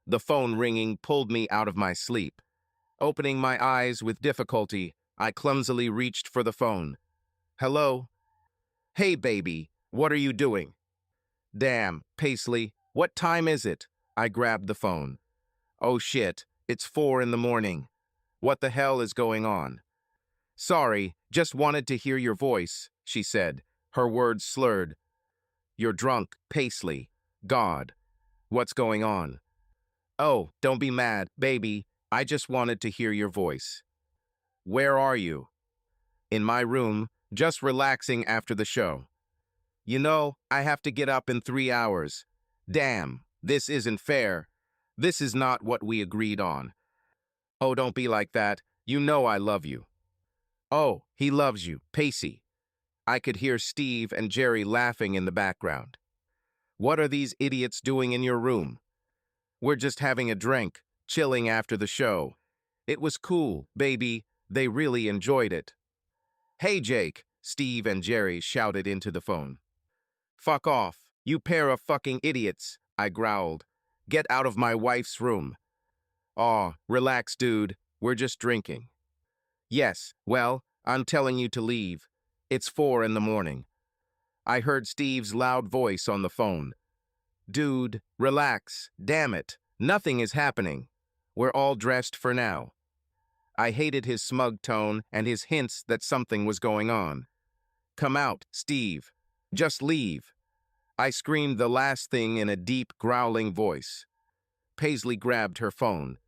The phone ringing pulled me out of my sleep. Opening my eyes with difficulty, I clumsily reached for the phone. Hello? Hey, baby, what are you doing? Damn, Paisley, what time is it? I grabbed the phone. Oh shit, it's 4 in the morning. What the hell is going on? Sorry, just wanted to hear your voice, she said, her words slurred. You're drunk, Paisley. God. What's going on? Oh, don't be mad, baby. I just wanted to hear your voice. Where are you? In my room, just relaxing after the show. You know, I have to get up in 3 hours. Damn, this isn't fair. This is not what we agreed on. Oh, don't be like that. You know I love you. Oh, he loves you, Pacey. I could hear Steve and Jerry laughing in the background. What are these idiots doing in your room? We're just having a drink, chilling after the show. It was cool, baby. They really enjoyed it. Hey, Jake, Steve and Jerry shouted into the phone. Fuck off, you pair of fucking idiots, I growled. Get out of my wife's room. Aw, relax, dude. We're just drinking. Yes, well, I'm telling you to leave. It's 4 in the morning. I heard Steve's loud voice on the phone. Dude, relax. Damn it. Nothing is happening. We're all dressed for now. I hated his smug tone and his hints that something was going on. Come out, Steve. Just leave. I screamed the last thing in a deep, growling voice. Paisley grabbed her phone.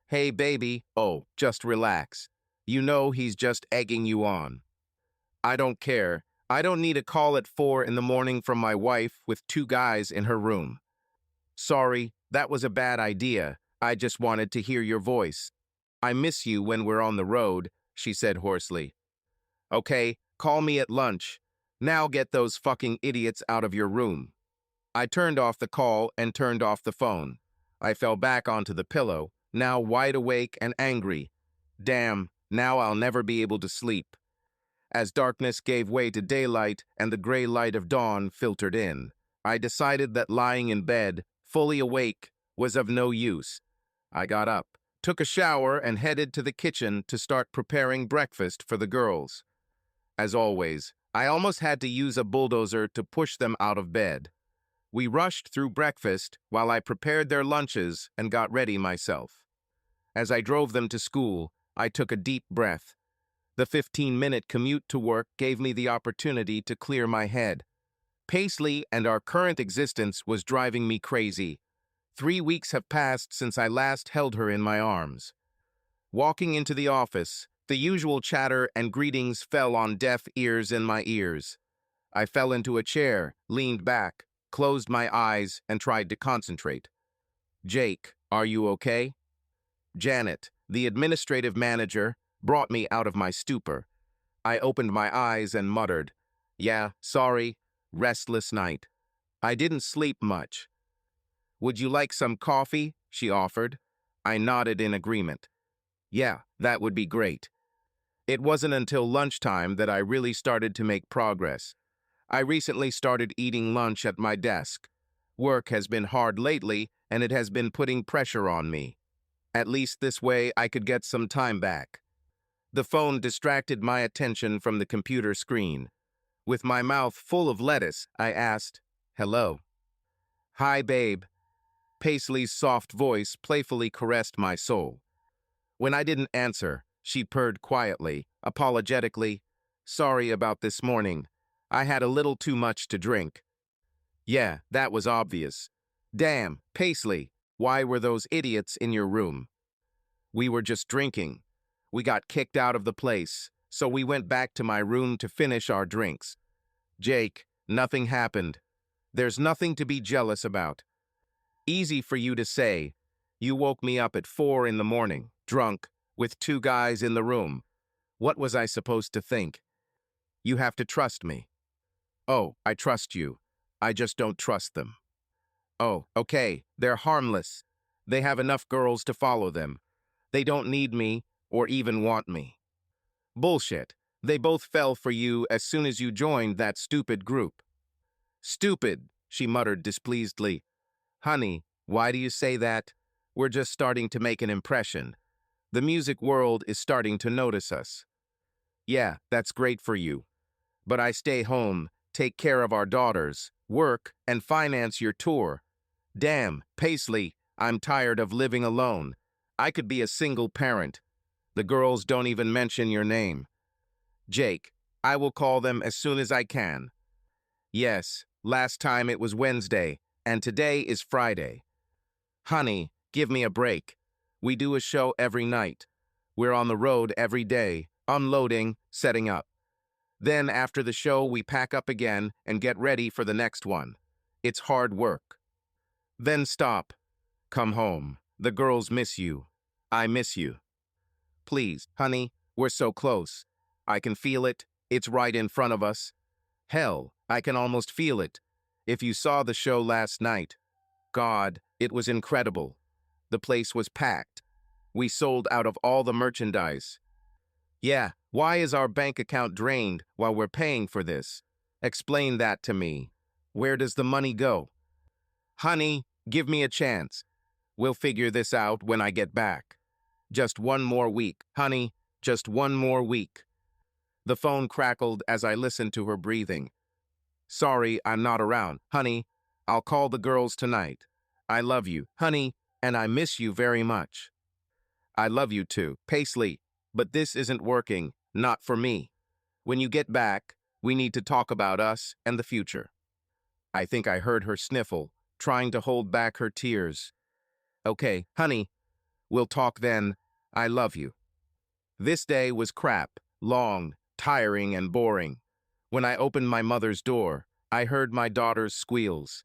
Hey, baby. Oh, just relax. You know he's just egging you on. I don't care. I don't need a call at 4 in the morning from my wife with 2 guys in her room. Sorry, that was a bad idea. I just wanted to hear your voice. I miss you when we're on the road, she said hoarsely. Okay, call me at lunch. Now get those fucking idiots out of your room. I turned off the call and turned off the phone. I fell back onto the pillow, now wide awake and angry. Damn, now I'll never be able to sleep. As darkness gave way to daylight and the gray light of dawn filtered in, I decided that lying in bed, fully awake, was of no use. I got up, took a shower, and headed to the kitchen to start preparing breakfast for the girls. As always, I almost had to use a bulldozer to push them out of bed. We rushed through breakfast while I prepared their lunches and got ready myself. As I drove them to school, I took a deep breath. The 15-minute commute to work gave me the opportunity to clear my head. Paisley and our current existence was driving me crazy. 3 weeks have passed since I last held her in my arms. Walking into the office, the usual chatter and greetings fell on deaf ears in my ears. I fell into a chair, leaned back, closed my eyes, and tried to concentrate. Jake, are you okay? Janet, the administrative manager, brought me out of my stupor. I opened my eyes and muttered, Yeah, sorry, restless night. I didn't sleep much. Would you like some coffee? She offered. I nodded in agreement. Yeah, that would be great. It wasn't until lunchtime that I really started to make progress. I recently started eating lunch at my desk. Work has been hard lately, and it has been putting pressure on me. At least this way I could get some time back. The phone distracted my attention from the computer screen. With my mouth full of lettuce, I asked, Hello. Hi, babe. Paisley's soft voice playfully caressed my soul. When I didn't answer, she purred quietly, apologetically, Sorry about this morning. I had a little too much to drink. Yeah, that was obvious. Damn, Paisley, why were those idiots in your room? We were just drinking. We got kicked out of the place, so we went back to my room to finish our drinks. Jake, nothing happened. There's nothing to be jealous about. Easy for you to say. You woke me up at 4 in the morning, drunk, with 2 guys in the room. What was I supposed to think? You have to trust me. Oh, I trust you. I just don't trust them. Oh, okay, they're harmless. They have enough girls to follow them. They don't need me or even want me. Bullshit. They both fell for you as soon as you joined that stupid group. Stupid, she muttered displeasedly. Honey, why do you say that? We're just starting to make an impression. The music world is starting to notice us. Yeah, that's great for you. But I stay home, take care of our daughters, work, and finance your tour. Damn, Paisley, I'm tired of living alone. I could be a single parent. The girls don't even mention your name. Jake, I will call them as soon as I can. Yes, last time it was Wednesday, and today is Friday. Honey, give me a break. We do a show every night. We're on the road every day, unloading, setting up. Then after the show, we pack up again and get ready for the next one. It's hard work. Then stop. Come home. The girls miss you. I miss you. Please, honey, we're so close. I can feel it. It's right in front of us. Hell, I can almost feel it. If you saw the show last night, God, it was incredible. The place was packed. We sold out of all the merchandise. Yeah, why is our bank account drained while we're paying for this? Explain that to me. Where does the money go? Honey, give me a chance. We'll figure this out when I get back. Just one more week, honey, just one more week. The phone crackled as I listened to her breathing. Sorry, I'm not around, honey. I'll call the girls tonight. I love you, honey, and I miss you very much. I love you too, Paisley, but this isn't working, not for me. When you get back, we need to talk about us and the future. I think I heard her sniffle, trying to hold back her tears. Okay, honey, we'll talk then. I love you. This day was crap, long, tiring, and boring. When I opened my mother's door, I heard my daughter's squeals.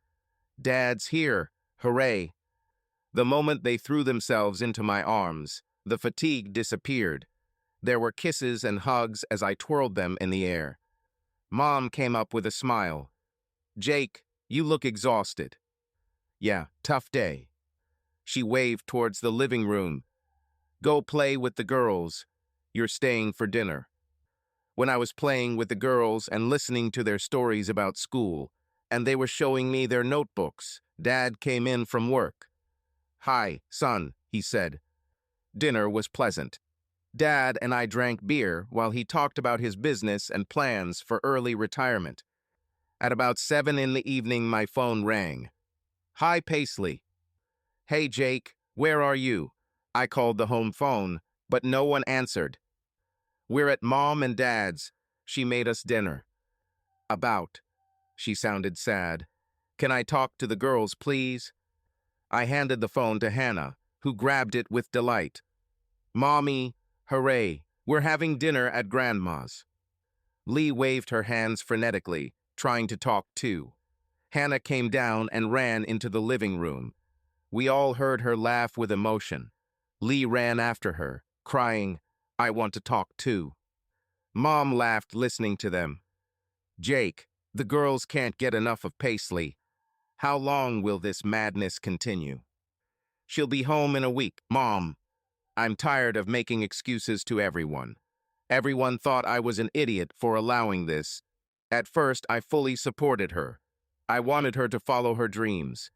Dad's here, hooray. The moment they threw themselves into my arms, the fatigue disappeared. There were kisses and hugs as I twirled them in the air. Mom came up with a smile. Jake, you look exhausted. Yeah, tough day. She waved towards the living room. Go play with the girls. You're staying for dinner. When I was playing with the girls and listening to their stories about school, and they were showing me their notebooks, Dad came in from work. Hi, son, he said. Dinner was pleasant. Dad and I drank beer while he talked about his business and plans for early retirement. At about 7 in the evening, my phone rang. Hi, Paisley. Hey, Jake, where are you? I called the home phone, but no one answered. We're at Mom and Dad's. She made us dinner. About. She sounded sad. Can I talk to the girls, please? I handed the phone to Hannah, who grabbed it with delight. Mommy, hooray, we're having dinner at Grandma's. Lee waved her hands frenetically, trying to talk too. Hannah came down and ran into the living room. We all heard her laugh with emotion. Lee ran after her, crying, I want to talk too. Mom laughed listening to them. Jake, the girls can't get enough of Paisley. How long will this madness continue? She'll be home in a week, Mom. I'm tired of making excuses to everyone. Everyone thought I was an idiot for allowing this. At first, I fully supported her. I wanted her to follow her dreams.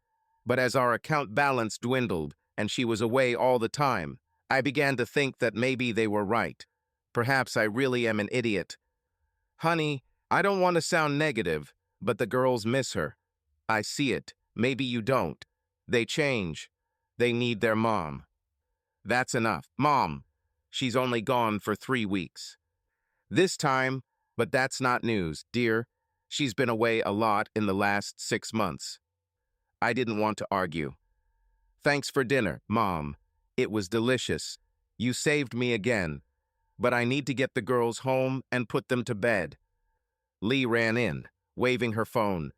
But as our account balance dwindled and she was away all the time, I began to think that maybe they were right. Perhaps I really am an idiot. Honey, I don't want to sound negative, but the girls miss her. I see it. Maybe you don't. They change. They need their mom. That's enough. Mom, she's only gone for 3 weeks. This time, but that's not news, dear. She's been away a lot in the last 6 months. I didn't want to argue. Thanks for dinner, Mom. It was delicious. You saved me again. But I need to get the girls home and put them to bed. Lee ran in, waving her phone.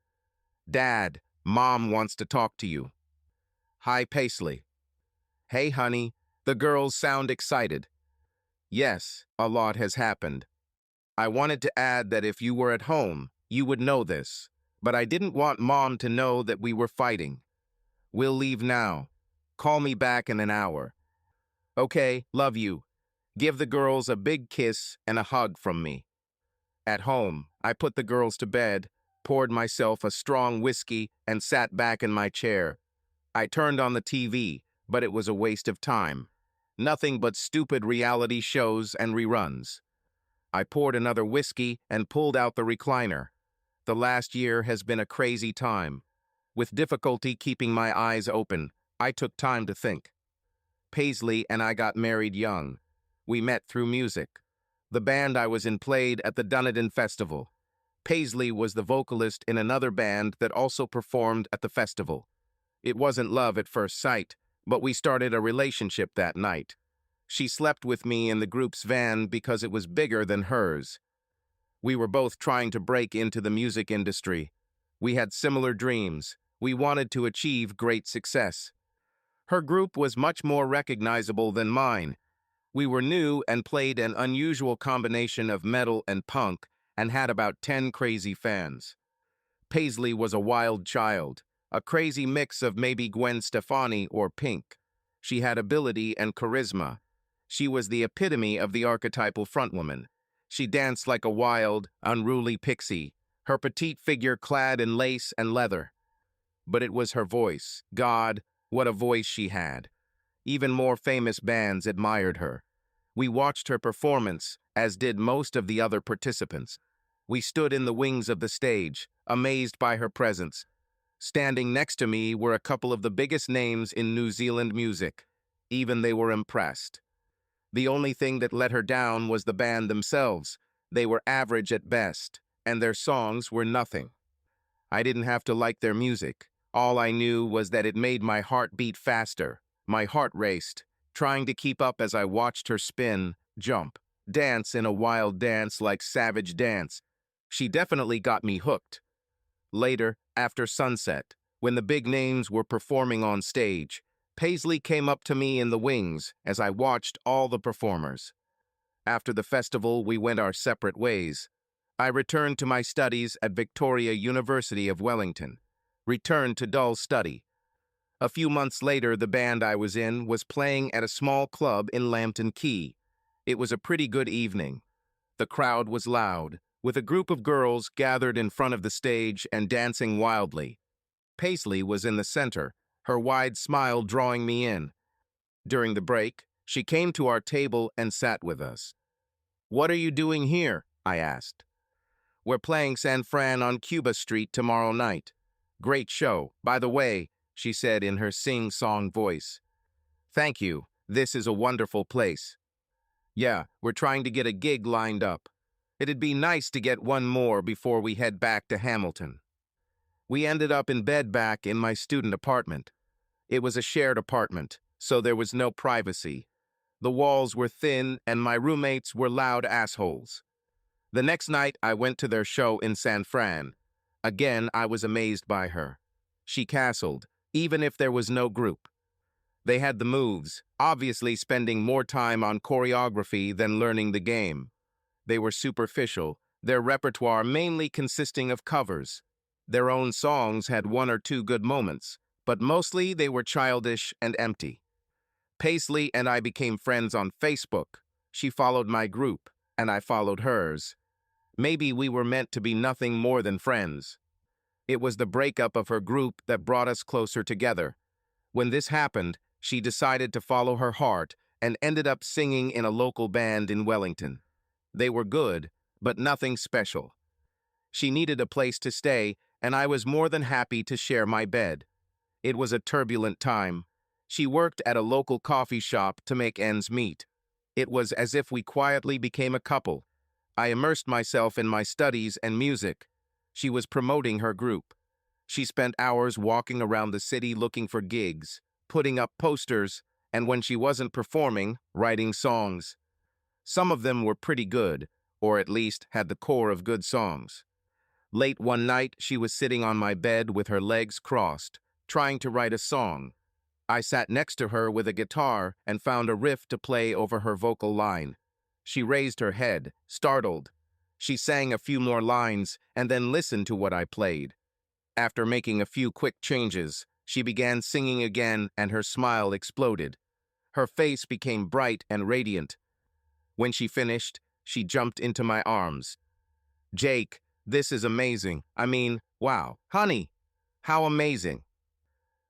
Dad, Mom wants to talk to you. Hi, Paisley. Hey, honey. The girls sound excited. Yes, a lot has happened. I wanted to add that if you were at home, you would know this. But I didn't want Mom to know that we were fighting. We'll leave now. Call me back in an hour. Okay, love you. Give the girls a big kiss and a hug from me. At home, I put the girls to bed, poured myself a strong whiskey, and sat back in my chair. I turned on the TV, but it was a waste of time. Nothing but stupid reality shows and reruns. I poured another whiskey and pulled out the recliner. The last year has been a crazy time. With difficulty keeping my eyes open, I took time to think. Paisley and I got married young. We met through music. The band I was in played at the Dunedin Festival. Paisley was the vocalist in another band that also performed at the festival. It wasn't love at first sight, but we started a relationship that night. She slept with me in the group's van because it was bigger than hers. We were both trying to break into the music industry. We had similar dreams. We wanted to achieve great success. Her group was much more recognizable than mine. We were new and played an unusual combination of metal and punk and had about 10 crazy fans. Paisley was a wild child, a crazy mix of maybe Gwen Stefani or Pink. She had ability and charisma. She was the epitome of the archetypal frontwoman. She danced like a wild, unruly pixie, her petite figure clad in lace and leather. But it was her voice. God, what a voice she had. Even more famous bands admired her. We watched her performance, as did most of the other participants. We stood in the wings of the stage, amazed by her presence. Standing next to me were a couple of the biggest names in New Zealand music. Even they were impressed. The only thing that let her down was the band themselves. They were average at best, and their songs were nothing. I didn't have to like their music. All I knew was that it made my heart beat faster. My heart raced, trying to keep up as I watched her spin, jump, dance in a wild dance like Savage Dance. She definitely got me hooked. Later, after sunset, when the big names were performing on stage, Paisley came up to me in the wings as I watched all the performers. After the festival, we went our separate ways. I returned to my studies at Victoria University of Wellington, returned to dull study. A few months later, the band I was in was playing at a small club in Lambton Quay. It was a pretty good evening. The crowd was loud, with a group of girls gathered in front of the stage and dancing wildly. Paisley was in the center, her wide smile drawing me in. During the break, she came to our table and sat with us. "What are you doing here?" I asked. "We're playing San Fran on Cuba Street tomorrow night. Great show, by the way," she said in her sing-song voice. "Thank you. This is a wonderful place." "Yeah, we're trying to get a gig lined up. It'd be nice to get one more before we head back to Hamilton." We ended up in bed back in my student apartment. It was a shared apartment, so there was no privacy. The walls were thin and my roommates were loud assholes. The next night, I went to their show in San Fran. Again, I was amazed by her. She castled, even if there was no group. They had the moves, obviously spending more time on choreography than learning the game. They were superficial, their repertoire mainly consisting of covers. Their own songs had one or two good moments, but mostly they were childish and empty. Paisley and I became friends on Facebook. She followed my group, and I followed hers. Maybe we were meant to be nothing more than friends. It was the breakup of her group that brought us closer together. When this happened, she decided to follow her heart and ended up singing in a local band in Wellington. They were good, but nothing special. She needed a place to stay, and I was more than happy to share my bed. It was a turbulent time. She worked at a local coffee shop to make ends meet. It was as if we quietly became a couple. I immersed myself in my studies and music. She was promoting her group. She spent hours walking around the city looking for gigs, putting up posters, and when she wasn't performing, writing songs. Some of them were pretty good, or at least had the core of good songs. Late one night, she was sitting on my bed with her legs crossed, trying to write a song. I sat next to her with a guitar and found a riff to play over her vocal line. She raised her head, startled. She sang a few more lines and then listened to what I played. After making a few quick changes, she began singing again and her smile exploded. Her face became bright and radiant. When she finished, she jumped into my arms. "Jake, this is amazing. I mean, wow. Honey, how amazing."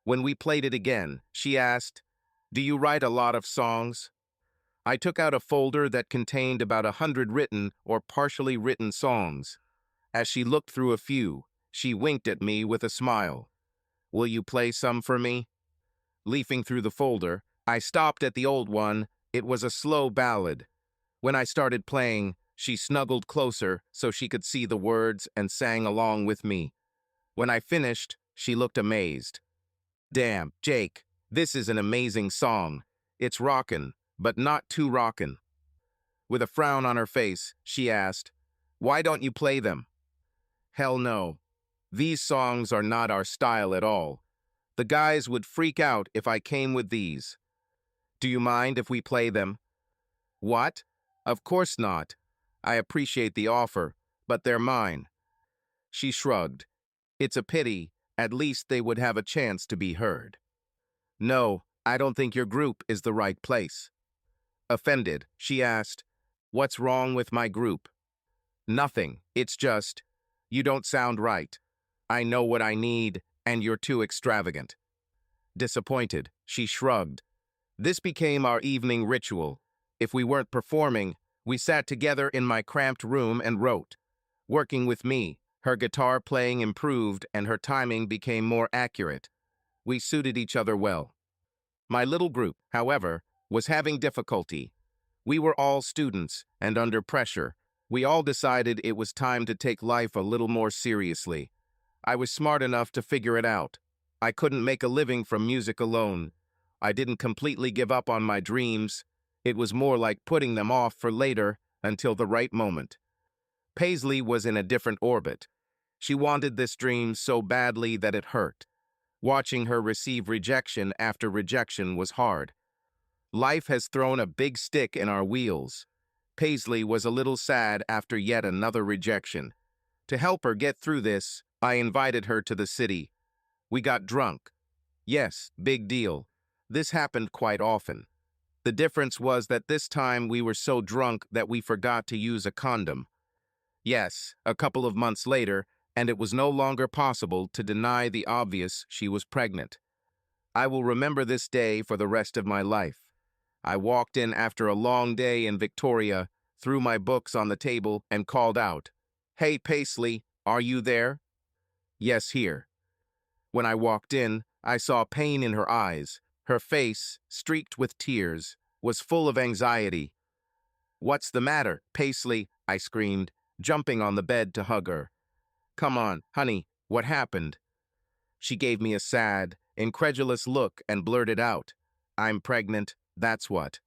When we played it again, she asked, Do you write a lot of songs? I took out a folder that contained about 100 written or partially written songs. As she looked through a few, she winked at me with a smile. Will you play some for me? Leafing through the folder, I stopped at the old one. It was a slow ballad. When I started playing, she snuggled closer so she could see the words and sang along with me. When I finished, she looked amazed. Damn, Jake, this is an amazing song. It's rockin', but not too rockin'. With a frown on her face, she asked, "Why don't you play them?" Hell no. These songs are not our style at all. The guys would freak out if I came with these. Do you mind if we play them? What? Of course not. I appreciate the offer, but they're mine. She shrugged. It's a pity. At least they would have a chance to be heard. No, I don't think your group is the right place. Offended, she asked, "What's wrong with my group?" Nothing. It's just, you don't sound right. I know what I need, and you're too extravagant. Disappointed, she shrugged. This became our evening ritual. If we weren't performing, we sat together in my cramped room and wrote. Working with me, her guitar playing improved and her timing became more accurate. We suited each other well. My little group, however, was having difficulty. We were all students, and under pressure, we all decided it was time to take life a little more seriously. I was smart enough to figure it out. I couldn't make a living from music alone. I didn't completely give up on my dreams. It was more like putting them off for later until the right moment. Paisley was in a different orbit. She wanted this dream so badly that it hurt. Watching her receive rejection after rejection was hard. Life has thrown a big stick in our wheels. Paisley was a little sad after yet another rejection. To help her get through this, I invited her to the city. We got drunk. Yes, big deal. This happened quite often. The difference was that this time we were so drunk that we forgot to use a condom. Yes, a couple of months later, and it was no longer possible to deny the obvious: she was pregnant. I will remember this day for the rest of my life. I walked in after a long day in Victoria, threw my books on the table, and called out, "Hey, Paisley, are you there?" "Yes, here." When I walked in, I saw pain in her eyes. Her face, streaked with tears, was full of anxiety. "What's the matter, Paisley?" I screamed, jumping on the bed to hug her. "Come on, honey, what happened?" She gave me a sad, incredulous look and blurted out, "I'm pregnant, that's what."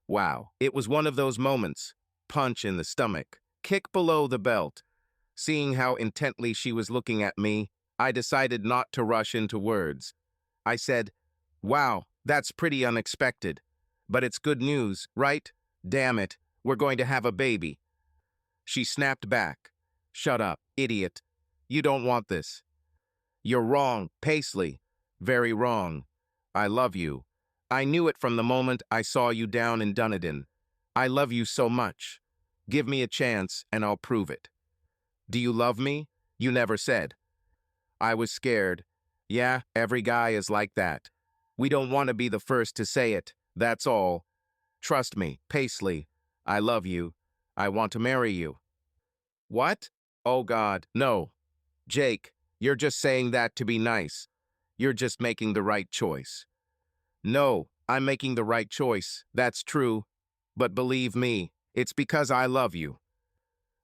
Wow, it was one of those moments. Punch in the stomach, kick below the belt. Seeing how intently she was looking at me, I decided not to rush into words. I said, "Wow, that's pretty unexpected. But it's good news, right? Damn it, we're going to have a baby." She snapped back. "Shut up, idiot. You don't want this." "You're wrong, Paisley. Very wrong. I love you. I knew it from the moment I saw you down in Dunedin. I love you so much. Give me a chance and I'll prove it." "Do you love me? You never said." I was scared. Yeah, every guy is like that. We don't want to be the first to say it, that's all. Trust me, Paisley. I love you. I want to marry you. What? Oh God, no. Jake, you're just saying that to be nice. You're just making the right choice. No, I'm making the right choice, that's true. But believe me, it's because I love you.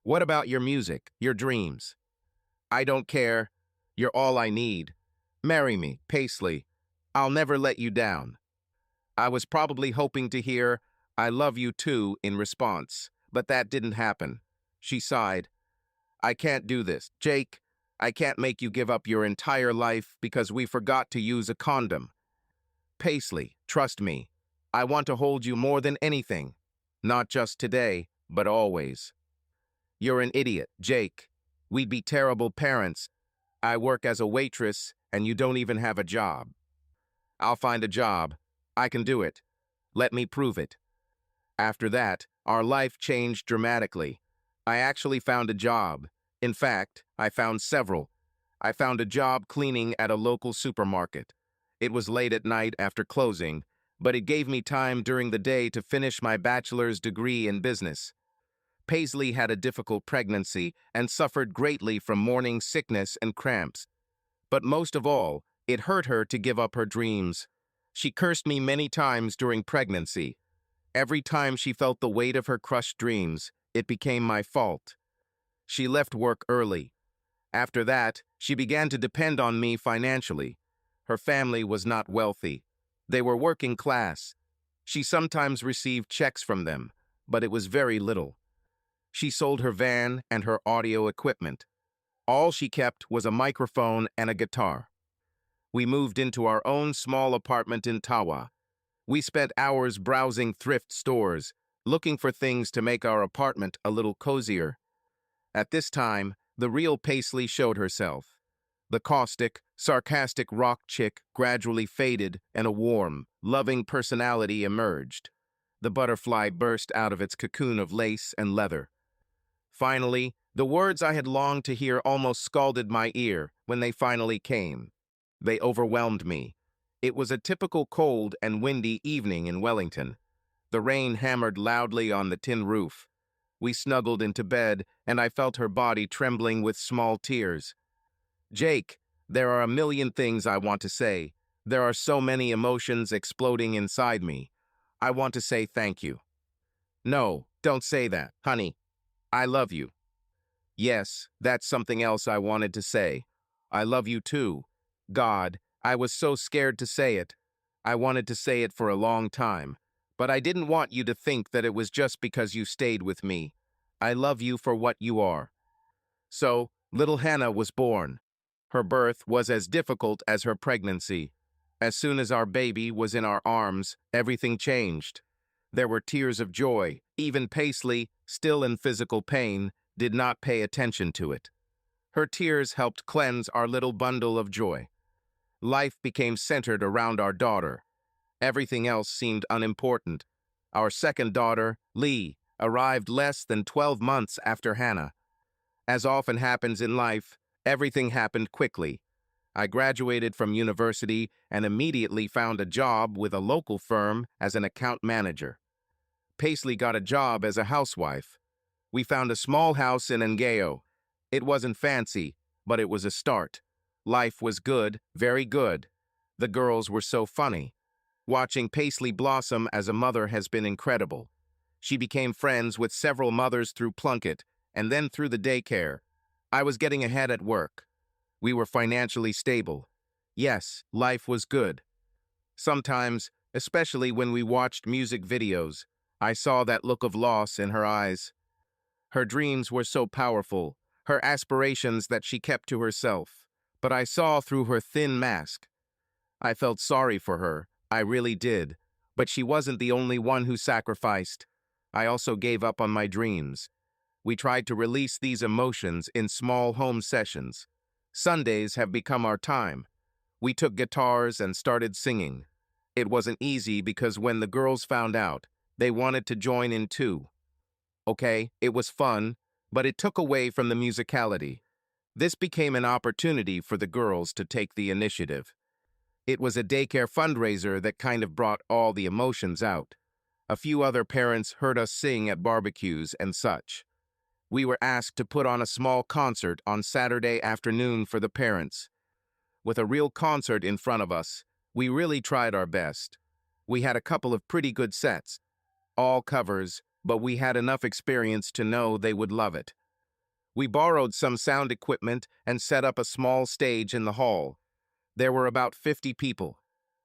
What about your music, your dreams? I don't care. You're all I need. Marry me, Paisley. I'll never let you down. I was probably hoping to hear, "I love you too," in response, but that didn't happen. She sighed. "I can't do this, Jake. I can't make you give up your entire life because we forgot to use a condom. Paisley, trust me. I want to hold you more than anything. Not just today, but always." "You're an idiot, Jake. We'd be terrible parents. I work as a waitress, and you don't even have a job." "I'll find a job. I can do it. Let me prove it." After that, our life changed dramatically. I actually found a job. In fact, I found several. I found a job cleaning at a local supermarket. It was late at night after closing, but it gave me time during the day to finish my bachelor's degree in business. Paisley had a difficult pregnancy and suffered greatly from morning sickness and cramps. But most of all, it hurt her to give up her dreams. She cursed me many times during pregnancy. Every time she felt the weight of her crushed dreams, it became my fault. She left work early. After that, she began to depend on me financially. Her family was not wealthy. They were working class. She sometimes received checks from them, but it was very little. She sold her van and her audio equipment. All she kept was a microphone and a guitar. We moved into our own small apartment in Tawa. We spent hours browsing thrift stores, looking for things to make our apartment a little cozier. At this time, the real Paisley showed herself. The caustic, sarcastic rock chick gradually faded and a warm, loving personality emerged. The butterfly burst out of its cocoon of lace and leather. Finally, the words I had longed to hear almost scalded my ear when they finally came. They overwhelmed me. It was a typical cold and windy evening in Wellington. The rain hammered loudly on the tin roof. We snuggled into bed, and I felt her body trembling with small tears. Jake, there are a million things I want to say. There are so many emotions exploding inside me. I want to say thank you. No, don't say that, honey. I love you. Yes, that's something else I wanted to say. I love you too. God, I was so scared to say it. I wanted to say it for a long time, but I didn't want you to think that it was just because you stayed with me. I love you for what you are. So, little Hannah was born. Her birth was as difficult as her pregnancy. As soon as our baby was in our arms, everything changed. There were tears of joy. Even Paisley, still in physical pain, did not pay attention to it. Her tears helped cleanse our little bundle of joy. Life became centered around our daughter. Everything else seemed unimportant. Our second daughter, Lee, arrived less than 12 months after Hannah. As often happens in life, everything happened quickly. I graduated from university and immediately found a job with a local firm as an account manager. Paisley got a job as a housewife. We found a small house in Ngao. It wasn't fancy, but it was a start. Life was good, very good. The girls were so funny. Watching Paisley blossom as a mother has been incredible. She became friends with several mothers through Plunkett and then through the daycare. I was getting ahead at work. We were financially stable. Yes, life was good. Sometimes, especially when we watched music videos, I saw that look of loss in her eyes. Her dreams were so powerful, her aspirations that she kept to herself, but I saw through her thin mask. I felt sorry for her, I really did, but she wasn't the only one who sacrificed. I also gave up on my dreams. We tried to release these emotions in small home sessions. Sundays have become our time. We took guitars and started singing. It wasn't easy because when the girls found out, they wanted to join in too. Okay, it was fun, but it took away from the musicality. This became an opportunity for the girls to take the initiative. It was a daycare fundraiser that kind of brought all the emotions out. A few other parents heard us sing at barbecues and such. We were asked to put on a small concert on Saturday afternoon for the parents. With a real concert in front of us, we really tried our best. We had a couple of pretty good sets, all covers, but we had enough experience to know they would love it. We borrowed some sound equipment and set up a small stage in the hall. There were about 50 people.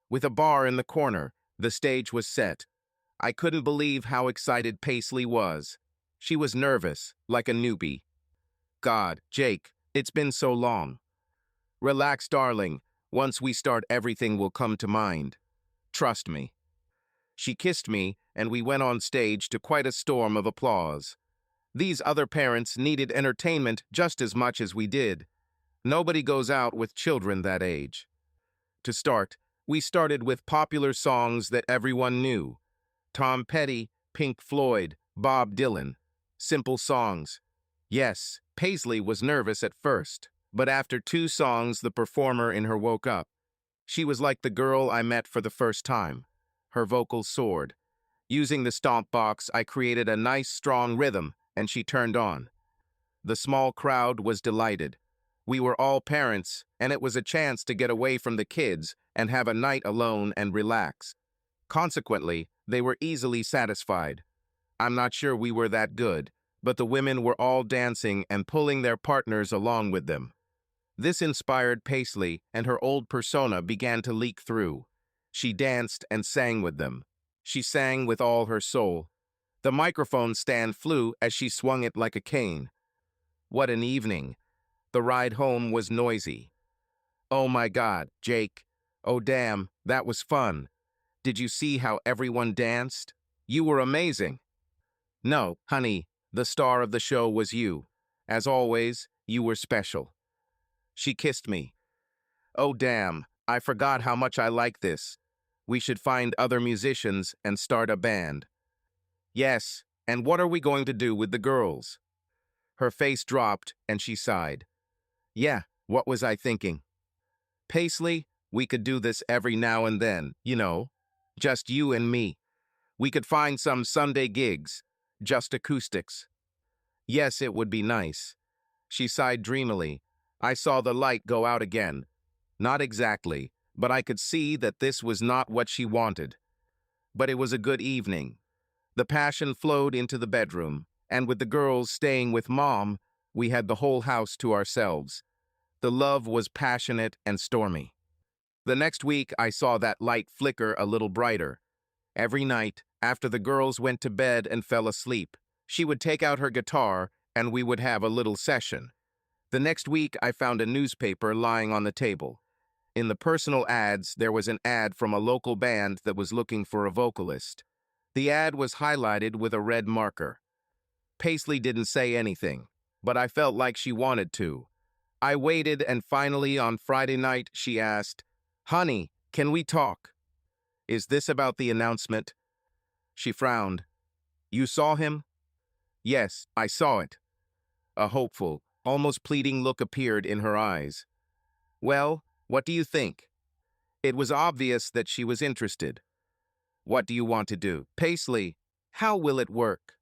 With a bar in the corner, the stage was set. I couldn't believe how excited Paisley was. She was nervous, like a newbie. God, Jake, it's been so long. Relax, darling. Once we start, everything will come to mind. Trust me. She kissed me, and we went on stage to quite a storm of applause. These other parents needed entertainment just as much as we did. Nobody goes out with children that age. To start, we started with popular songs that everyone knew. Tom Petty, Pink Floyd, Bob Dylan. Simple songs. Yes, Paisley was nervous at first, but after 2 songs the performer in her woke up. She was like the girl I met for the first time. Her vocals soared. Using the stomp box, I created a nice, strong rhythm, and she turned on. The small crowd was delighted. We were all parents, and it was a chance to get away from the kids and have a night alone and relax. Consequently, they were easily satisfied. I'm not sure we were that good, but the women were all dancing and pulling their partners along with them. This inspired Paisley, and her old persona began to leak through. She danced and sang with them. She sang with all her soul. The microphone stand flew as she swung it like a cane. What an evening. The ride home was noisy. Oh my God, Jake. Oh damn, that was fun. Did you see how everyone danced? You were amazing. No, honey, the star of the show was you. As always, you were special. She kissed me. Oh damn, I forgot how much I like this. We should find other musicians and start a band. Yes, and what are we going to do with the girls? Her face dropped and she sighed. Yeah, what was I thinking? Paisley, we could do this every now and then, you know. Just you and me. We could find some Sunday gigs. Just acoustics. Yes, it would be nice. She sighed dreamily. I saw the light go out again. Not exactly, but I could see that this was not what she wanted. But it was a good evening. The passion flowed into the bedroom, and with the girls staying with Mom, we had the whole house to ourselves. The love was passionate and stormy. The next week, I saw that light flicker a little brighter. Every night, after the girls went to bed and fell asleep, she would take out her guitar and we would have a little session. The next week, I found a newspaper lying on the table. In the personal ads, there was an ad from a local band that was looking for a vocalist. The ad was highlighted with a red marker. Paisley didn't say anything, but I felt like she wanted to. I waited, and finally on Friday night, she asked, "Honey, can we talk? Is this about the announcement?" She frowned. You saw him? Yes, I saw it. A hopeful, almost pleading look appeared in her eyes. Well, what do you think? It was obvious that she was interested. What do you want to do? Paisley, how will it work?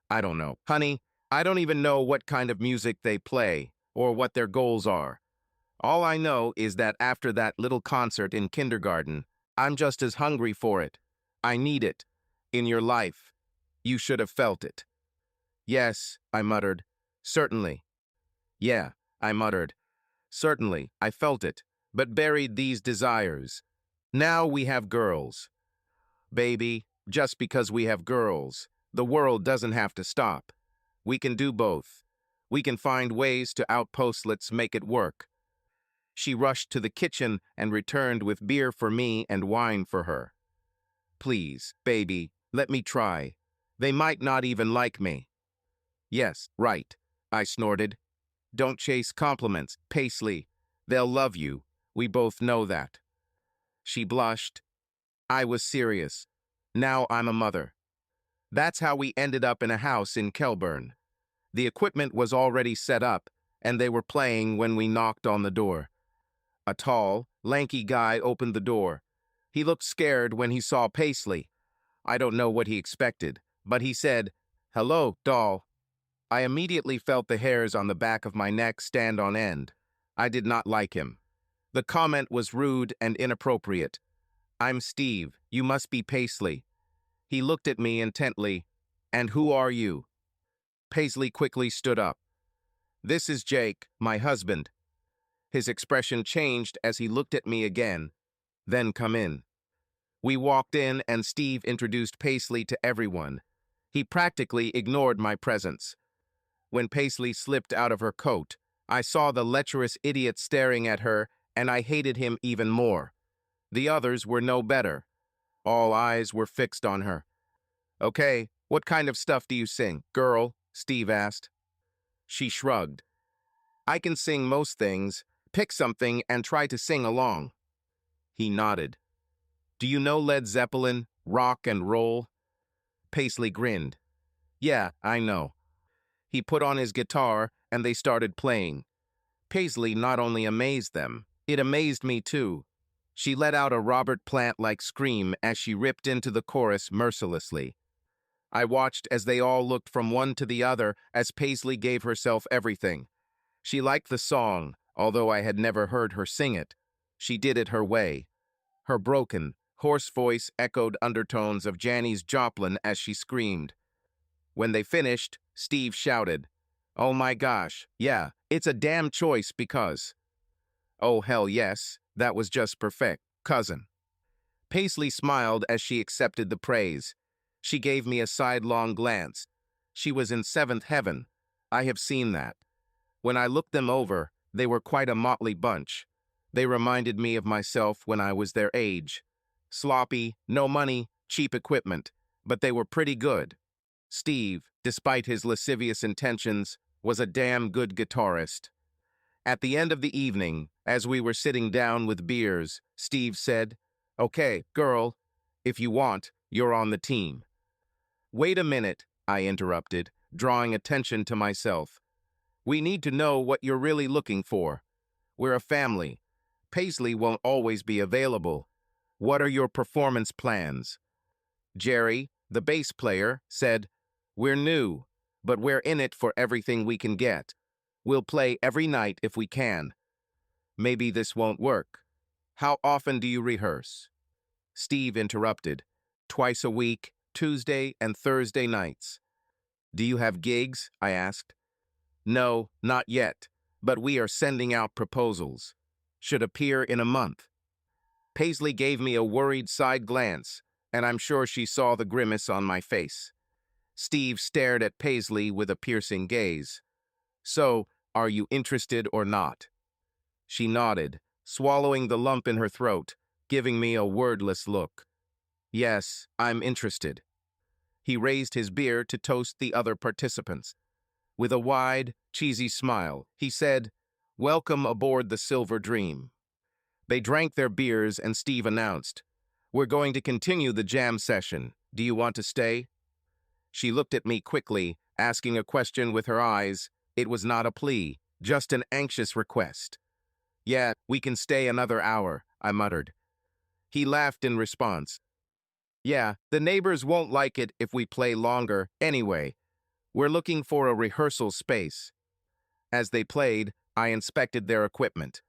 I don't know. Honey, I don't even know what kind of music they play or what their goals are. All I know is that after that little concert in kindergarten, I'm just as hungry for it. I need it. In your life. You should have felt it. Yes, I muttered. Certainly. Yeah, I muttered. Certainly, I felt it, but buried these desires. Now we have girls. Baby, just because we have girls, the world doesn't have to stop. We can do both. We can find ways to outpost. Let's make it work. She rushed to the kitchen and returned with beer for me and wine for her. Please, baby, let me try. They might not even like me. Yes, right, I snorted. Don't chase compliments, Paisley. They'll love you. We both know that. She blushed. I was serious. Now I'm a mother. That's how we ended up in a house in Kelburn. The equipment was already set up, and they were playing when we knocked on the door. A tall, lanky guy opened the door. He looked scared when he saw Paisley. I don't know what he expected, but he said, "Hello, doll." I immediately felt the hairs on the back of my neck stand on end. I did not like him. The comment was rude and inappropriate. I'm Steve. You must be Paisley. He looked at me intently. And who are you? Paisley quickly stood up. This is Jake, my husband. His expression changed as he looked at me again. Then come in. We walked in and Steve introduced Paisley to everyone. He practically ignored my presence. When Paisley slipped out of her coat, I saw the lecherous idiot staring at her, and I hated him even more. The others were no better. All eyes were fixed on her. Okay, what kind of stuff do you sing, girl? Steve asked. She shrugged. I can sing most things. Pick something and try to sing along. He nodded. Do you know Led Zeppelin, rock and roll? Paisley grinned. Yeah, I know. He put on his guitar and they started playing. Paisley not only amazed them, it amazed me too. She let out a Robert Plant-like scream as she ripped into the chorus mercilessly. I watched as they all looked from one to the other as Paisley gave herself everything. She liked the song, although I had never heard her sing it. She did it her way. Her broken, hoarse voice echoed undertones of Janis Joplin as she screamed. When they finished, Steve shouted, "Oh my gosh, yeah, it's a damn choice because..." Oh hell yes, that was just perfect, cousin. Paisley smiled as she accepted the praise. She gave me a sidelong glance. She was in seventh heaven. I have seen that. When I looked them over, they were quite a motley bunch. They reminded me of myself when I was their age. Sloppy, no money, cheap equipment, but they were pretty good. Steve, despite his lascivious intentions, was a damn good guitarist. At the end of the evening, as we were sitting down with beers, Steve said, "Okay, girl, if you want, you're on the team." "Wait a minute," I interrupted, drawing attention to myself. "We need to know what you're really looking for. We're a family. Paisley won't always be available. What are your performance plans?" Jerry, the bass player, said, "We're new, but we're in it for everything we can get. We'll play every night if we can." "Maybe this won't work. How often do you rehearse?" Steve interrupted. "Twice a week, Tuesday and Thursday nights." "Do you have gigs?" I asked. "No, not yet, but we are sending out proposals. Should appear in a month." Paisley gave me a worried side glance, and I'm sure she saw the grimace on my face. Steve stared at Paisley with a piercing gaze. "So, are you interested or not?" She nodded, swallowing the lump in her throat, giving me a wordless look. "Yes, I'm interested." He raised his beer to toast the other participants. With a wide, cheesy smile, he said, "Welcome aboard the Silver Dream." They drank their beers and Steve announced, "We're going to continue the jam session. Do you want to stay?" She looked at me quickly, asking a question with her eyes. It was not a plea, just an anxious request. "Yeah, we can stay another hour," I muttered. He laughed in response. "Yeah, the neighbors won't like it if we play longer. Anyway, we're looking for a rehearsal space." As they played, I inspected their equipment.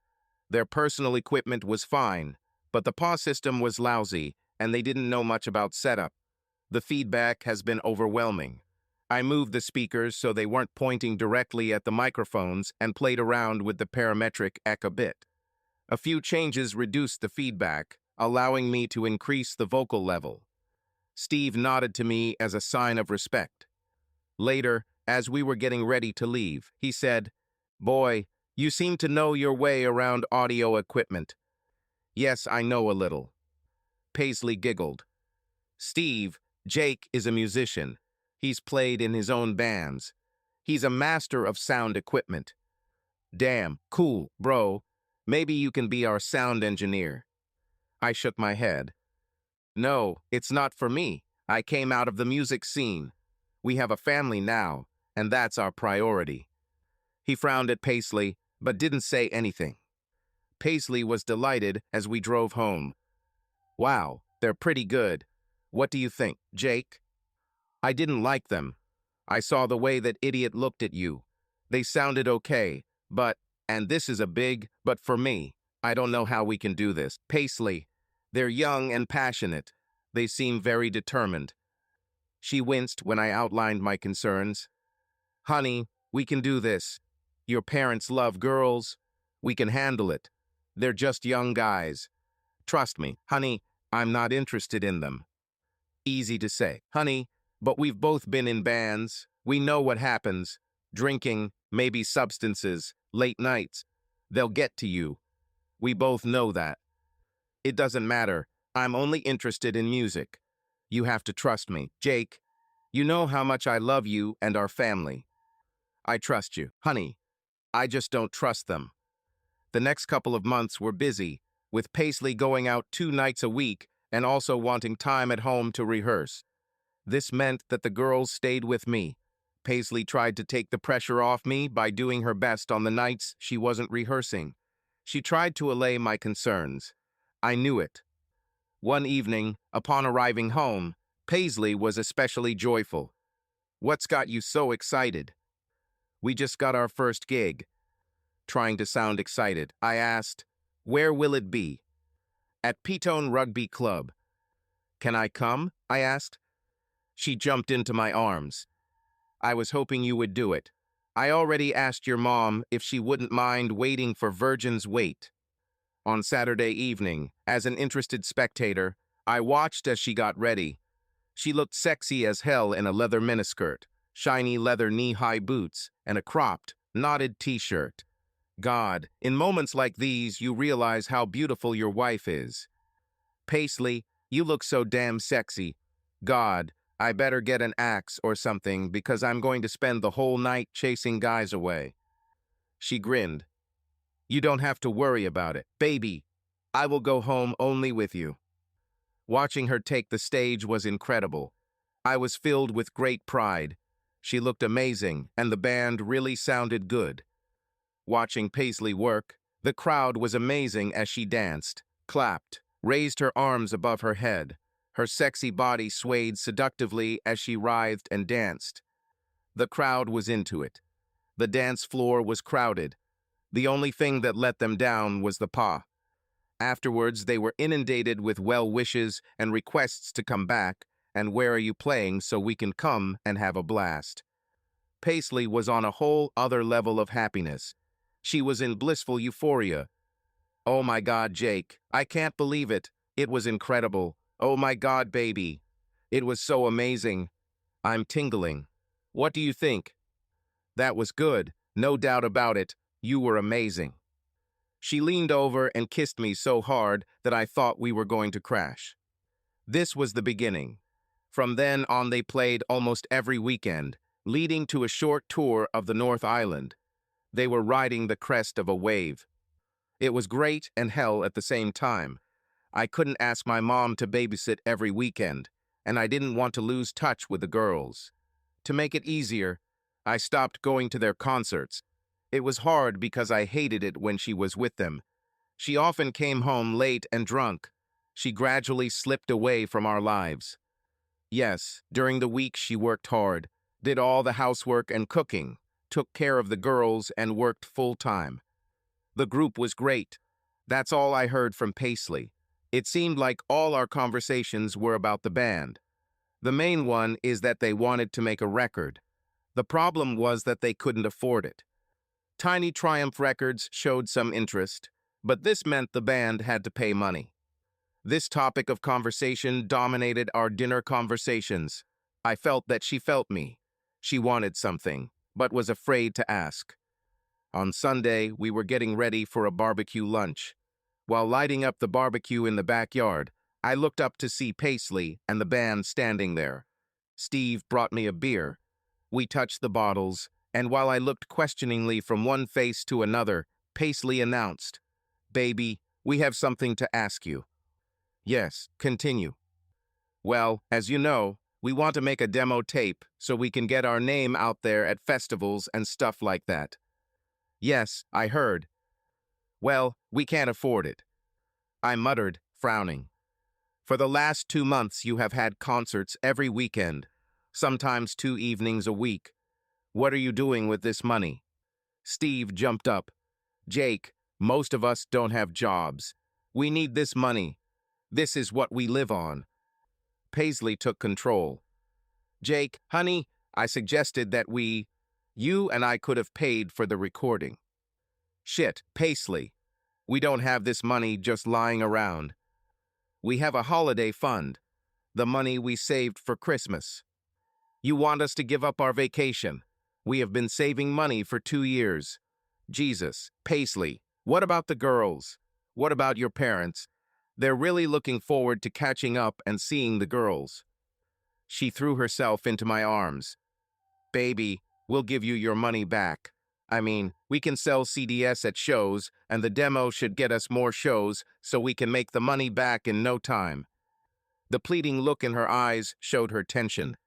Their personal equipment was fine, but the PAW system was lousy, and they didn't know much about setup. The feedback has been overwhelming. I moved the speakers so they weren't pointing directly at the microphones and played around with the parametric echo bit. A few changes reduced the feedback, allowing me to increase the vocal level. Steve nodded to me as a sign of respect. Later, as we were getting ready to leave, he said, "Boy, you seem to know your way around audio equipment." "Yes, I know a little." Paisley giggled. Jake is a musician. He's played in his own bands. He's a master of sound equipment." "Damn, cool, bro. Maybe you can be our sound engineer." I shook my head. "No, it's not for me. I came out of the music scene. We have a family now, and that's our priority." He frowned at Paisley, but didn't say anything. Paisley was delighted as we drove home. "Wow, they're pretty good. What do you think, Jake?" "I didn't like them. I saw the way that idiot looked at you. They sounded okay, but, and this is a big but for me, I don't know how we can do this." "Paisley, they're young and passionate. They seem very determined." She winced when I outlined my concerns. "Honey, we can do this. Your parents love girls. We can handle it. They're just young guys. Trust me, honey, I'm not interested in them." Easy to say, "Honey, but we've both been in bands. We know what happens. Drinking, maybe substances, late nights. They'll get to you. We both know that. It doesn't matter. I'm only interested in music. You have to trust me, Jake. You know how much I love you and our family." "I trust you, honey. I just don't trust them." The next couple of months were busy, with Paisley going out 2 nights a week and also wanting time at home to rehearse. This meant that the girls stayed with me. Paisley tried to take the pressure off me by doing her best on the nights she wasn't rehearsing. She tried to allay my concerns. I knew it. One evening, upon arriving home, Paisley was especially joyful. What's got you so excited? We just got our first gig. Trying to sound excited, I asked, where will it be? At Petone Rugby Club. Can I come? I asked. She jumped into my arms. I was hoping you would do it. I already asked your mom if she wouldn't mind waiting for Virgin's Wait. On Saturday evening, as an interested spectator, I watched as she got ready. She looked sexy as hell in a leather miniskirt, shiny leather knee-high boots, and a cropped, knotted t-shirt. God, in moments like these, you realize how beautiful your wife is. Paisley, you look so damn sexy. God, I better get an axe or something because I'm going to spend the whole night chasing guys away. She grinned. You don't have to worry about it. Baby, I will go home only with you. Watching her take the stage was incredible. I was filled with great pride. She looked amazing, and the band really sounded good. Watching Paisley work, the crowd was amazing as she danced, clapped, raised her arms above her head. Her sexy body swayed seductively as she writhed and danced. The crowd was into it. The dance floor was crowded. The only thing that let them down was the pa. Afterwards, they were inundated with well wishes and requests to come back, and where are you playing so we can come and have a blast. Paisley was on a whole other level of happiness. She was in blissful euphoria. Oh my God, Jake, I can't believe it. It was incredible. Oh my God, baby. It was so amazing. I'm tingling. What do you think? That was good, no doubt about it. You were amazing. She leaned over and kissed me so hard that I thought we were going to crash. This was the beginning. From then on, they played almost every weekend, leading to a short tour of the North Island. They were riding the crest of a wave. It was great and hell at the same time. I couldn't ask my mom to babysit every weekend, and I didn't want to lose touch with the girls. To make it easier, I stopped going to their concerts. It was hard because I hated it when she was with them. She often came home late and drunk. She gradually slipped away from our lives. Yes, during the week she worked hard, did all the housework and cooking, took care of the girls, and worked full-time. The group was great. That's all I heard from Paisley. It seemed like all our conversations were about the band. The main one is that they wanted to make a record. The problem was that they couldn't afford it. Tiny Triumph Records showed some interest, but this meant the band had to pay money. This topic of conversation dominated our dinner conversations. I felt that she felt me. She wanted something, but was afraid to ask. On Sunday, we were getting ready for a barbecue lunch. While lighting up the barbecue in the backyard, I looked up to see Paisley and the band standing there. Steve brought me a beer. We touched the bottles, and while I looked questioningly from one face to another, Paisley announced, "Baby, we have something to ask you." Yes, continue. Well, as you know, we want to make a demo tape so we can get our name out there at festivals and stuff like that. Yes, I heard. Well, we can't afford it. I muttered, frowning. For the last 2 months you have had concerts every weekend, sometimes 2 evenings a week. What are you doing with this money? Steve jumped up. Jake, most of us don't have jobs. We need this money. This is what we live on. Paisley took control. Jake, honey, I suggested that you and I could have paid for the recording. Shit, Paisley. We don't have this money just lying around. We have a holiday fund, the money we saved for Christmas. You want us to give up our vacation? We have been saving money for 2 years. Jesus, Paisley, what about the girls? What about your parents? They're really looking forward to catching up and seeing the girls. She threw herself into my arms. Baby, we'll give you your money back. I mean, we can sell CDs at shows, and the demo should get us more shows so we can make the money back in no time. The pleading look in her eyes showed her tension.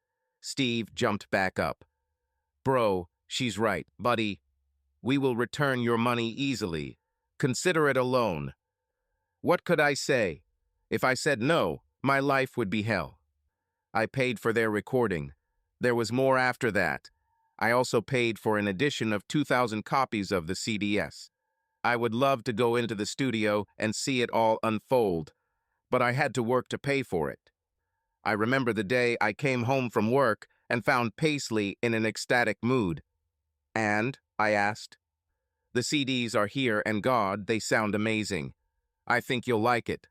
Steve jumped back up. Bro, she's right, buddy. We will return your money easily. Consider it a loan. What could I say? If I said no, my life would be hell. I paid for their recording. There was more after that. I also paid for an edition of 2,000 copies of the CDs. I would love to go into the studio and see it all unfold, but I had to work to pay for it. I remember the day I came home from work and found Paisley in an ecstatic mood. "And?" I asked. "The CDs are here, and God, they sound amazing. I think you'll like it.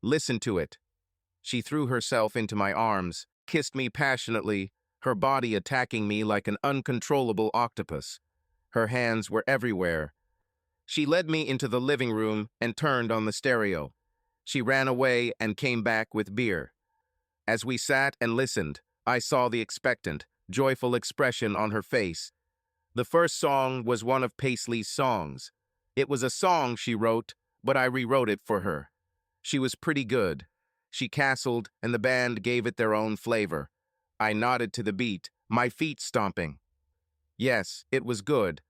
Listen to it." She threw herself into my arms, kissed me passionately, her body attacking me like an uncontrollable octopus. Her hands were everywhere. She led me into the living room and turned on the stereo. She ran away and came back with beer. As we sat and listened, I saw the expectant, joyful expression on her face. The first song was one of Paisley's songs. It was a song she wrote, but I rewrote it for her. She was pretty good. She castled, and the band gave it their own flavor. I nodded to the beat, my feet stomping. Yes, it was good.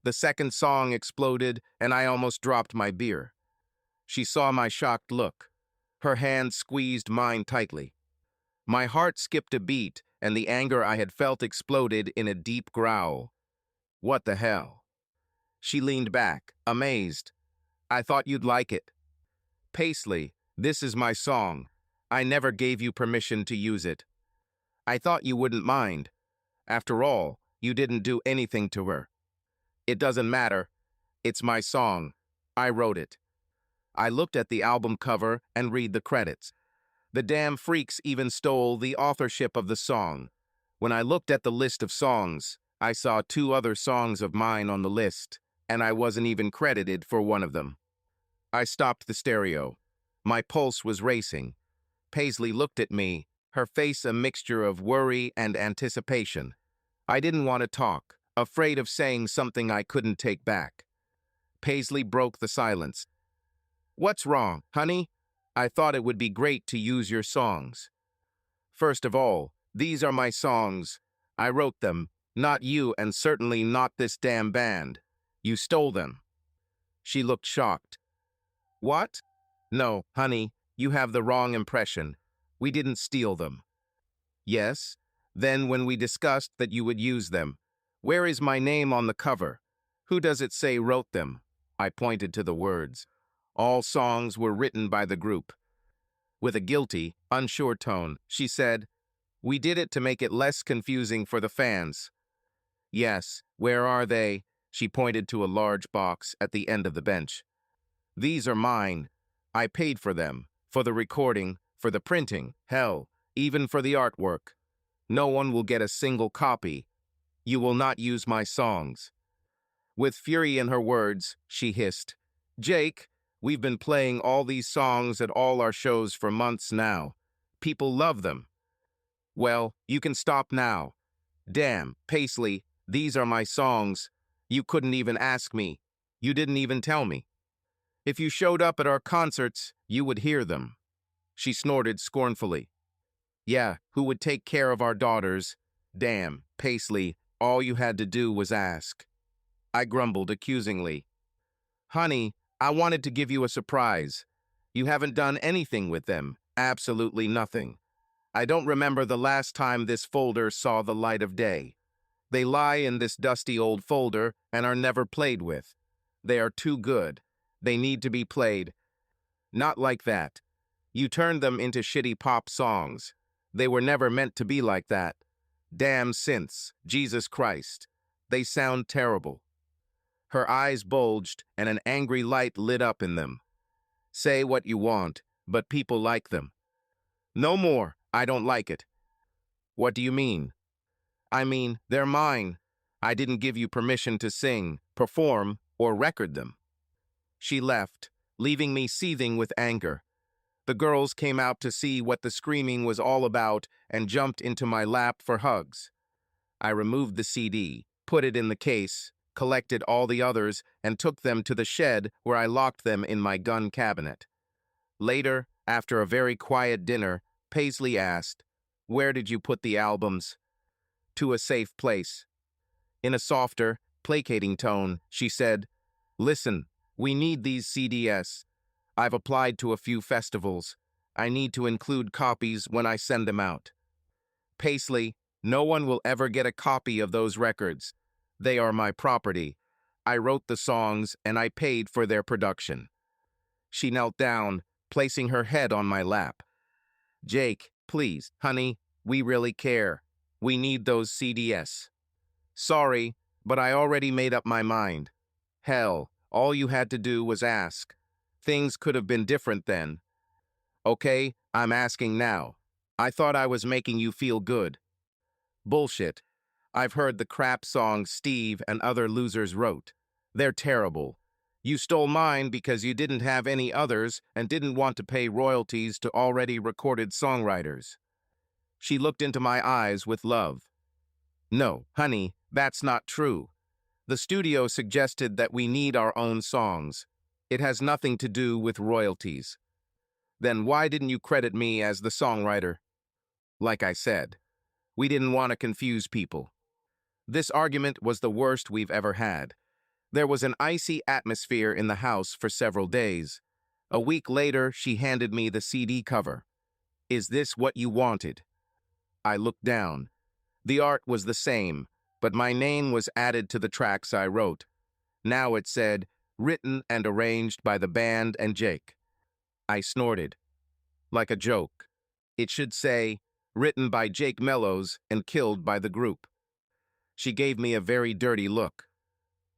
The second song exploded, and I almost dropped my beer. She saw my shocked look. Her hand squeezed mine tightly. My heart skipped a beat, and the anger I had felt exploded in a deep growl. "What the hell?" She leaned back, amazed. "I thought you'd like it." "Paisley, this is my song. I never gave you permission to use it. I thought you wouldn't mind. After all, you didn't do anything to her." "It doesn't matter. It's my song. I wrote it." I looked at the album cover and read the credits. The damn freaks even stole the authorship of the song. When I looked at the list of songs, I saw 2 other songs of mine on the list, and I wasn't even credited for one of them. I stopped the stereo. My pulse was racing. Paisley looked at me, her face a mixture of worry and anticipation. I didn't want to talk, afraid of saying something I couldn't take back. Paisley broke the silence. "What's wrong, honey? I thought it would be great to use your songs." "First of all, these are my songs. I wrote them, not you, and certainly not this damn band. You stole them." She looked shocked. "What?" "No, honey, you have the wrong impression. We didn't steal them." "Yes? Then when we discussed that you would use them, where is my name on the cover? Who does it say wrote them?" I pointed to the words. All songs were written by the group. With a guilty, unsure tone, she said, "We did it to make it less confusing for the fans." "Yes, where are they?" She pointed to a large box at the end of the bench. "These are mine. I paid for them, for the recording, for the printing, hell, even for the artwork. No one will get a single copy. You will not use my songs." With fury in her words, she hissed, "Jake, we've been playing all these songs at all our shows for months now. People love them." "Well, you can stop now." "Damn, Paisley, these are my songs. You couldn't even ask me. You didn't even tell me. If you showed up at our concerts, you would hear them." She snorted scornfully. "Yeah, who would take care of our daughters? Damn, Paisley, all you had to do was ask." I grumbled accusingly. "Honey, I wanted to give you a surprise. You haven't done anything with them, absolutely nothing. I don't remember the last time this folder saw the light of day. They lie in this dusty old folder and are never played with. They are too good. They need to be played. Not like that. You turned them into shitty pop songs. They were never meant to be like that. Damn synths, Jesus Christ. They sound terrible." Her eyes bulged and an angry light lit up in them. "Say what you want, but people like them." "No more. I don't like it." "What do you mean?" "I mean, they're mine. I didn't give you permission to sing, perform, or record them." She left, leaving me seething with anger. The girls came out to see what the screaming was all about and jumped into my lap for hugs. I removed the CD, put it in the case, collected all the others, and took them to the shed where I locked them in my gun cabinet. Later, after a very quiet dinner, Paisley asked, "Where did you put the albums?" "To a safe place." In a softer, placating tone, she said, "Listen, we need these CDs. I've applied to a few festivals. I need to include copies when I send them out. Paisley, no one will ever get a copy of those records. They are my property. I wrote the songs and I paid for their production. She knelt down, placing her head on my lap. Jake, please, honey, we really care. We need those CDs. Sorry, but I already made up my mind. Hell, all you had to do was ask. Things could have been different then. Okay, I'm asking now. I thought I was making you feel good. Bullshit. I've heard the crap songs Steve and other losers wrote. They're terrible. You stole mine because you didn't have any others and didn't want to pay royalties to already recorded songwriters. She looked into my eyes with love. No, honey, that's not true. The studio suggested that we need our own songs. It has nothing to do with royalties. Then why didn't you credit me as the songwriter? Like I said, we didn't want to confuse people. This argument was the worst we've ever had. There was an icy atmosphere in the house for several days. A week later, she handed me the CD cover. Is this what you wanted? I looked down. The art was the same, but my name was added to the tracks I wrote. Now it said, written and arranged by the band and Jake. I snorted. Like a joke. It should say, written by Jake Mellows and killed by the group. She gave me a very dirty look.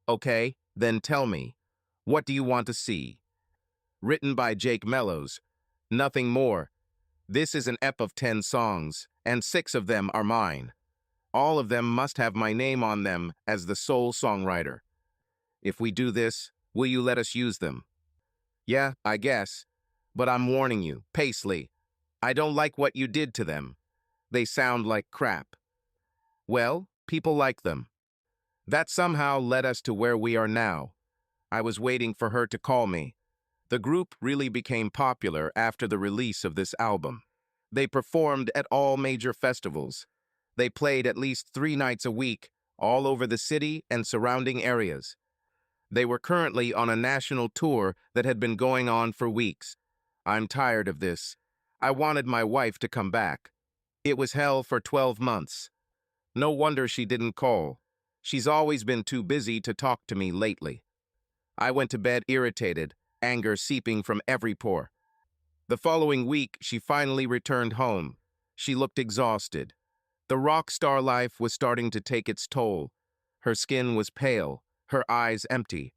Okay, then tell me, what do you want to see? Written by Jake Mellows. Nothing more. This is an EP of 10 songs, and 6 of them are mine. All of them must have my name on them as the sole songwriter. If we do this, will you let us use them? Yeah, I guess. But I'm warning you, Paisley, I don't like what you did to them. They sound like crap. Well, people like them. That somehow led us to where we are now. I was waiting for her to call me. The group really became popular after the release of this album. They performed at all major festivals. They played at least 3 nights a week, all over the city and surrounding areas. They were currently on a national tour that had been going on for weeks. I'm tired of this. I wanted my wife to come back. It was hell for 12 months. No wonder she didn't call. She's always been too busy to talk to me lately. I went to bed irritated, anger seeping from every pore. The following week, she finally returned home. She looked exhausted. The rock star life was starting to take its toll. Her skin was pale, her eyes empty.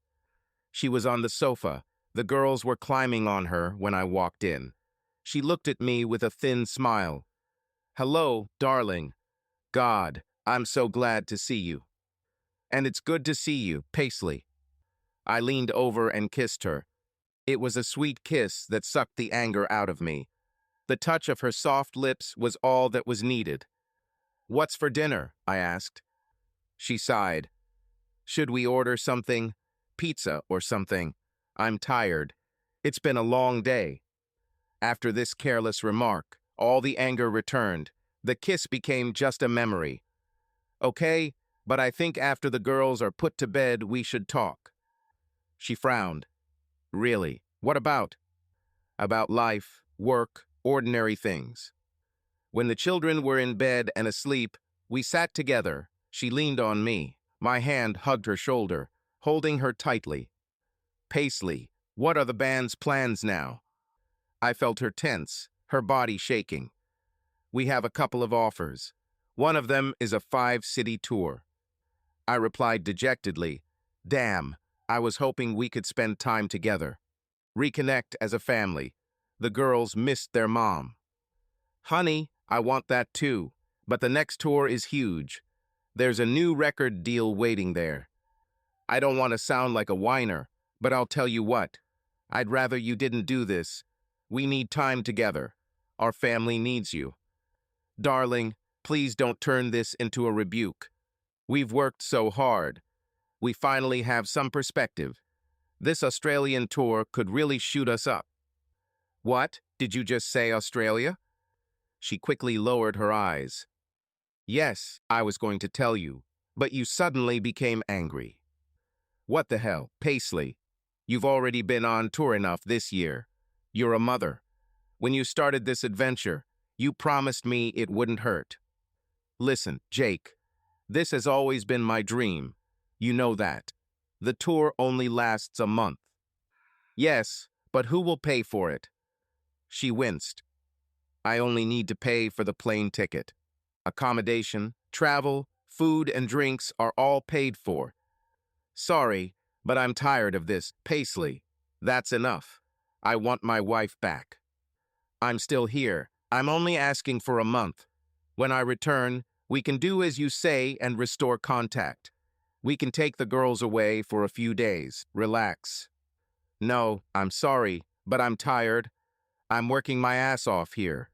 She was on the sofa. The girls were climbing on her when I walked in. She looked at me with a thin smile. Hello, darling. God, I'm so glad to see you. And it's good to see you, Paisley. I leaned over and kissed her. It was a sweet kiss that sucked the anger out of me. The touch of her soft lips was all that was needed. What's for dinner? I asked. She sighed. Should we order something? Pizza or something? I'm tired. It's been a long day. After this careless remark, all the anger returned. The kiss became just a memory. Okay, but I think after the girls are put to bed, we should talk. She frowned. Really? What about? About life, work, ordinary things. When the children were in bed and asleep, we sat together. She leaned on me. My hand hugged her shoulder, holding her tightly. Paisley, what are the band's plans now? I felt her tense, her body shaking. We have a couple of offers. One of them is a 5-city tour. I replied dejectedly, damn, I was hoping we could spend time together. Reconnect as a family. The girls missed their mom. Honey, I want that too, but the next tour is huge. There's a new record deal waiting there. I don't want to sound like a whiner, but I'll tell you what. I'd rather you didn't do this. We need time together. Our family needs you. Darling, please don't turn this into a rebuke. We've worked so hard. We finally have some perspective. This Australian tour could really shoot us up. What? Did you just say Australia? She quickly lowered her eyes. Yes, I was going to tell you, but you suddenly became angry. What the hell, Paisley? You've already been on tour enough this year. You're a mother. When you started this adventure, you promised me it wouldn't hurt. Listen, Jake, this has always been my dream. You know that. The tour only lasts a month. Yes, but who will pay for it? She winced. I only need to pay for the plane ticket. Accommodation, travel, food, and drinks are all paid for. Sorry, but I'm tired of this, Paisley. That's enough. I want my wife back. I'm still here. I'm only asking for a month. When I return, we can do as you say and restore contact. We can take the girls away for a few days. Relax. No, I'm sorry, but I'm tired. I'm working my ass off here,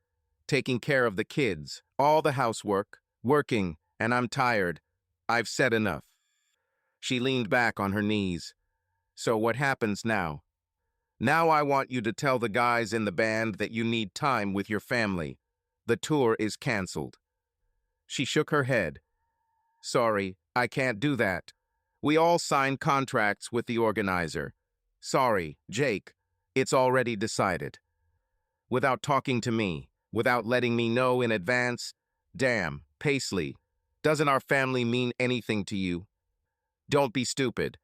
taking care of the kids, all the housework, working, and I'm tired. I've said enough. She leaned back on her knees. So what happens now? Now I want you to tell the guys in the band that you need time with your family. The tour is canceled. She shook her head. Sorry, I can't do that. We all signed contracts with the organizer. Sorry, Jake. It's already decided. Without talking to me, without letting me know in advance. Damn, Paisley, doesn't our family mean anything to you? Don't be stupid.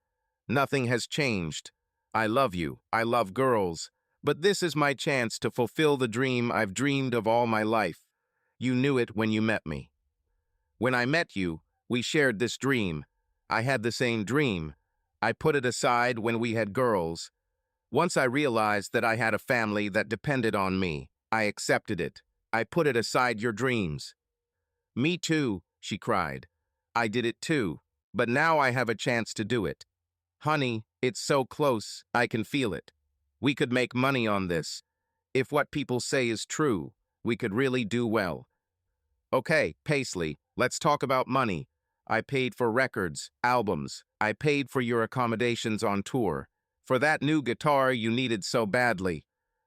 Nothing has changed. I love you. I love girls. But this is my chance to fulfill the dream I've dreamed of all my life. You knew it when you met me. When I met you, we shared this dream. I had the same dream. I put it aside when we had girls. Once I realized that I had a family that depended on me, I accepted it. I put it aside your dreams. Me too, she cried. I did it too, but now I have a chance to do it. Honey, it's so close, I can feel it. We could make money on this. If what people say is true, we could really do well. Okay, Paisley, let's talk about money. I paid for records, albums. I paid for your accommodations on tour. For that new guitar you needed so badly.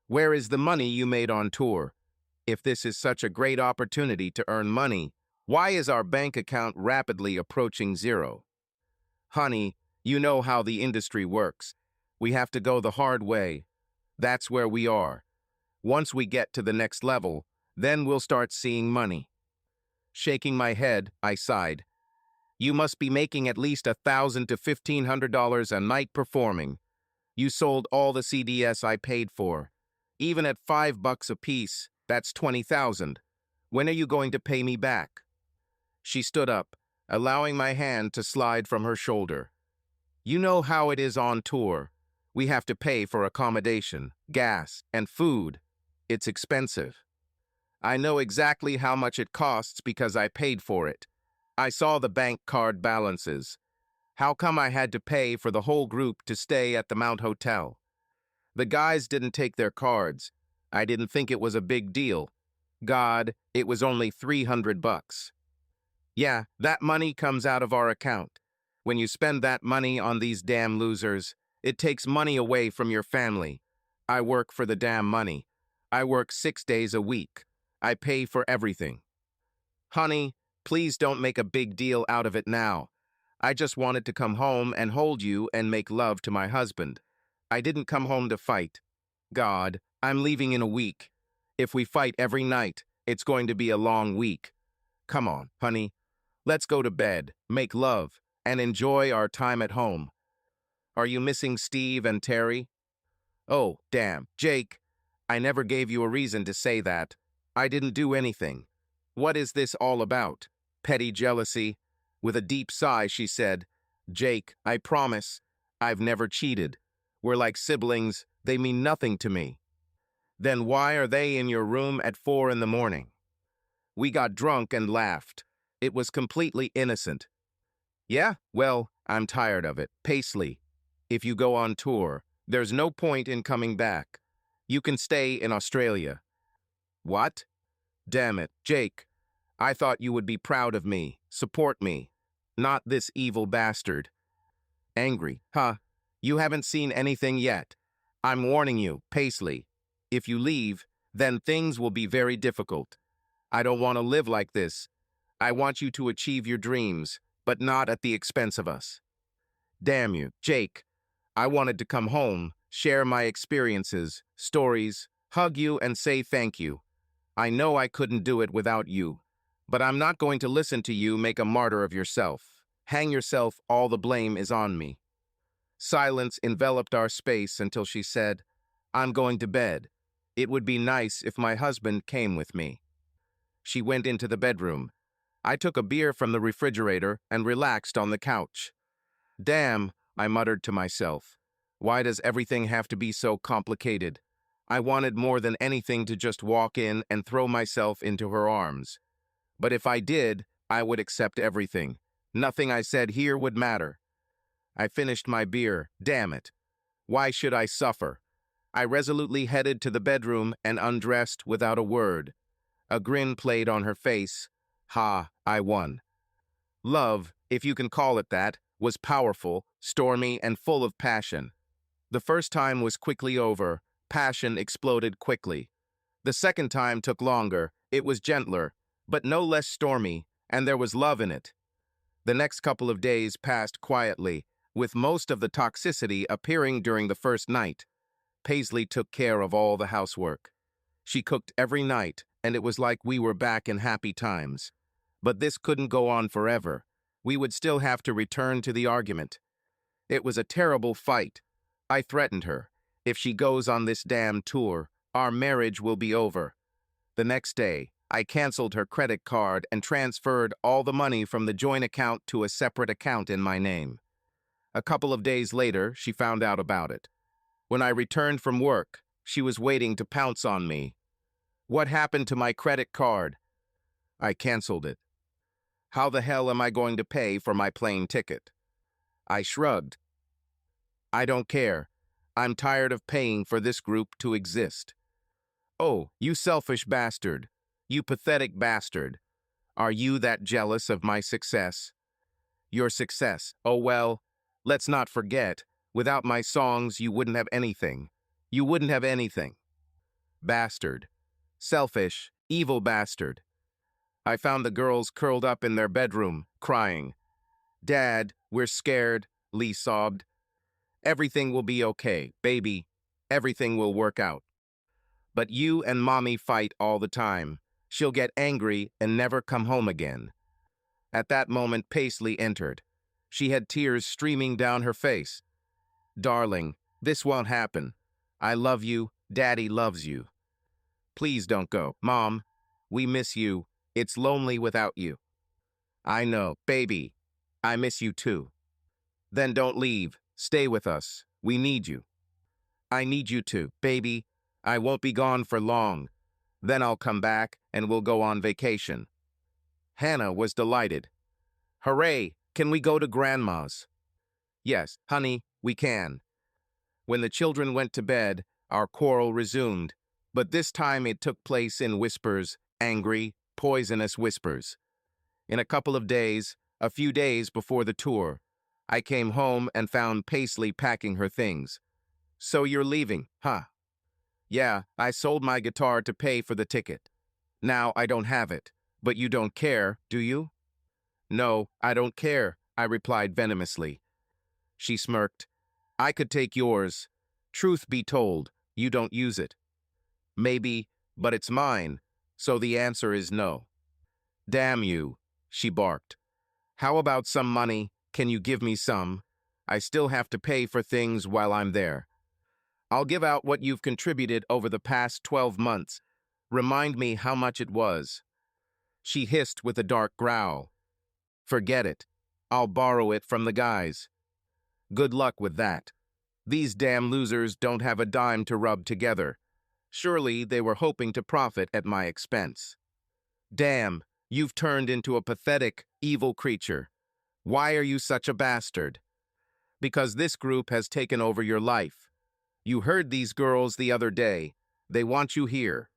Where is the money you made on tour? If this is such a great opportunity to earn money, why is our bank account rapidly approaching zero? Honey, you know how the industry works. We have to go the hard way. That's where we are. Once we get to the next level, then we'll start seeing money. Shaking my head, I sighed. You must be making at least $1,000 to $1,500 a night performing. You sold all the CDs I paid for. Even at $5 a piece, that's $20,000. When are you going to pay me back? She stood up, allowing my hand to slide from her shoulder. You know how it is on tour. We have to pay for accommodation, gas, and food. It's expensive. I know exactly how much it costs because I paid for it. I saw the bank card balances. How come I had to pay for the whole group to stay at the Mount Hotel? The guys didn't take their cards. I didn't think it was a big deal. God, it was only $300. Yeah, that money comes out of our account. When you spend that money on these damn losers, it takes money away from your family. I work for the damn money. I work 6 days a week. I pay for everything. Honey, please don't make a big deal out of it now. I just wanted to come home and hold you and make love to my husband. I didn't come home to fight. God, I'm leaving in a week. If we fight every night, it's going to be a long week. Come on, honey. Let's go to bed, make love, and enjoy our time at home. Are you missing Steve and Terry? Oh, damn, Jake. I never gave you a reason to say that. I didn't do anything. What is this all about? Petty jealousy? With a deep sigh, she said, Jake, I promise, I've never cheated. We're like siblings, they mean nothing to me. Then why are they in your room at 4 in the morning? We got drunk and laughed. It was completely innocent. Yeah, well, I'm tired of it. Paisley, if you go on tour, there's no point in coming back. You can stay in Australia. What? Damn it, Jake. I thought you would be proud of me, support me. Not this evil bastard. Angry, huh? You haven't seen anything yet. I'm warning you, Paisley. If you leave, then things will be very difficult. I don't want to live like this. I want you to achieve your dreams, but not at the expense of us. Damn you, Jake. I wanted to come home, share my experiences, stories, hug you and say thank you. I know I couldn't do it without you. But I'm not going to listen to you make a martyr of yourself. Hang yourself, all the blame is on me. Silence enveloped our space until she said, I'm going to bed. It would be nice if my husband came with me. She went into the bedroom. I took a beer from the refrigerator and relaxed on the couch. Damn, I muttered to myself. Why does everything have to be so complicated? I wanted more than anything to just walk in and throw myself into her arms. But if I did, I would accept everything. Nothing I said here would matter. I finished my beer. Damn it. Why should I suffer? I resolutely headed to the bedroom and undressed without a word. A grin played on her face. Ha, I won. Love, if you can call it that, was powerful, stormy, and full of passion. The first time was quickly over. Passion exploded quickly. The second time took longer. It was gentler, but no less stormy, and there was love in it. The next couple of days passed quietly, with most of the toxicity appearing during the first night. Paisley took care of all the housework. She cooked every night, and it was like we were back in happy times. But this couldn't go on forever. We would still have to return to the argument. It was a terrible fight. I threatened her. If she goes on this damn tour, our marriage will be over. The next day, I canceled her credit card and transferred all the money from the joint account to a separate account in my name. A couple of days later, she found out about it. When I returned from work, she was waiting to pounce on me. What happened to my credit card? I canceled it. How the hell am I going to pay for my plane ticket? I shrugged. I don't care. I'm tired of paying for this group to exist. Oh, you selfish bastard. You pathetic bastard. Are you that jealous of my success? Your success. Oh well, let's not forget, without my songs you wouldn't have anything. You wouldn't have anything. Bastard. Selfish, evil bastard. I found the girls curled up in their bedroom, crying. Dad, we're scared, Lee sobbed. Everything will be okay, baby. Everything will work out. But you and Mommy fight all the time. She'll get angry and never come home again. At that moment, Paisley entered. She had tears streaming down her face. Darling, this won't happen. I love you. Daddy loves you. Please don't go. Mom, we miss you. It's lonely without you. I know, baby. I miss you too. Then don't leave. Stay with us. We need you. I need you too, baby. I won't be gone for long. Then I'll come back and we'll go on vacation. Hannah was delighted. Hooray! Can we go to Grandma's? Yes, honey, we can. When the children went to bed, our quarrel resumed, but this time it took place in whispers, angry, poisonous whispers. In a couple of days, a few days before the tour, I came home and found Paisley packing her things. So you're leaving, huh? Yeah, I sold my guitar to pay for the ticket. Now I don't have it, but you don't care, do you? No, I don't care, I replied venomously. She smirked. I could take yours. Truth be told, you don't use it. Maybe, but it's mine, so the answer is no. Damn you, she barked. How about some money? Can you give me some? I still have to pay for things while I'm there. I'll give out what you've contributed over the past 12 months. Remind me how much it was. She hissed with a dark growl. Forget it. I'll borrow it from the guys. Good luck with that. These damn losers don't have a dime to rub together. Surely they were hoping to profit at my expense. Damn, you've turned into a pathetic, evil creature. Why are you such a bastard? Because this group has taken over your life. You heard these girls the other day. They want you here.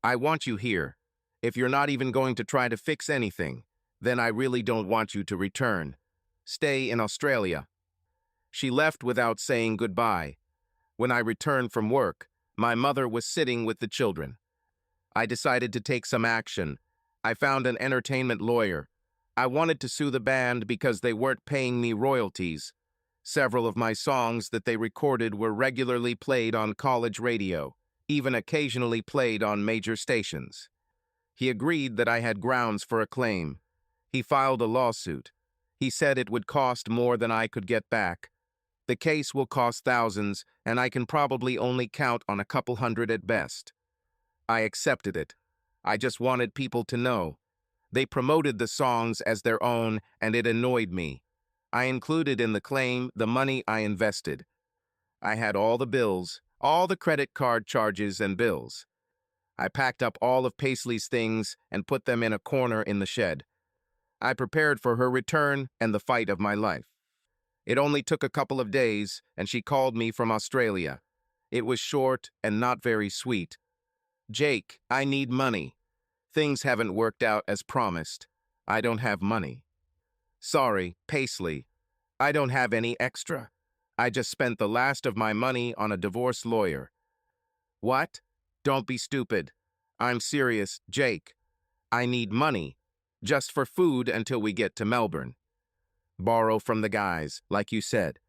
I want you here. If you're not even going to try to fix anything, then I really don't want you to return. Stay in Australia. She left without saying goodbye. When I returned from work, my mother was sitting with the children. I decided to take some action. I found an entertainment lawyer. I wanted to sue the band because they weren't paying me royalties. Several of my songs that they recorded were regularly played on college radio, even occasionally played on major stations. He agreed that I had grounds for a claim. He filed a lawsuit. He said it would cost more than I could get back. The case will cost thousands, and I can probably only count on a couple hundred at best. I accepted it. I just wanted people to know. They promoted the songs as their own, and it annoyed me. I included in the claim the money I invested. I had all the bills, all the credit card charges and bills. I packed up all of Paisley's things and put them in a corner in the shed. I prepared for her return and the fight of my life. It only took a couple of days, and she called me from Australia. It was short and not very sweet. "Jake, I need money. Things haven't worked out as promised. I don't have money." "Sorry, Paisley. I don't have any extra. I just spent the last of my money on a divorce lawyer." "What? Don't be stupid. I'm serious, Jake. I need money, just for food until we get to Melbourne." "Borrow from the guys, like you said."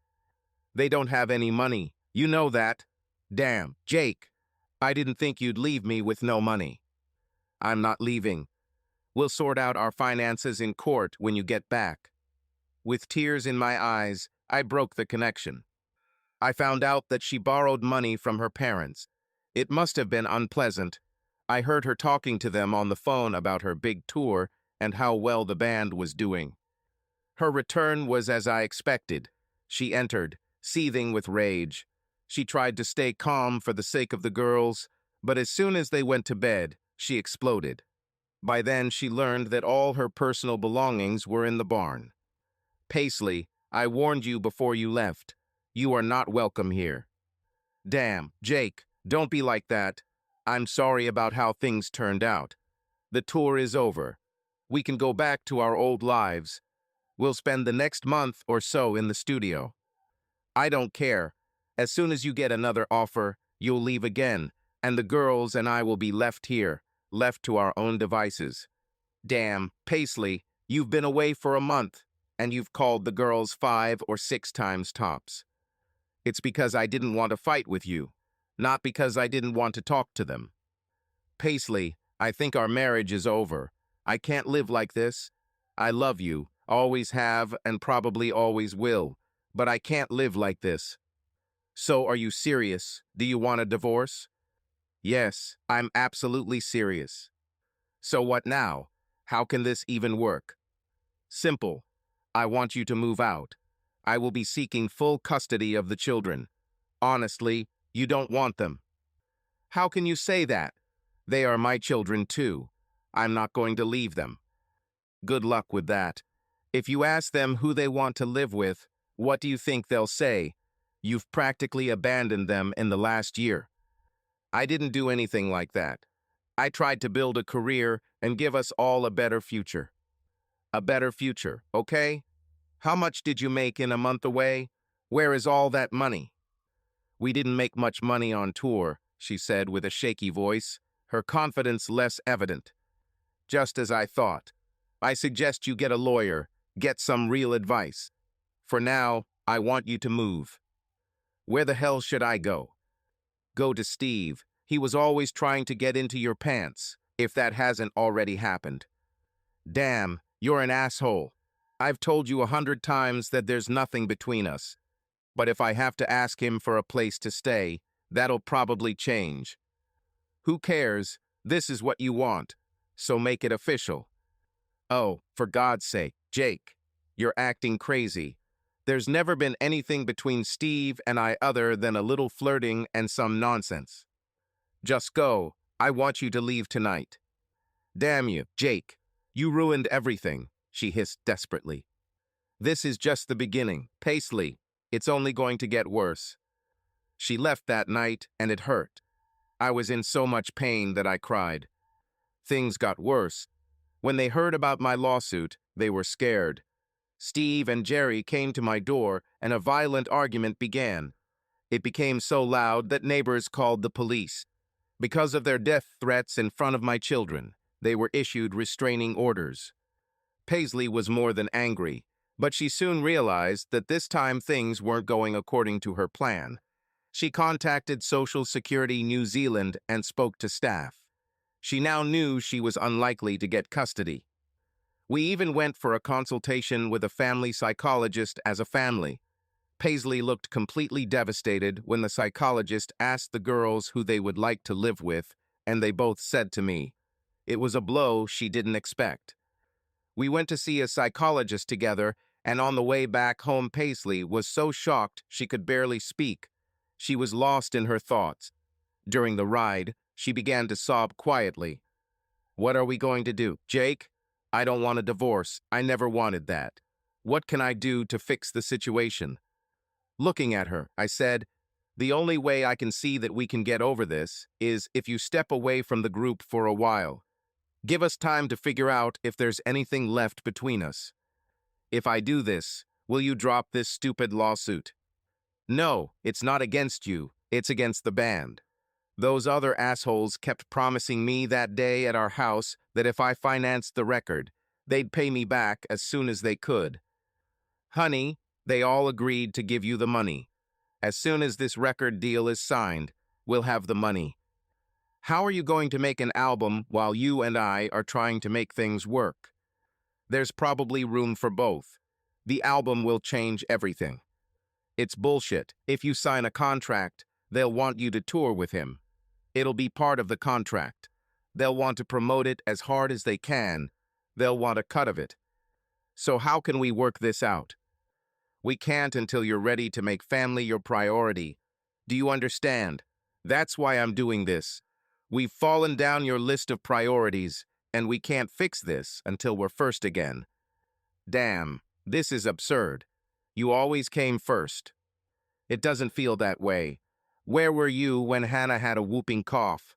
"They don't have any money. You know that." "Damn, Jake. I didn't think you'd leave me with no money." "I'm not leaving. We'll sort out our finances in court when you get back." With tears in my eyes, I broke the connection. I found out that she borrowed money from her parents. It must have been unpleasant. I heard her talking to them on the phone about her big tour and how well the band was doing. Her return was as I expected. She entered, seething with rage. She tried to stay calm for the sake of the girls, but as soon as they went to bed, she exploded. By then, she learned that all her personal belongings were in the barn. "Paisley, I warned you before you left. You are not welcome here." "Damn, Jake, don't be like that. I'm sorry about how things turned out. The tour is over. We can go back to our old lives. We'll spend the next month or so in the studio." "I don't care. As soon as you get another offer, you'll leave again, and the girls and I will be left here, left to our own devices." "Damn, Paisley, you've been away for a month, and you've called the girls 5 or 6 times tops. It's because I didn't want to fight with you, not because I didn't want to talk to them." "Paisley, I think our marriage is over. I can't live like this. I love you, always have, and probably always will, but I can't live like this." "So are you serious? Do you want a divorce?" "Yes, I'm absolutely serious." "So what now? How can this even work?" "Simple. I want you to move out. I will be seeking full custody of the children. Honestly, you don't want them." "How can you say that? They are my children too. I'm not going to leave them." "Good luck with that. If you ask them who they want to live with, what do you think they'll say? You've practically abandoned them in the last year." "I didn't do anything like that. I tried to build a career and give us all a better future." "A better future, okay? How much did you make in a month away? Where is all that money?" "We didn't make much money on tour," she said with a shaky voice, her confidence less evident. "Just as I thought. I suggest you get a lawyer, get some real advice. For now, I want you to move." "Where the hell should I go?" "Go to Steve. He was always trying to get into your pants, if that hasn't already happened." "Damn, you're an asshole. I've told you 100 times that there's nothing between us. But if I have to ask him for a place to stay, that'll probably change." "Who cares? This is what you want. So make it official." "Oh, for God's sake, Jake, you're acting crazy. There's never been anything between Steve and I other than a little flirting and some nonsense. Just go. I want you to leave tonight." "Damn you, Jake. You ruined everything," she hissed desperately. "This is just the beginning, Paisley. It's only going to get worse." She left that night, and it hurt. I was in so much pain that I cried. Things got worse. When they heard about my lawsuit, they were scared. Steve and Jerry came to my door, and a violent argument began. It became so loud that neighbors called the police. Because of their death threats in front of my children, they were issued restraining orders. Paisley was more than angry. But she soon realized that this time things weren't going according to her plan. She contacted Social Security New Zealand and spoke to staff. She now knew she was unlikely to get custody. We even went for a consultation with a family psychologist as a family. Paisley looked completely devastated when the psychologist asked the girls who they would like to live with, and they both said to me, it was a blow she didn't expect. We went to see a psychologist together, and on the way back home Paisley was so shocked she could barely speak. She was lost in her thoughts. During the ride, she began to sob quietly. What are we going to do, Jake? I don't want a divorce. I never wanted that. What can I do to fix the situation? Looking at her, I said, the only way I can see that we can get over this is if you step away from the group for a while. Give us time to figure out if there's anything left between us. If I do this, will you drop this stupid lawsuit? No, it's not against you. It's against the band. Those other assholes kept promising me that day at our house that if I financed the record, they'd pay me back as soon as they could. Honey, they all agreed to give you the money. As soon as this record deal is signed, we'll have the money. How are you going to make an album while you and I are trying to make things work? There's probably room for both. The album will change everything. It's bullshit. If you sign a contract, they'll want you to tour with him. It'll be part of the contract. They'll want to promote it as hard as they can. They'll want a cut of it. So how can we work this out? We can't until you're ready to make family your priority. Do you understand? That's why I'm doing this. We've fallen down your list of priorities, and we can't fix this until we're first again. Damn, this is absurd. You always came first. It doesn't feel that way. Where were you when Hannah had a whooping cough?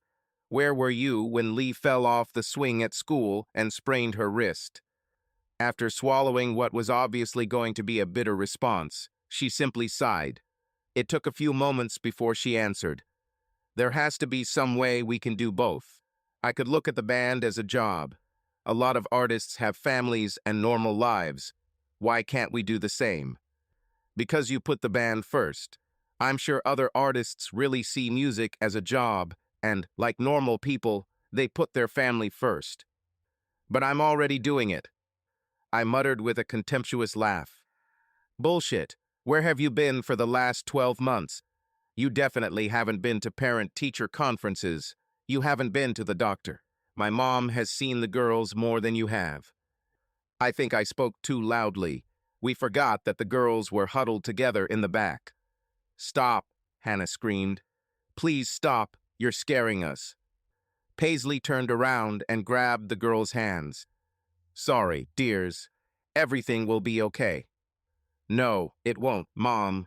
Where were you when Lee fell off the swing at school and sprained her wrist? After swallowing what was obviously going to be a bitter response, she simply sighed. It took a few moments before she answered. There has to be some way we can do both. I could look at the band as a job. A lot of artists have families and normal lives. Why can't we do the same? Because you put the band first. I'm sure other artists really see music as a job, and, like normal people, they put their family first. But I'm already doing it. I muttered with a contemptuous laugh. Bullshit. Where have you been for the last 12 months? You definitely haven't been to parent-teacher conferences. You haven't been to the doctor. My mom has seen the girls more than you have. I think I spoke too loudly. We forgot that the girls were huddled together in the back. Stop, Hannah screamed. Please stop. You're scaring us. Paisley turned around and grabbed the girls' hands. Sorry, dears. Everything will be okay. No, it won't, Mom.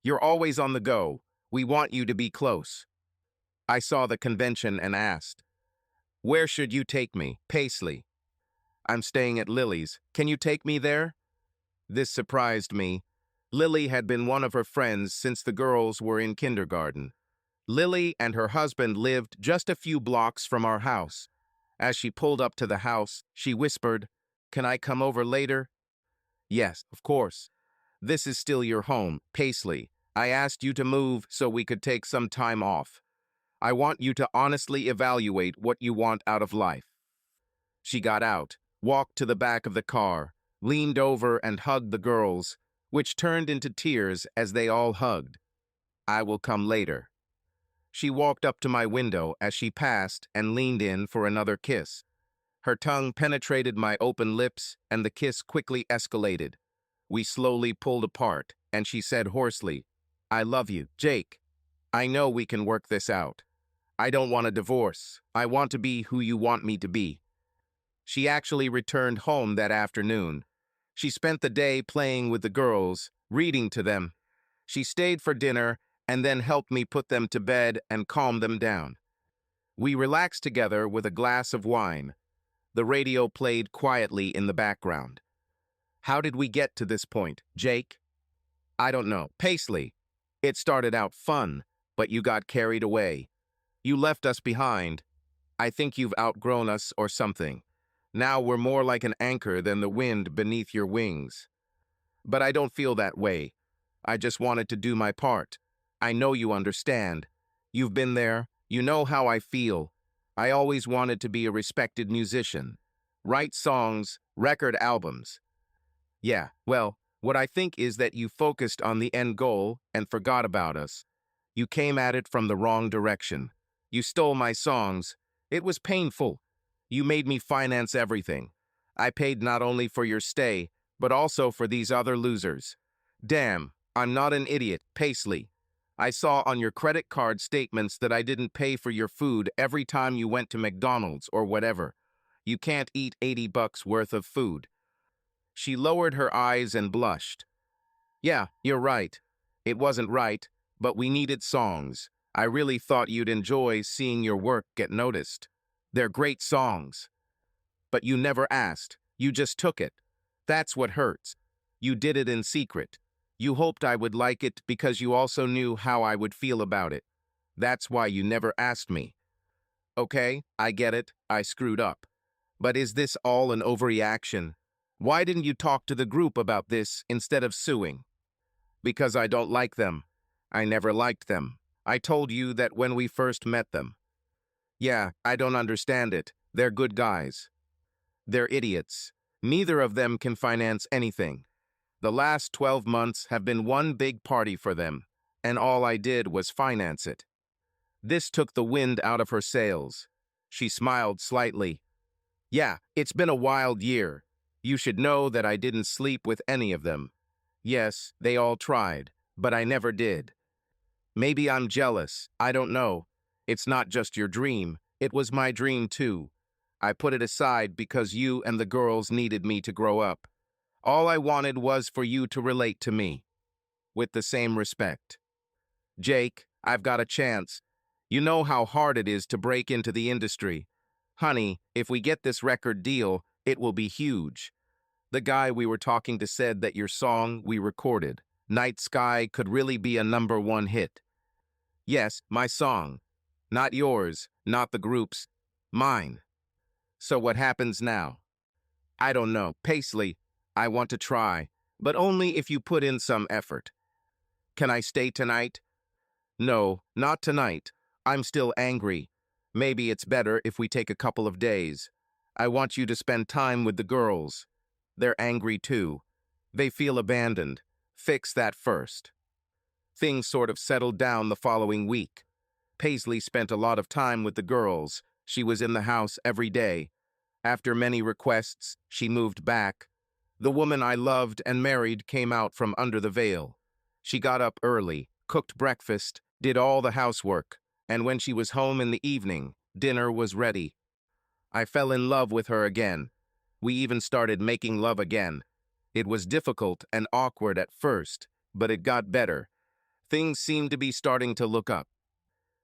You're always on the go. We want you to be close. I saw the convention and asked, where should you take me, Paisley? I'm staying at Lily's. Can you take me there? This surprised me. Lily had been one of her friends since the girls were in kindergarten. Lily and her husband lived just a few blocks from our house. As she pulled up to the house, she whispered, Can I come over later? Yes, of course. This is still your home, Paisley. I asked you to move so we could take some time off. I want you to honestly evaluate what you want out of life. She got out, walked to the back of the car, leaned over and hugged the girls, which turned into tears as they all hugged. I will come later. She walked up to my window as she passed and leaned in for another kiss. Her tongue penetrated my open lips, and the kiss quickly escalated. We slowly pulled apart, and she said hoarsely, I love you, Jake. I know we can work this out. I don't want a divorce. I want to be who you want me to be. She actually returned home that afternoon. She spent the day playing with the girls, reading to them. She stayed for dinner and then helped me put them to bed and calm them down. We relaxed together with a glass of wine. The radio played quietly in the background. How did we get to this point, Jake? I don't know. Paisley. It started out fun, but you got carried away. You left us behind. I think you've outgrown us or something. Now we're more like an anchor than the wind beneath your wings. But I don't feel that way. I just wanted to do my part. I know you understand. You've been there. You know how I feel. I always wanted to be a respected musician. Write songs, record albums. Yeah, well, what I think is that you focused on the end goal and forgot about us. You came at it from the wrong direction. You stole my songs. It was painful. You made me finance everything. I paid not only for your stay, but also for these other losers. Damn, I'm not an idiot, Paisley. I saw on your credit card statements that I didn't pay for your food every time you went to McDonald's or whatever. You can't eat $80 worth of food. She lowered her eyes and blushed. Yeah, you're right. It wasn't right, but we needed songs. I really thought you'd enjoy seeing your work get noticed. They're great songs. But you never asked. You just took it. That's what hurts. You did it in secret. You hoped I would like it because you also knew how I would feel about it. That's why you never asked me. Okay, I get it. I screwed up. But is this all an overreaction? Why didn't you talk to the group about this instead of suing? Because I don't like them. I never liked them. I told you that when we first met them. Yeah, I don't understand it. They're good guys. They're idiots. Neither of them can finance anything. The last 12 months have been one big party for them, and all I did was finance it. This took the wind out of her sails. She smiled slightly. Yeah, it's been a wild year. You should know that I didn't sleep with any of them. Yes, they all tried, but I never did. Maybe I'm jealous. I don't know. It's not just your dream. It was my dream too. I put it aside because you and the girls needed me to grow up. All I wanted was for you to relate to me. With the same respect. Jake, I've got a chance. You know how hard it is to break into the industry. Honey, if we get this record deal, it will be huge. The guy we were talking to said that your song we recorded, Night Sky, could really be a #1 hit. Yes, my song. Not yours, not the group's. Mine. So what happens now? I don't know, Paisley. I want to try, but only if you put in some effort. Can I stay tonight? No, not tonight. I'm still angry. Maybe it's better if we take a couple of days. I want you to spend time with the girls. They're angry too. They feel abandoned. Fix that first. Things sort of settled down the following week. Paisley spent a lot of time with the girls. She was in the house every day. After many requests, she moved back. The woman I loved and married came out from under the veil. She got up early, cooked breakfast, did all the housework, and when she was home in the evening, dinner was ready. I fell in love with her again. We even started making love again. It was difficult and awkward at first, but it got better. Things seemed to be starting to look up.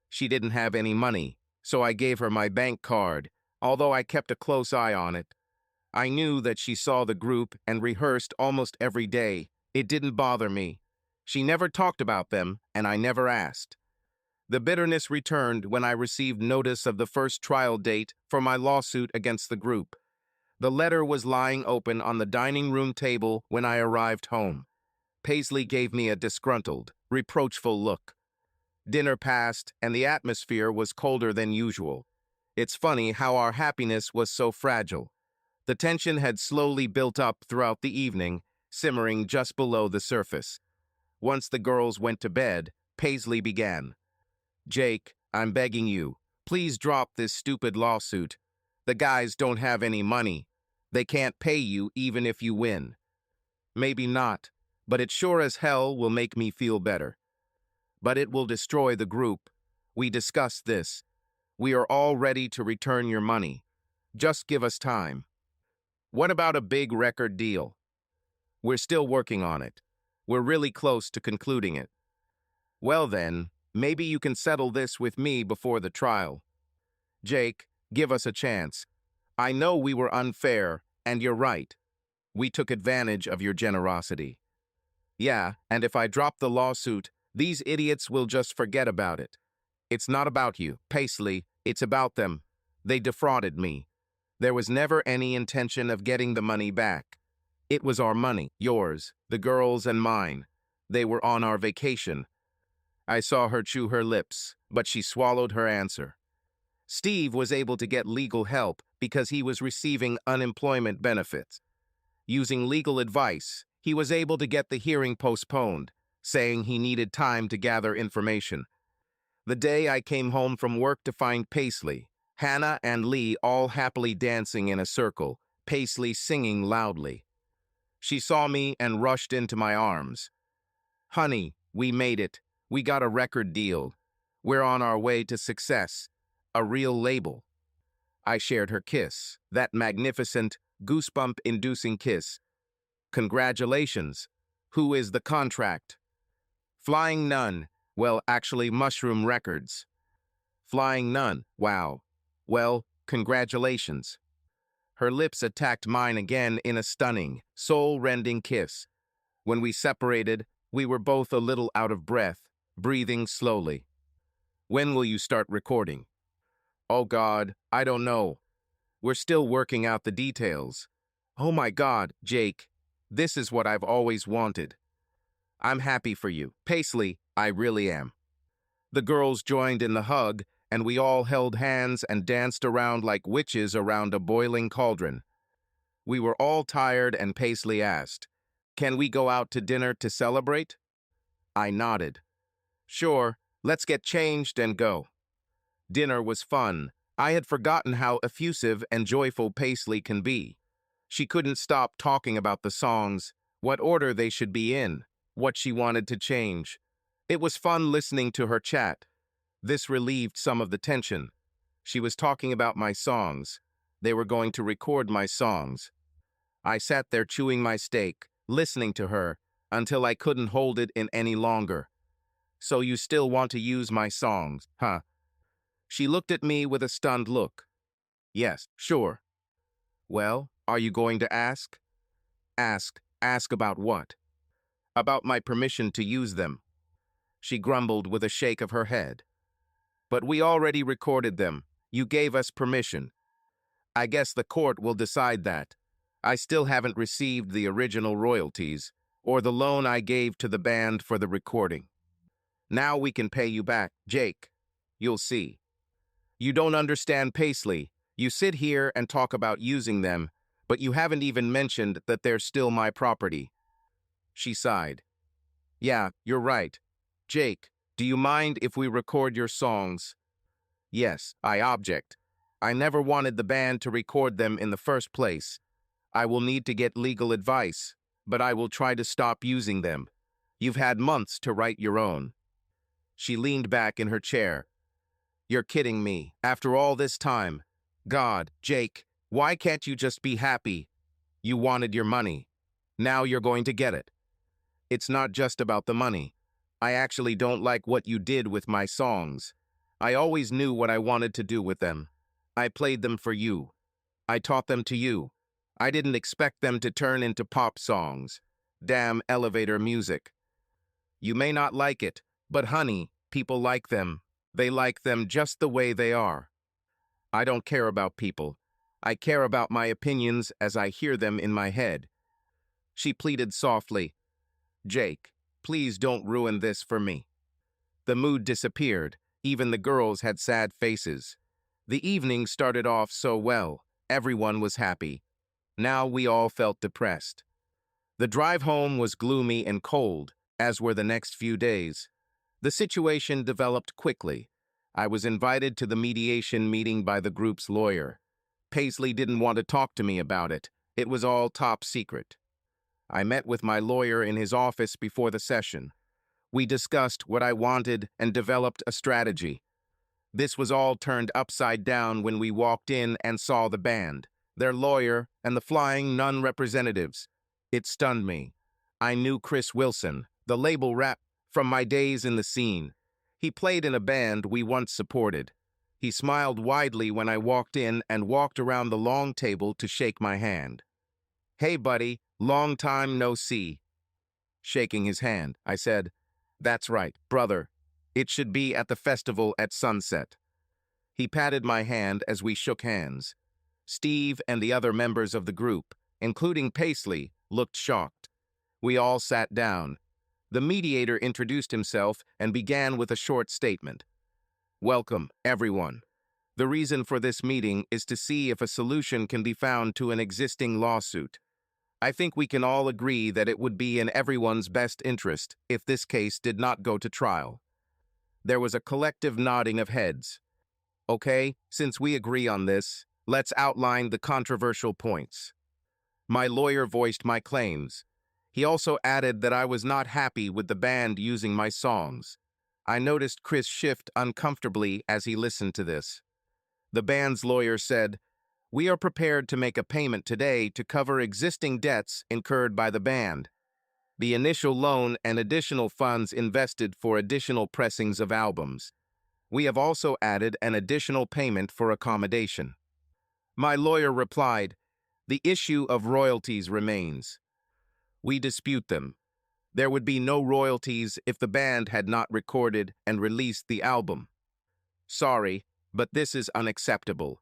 She didn't have any money, so I gave her my bank card, although I kept a close eye on it. I knew that she saw the group and rehearsed almost every day. It didn't bother me. She never talked about them, and I never asked. The bitterness returned when I received notice of the first trial date for my lawsuit against the group. The letter was lying open on the dining room table when I arrived home. Paisley gave me a disgruntled, reproachful look. Dinner passed, and the atmosphere was colder than usual. It's funny how our happiness was so fragile. The tension had slowly built up throughout the evening, simmering just below the surface. Once the girls went to bed, Paisley began. Jake, I'm begging you, please drop this stupid lawsuit. The guys don't have any money. They can't pay you even if you win. Maybe not, but it sure as hell will make me feel better. But it will destroy the group. We discussed this. We are all ready to return your money. Just give us time. What about a big record deal? We're still working on it. We're really close to concluding it. Well then, maybe you can settle this with me before the trial. Jake, give us a chance. I know we were unfair, and you're right. We took advantage of your generosity. Yeah, and if I drop the lawsuit, these idiots will just forget about it. It's not about you, Paisley. It's about them. They defrauded me. There was never any intention of getting the money back. It was our money, yours, the girls and mine. They were on our vacation. I saw her chew her lips, but she swallowed her answer. Steve was able to get legal help because he was receiving unemployment benefits. Using legal advice, he was able to get the hearing postponed, saying he needed time to gather information. The day I came home from work to find Paisley, Hannah and Lee all happily dancing in a circle, Paisley singing loudly. She saw me and rushed into my arms. "Honey, we made it. We got a record deal. We're on our way to success. A real label." I shared her kiss, that magnificent, goosebump-inducing kiss. "Congratulations. Who is the contract?" "Flying Nun. Well, actually, Mushroom Records." "Flying Nun. Wow. Well, congratulations." Her lips attacked mine again in a stunning, soul-rending kiss. When we separated, we were both a little out of breath, breathing slowly. "When will you start recording?" "Oh God, I don't know. We're still working out the details." "Oh my God, Jake, this is what I've always wanted." "I'm happy for you, Paisley, I really am." The girls joined in the hug, and we all held hands and danced around like witches around a boiling cauldron. We were all tired, and Paisley asked, "Can we go out to dinner to celebrate?" I nodded. "Sure, let's get changed and go." Dinner was fun. I had forgotten how effusive and joyful Paisley can be. She couldn't stop talking about the songs, what order they should be in, what she wanted to change. It was fun listening to her chat. This relieved some of the tension. She was talking about my songs. They were going to record my songs. I sat there chewing my steak, listening to her, until I couldn't hold it in any longer. "So you still want to use my songs, huh?" She looked at me with a stunned look. "Yes, sure." "Well, are you going to ask?" Ask about what?" "About my permission to use them." She grumbled with a shake of her head. "But we already recorded them. You gave us permission." "I guess the court will decide that. I still haven't received the original royalties, or the loan I gave to the band for the recording. Now we can pay you back, Jake. You'll see." "You don't understand, Paisley. You sit here and talk about using them, but you haven't even mentioned that they're still my property." She sighed. "Yeah, you're right. Jake, do you mind if we record your songs?" "Yes, I object. I never wanted the band to record them in the first place. I will need to get legal advice, but I will try to stop using them. You've had months to write your own." She leaned back in her chair. "You're kidding me. After all this time. God, Jake, why can't you just be happy? You wanted your money. Now you're going to get it." "It's not just about the money. I actually don't like what you did with my songs. I always knew what I wanted to do with them. I played them for you. I taught them to you. I didn't expect them to turn into pop songs. Damn elevator music. You may not like it, but honey, people like them. They like them just the way they are." "I don't care about people. I care about my opinions as I hear them in my head." She pleaded softly, "Jake, please don't ruin this for me." The mood disappeared. Even the girls had sad faces. The evening started off so well. Everyone was happy. Now we all felt depressed. The drive home was gloomy and cold, as were the next few days. The situation developed quickly. I was invited to the mediation meeting by the group's lawyer. Paisley didn't want to talk to me about it. It was all top secret. I met with my lawyer in his office before the session. We discussed what I wanted and developed a strategy. This was all turned upside down when we walked in and saw the band, their lawyer, and the Flying Nun representatives. It stunned me. I knew Chris Wilson, the label rep, from my days in the scene. He played in a band we once supported. He smiled widely when I walked in and walked around the long table to shake my hand. "Hey, buddy, long time no see." Shaking his hand, I said, "That's right, brother. It should be at the festival at sunset." He patted my hand as we shook hands. Steve and the other members of the group, including Paisley, looked shocked. We all sat down. The mediator introduced himself and began with a short statement. Welcome, everyone. The reason for this meeting is to see if a solution can be found to an existing lawsuit. I think we can all agree that it would be in everyone's best interest if this case did not go to trial. There was a collective nodding of heads. Okay, since we agree on this, let's outline the controversial points. My lawyer voiced my claims. He also added that I was not happy with the band using my songs. I noticed Chris shift uncomfortably as he listened to this. The band's lawyer said, "We are prepared to make a payment today to cover existing debts incurred by the band. The initial loan and additional funds invested for additional pressings of albums. We have also added an additional payment for accommodation." My lawyer replied, "The issue of royalties remains. We dispute them. There would be no royalties if the band had not recorded and released the album. Sorry, but this is unacceptable.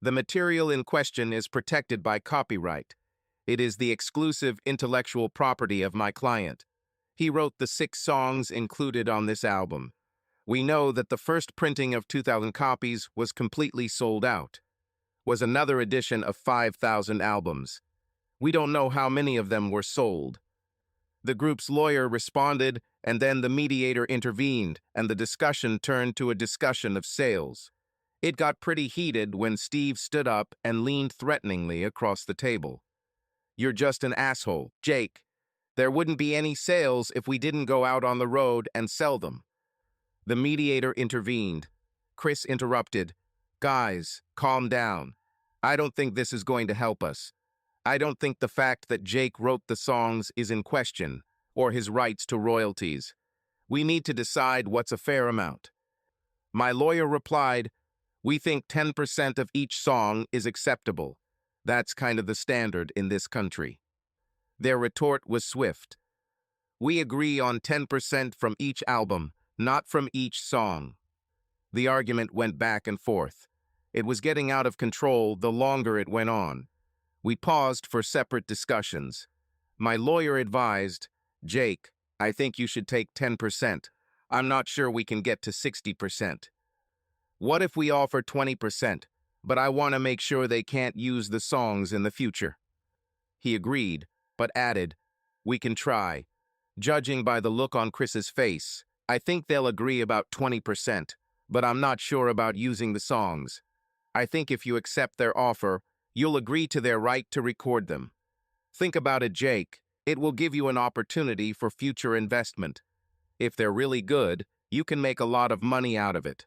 The material in question is protected by copyright. It is the exclusive intellectual property of my client. He wrote the 6 songs included on this album. We know that the first printing of 2,000 copies was completely sold out. Was another edition of 5,000 albums. We don't know how many of them were sold." The group's lawyer responded, and then the mediator intervened, and the discussion turned to a discussion of sales. It got pretty heated when Steve stood up and leaned threateningly across the table. "You're just an asshole, Jake. There wouldn't be any sales if we didn't go out on the road and sell them." The mediator intervened. Chris interrupted. "Guys, calm down. I don't think this is going to help us. I don't think the fact that Jake wrote the songs is in question, or his rights to royalties. We need to decide what's a fair amount." My lawyer replied, "We think 10% of each song is acceptable. That's kind of the standard in this country." Their retort was swift. "We agree on 10% from each album, not from each song." The argument went back and forth. It was getting out of control the longer it went on. We paused for separate discussions. My lawyer advised, "Jake, I think you should take 10%. I'm not sure we can get to 60%. What if we offer 20%, but I want to make sure they can't use the songs in the future?" He agreed, but added, "We can try. Judging by the look on Chris's face, I think they'll agree about 20%, but I'm not sure about using the songs. I think if you accept their offer, you'll agree to their right to record them. Think about it, Jake. It will give you an opportunity for future investment. If they're really good, you can make a lot of money out of it.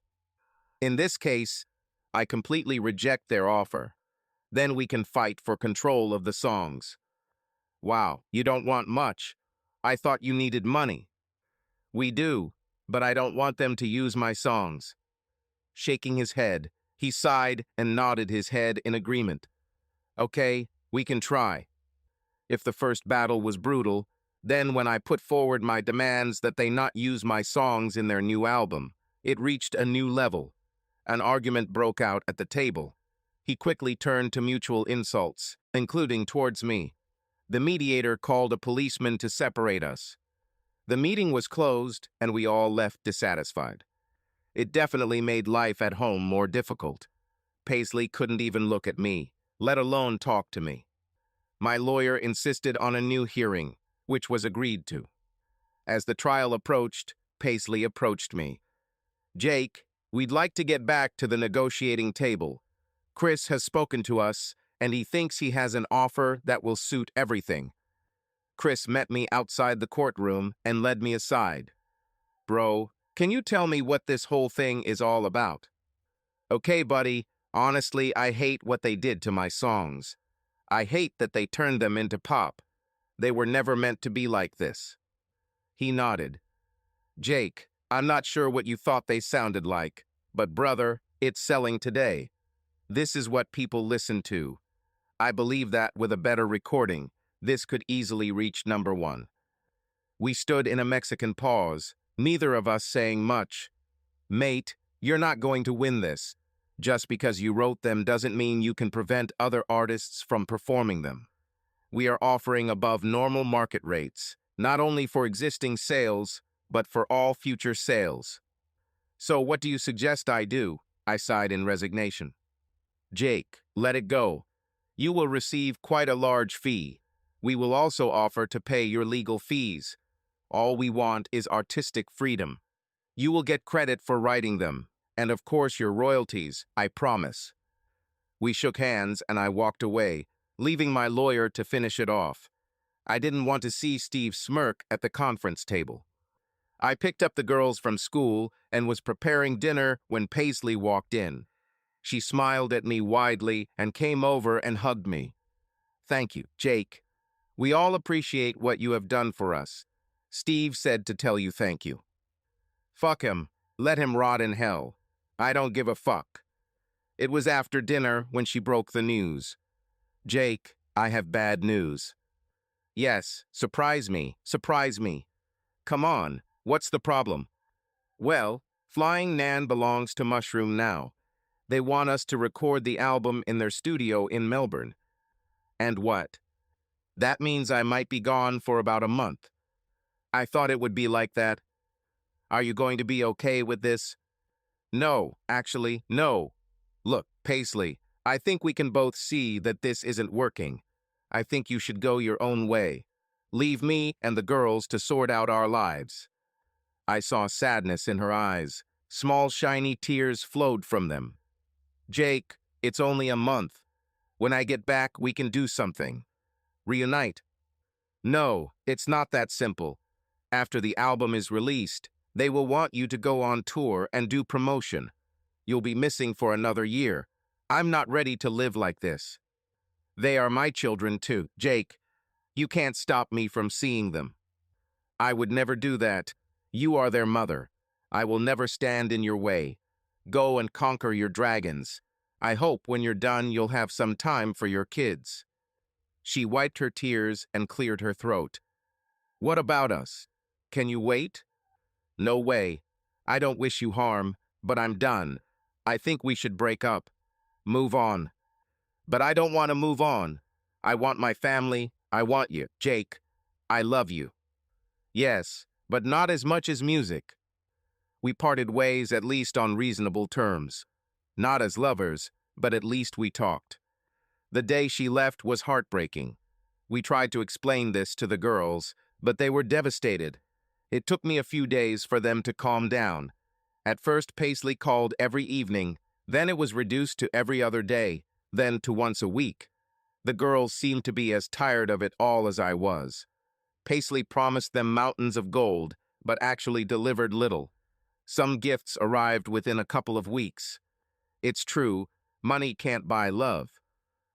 In this case, I completely reject their offer. Then we can fight for control of the songs." "Wow, you don't want much. I thought you needed money." "We do, but I don't want them to use my songs." Shaking his head, he sighed and nodded his head in agreement. "Okay, we can try." If the first battle was brutal, then when I put forward my demands that they not use my songs in their new album, it reached a new level. An argument broke out at the table. He quickly turned to mutual insults, including towards me. The mediator called a policeman to separate us. The meeting was closed, and we all left dissatisfied. It definitely made life at home more difficult. Paisley couldn't even look at me, let alone talk to me. My lawyer insisted on a new hearing, which was agreed to. As the trial approached, Paisley approached me. "Jake, we'd like to get back to the negotiating table. Chris has spoken to us, and he thinks he has an offer that will suit everything." Chris met me outside the courtroom and led me aside. "Bro, can you tell me what this whole thing is all about?" "Okay, buddy. Honestly, I hate what they did to my songs. I hate that they turned them into pop. They were never meant to be like this." He nodded. "Jake, I'm not sure what you thought they sounded like, but brother, it's selling today. This is what people listen to. I believe that with a better recording, this could easily reach #1. We stood in a Mexican pause, neither of us saying much. "Mate, you're not going to win this. Just because you wrote them doesn't mean you can prevent other artists from performing them. We are offering above normal market rates, not only for existing sales, but for all future sales. So what do you suggest I do? I sighed in resignation. Jake, let it go. You will receive quite a large fee. We will also offer to pay your legal fees. All we want is artistic freedom. You will get credit for writing them, and of course your royalties, I promise. We shook hands and I walked away, leaving my lawyer to finish it off. I didn't want to see Steve smirk at the conference table. I picked up the girls from school and was preparing dinner when Paisley walked in. She smiled at me widely and came over and hugged me. Thank you, Jake. We all appreciate what you have done for us. Steve said to tell you thank you. Fuck him. Let him rot in hell. I don't give a fuck. It was after dinner when she broke the news. Jake, I have bad news. Yes, surprise me, surprise me. Come on, what's the problem? Well, Flying Nan belongs to Mushroom now. They want us to record the album in their studio in Melbourne. And what? That means I might be gone for about a month. I thought it would be like that. Are you going to be okay with this? No, actually, no. Look, Paisley, I think we can both see that this isn't working. I think you should go your own way. Leave me and the girls to sort out our lives. I saw sadness in her eyes. Small shiny tears flowed from them. Jake, it's only a month. When I get back, we can do something. Reunite. No, it's not that simple. After the album is released, they will want you to go on tour and do promotion. You'll be missing for another year. I'm not ready to live like this. They are my children too, Jake. You can't stop me from seeing them. I would never do that. You are their mother. I will never stand in your way. Go and conquer your dragons. I hope when you're done you'll have some time for your kids. She wiped her tears and cleared her throat. What about us? Can you wait? No way. I don't wish you harm, but I'm done. I think we should break up. Move on. But I don't want to move on. I want my family. I want you, Jake. I love you. Yes, but not as much as music. We parted ways at least on reasonable terms. Not as lovers, but at least we talked. The day she left was heartbreaking. We tried to explain this to the girls, but they were devastated. It took me a few days for them to calm down. At first, Paisley called every evening, then it was reduced to every other day, then to once a week. The girls seemed to be as tired of it all as I was. Paisley promised them mountains of gold, but actually delivered little. Some gifts arrived within a couple of weeks. It's true, money can't buy love.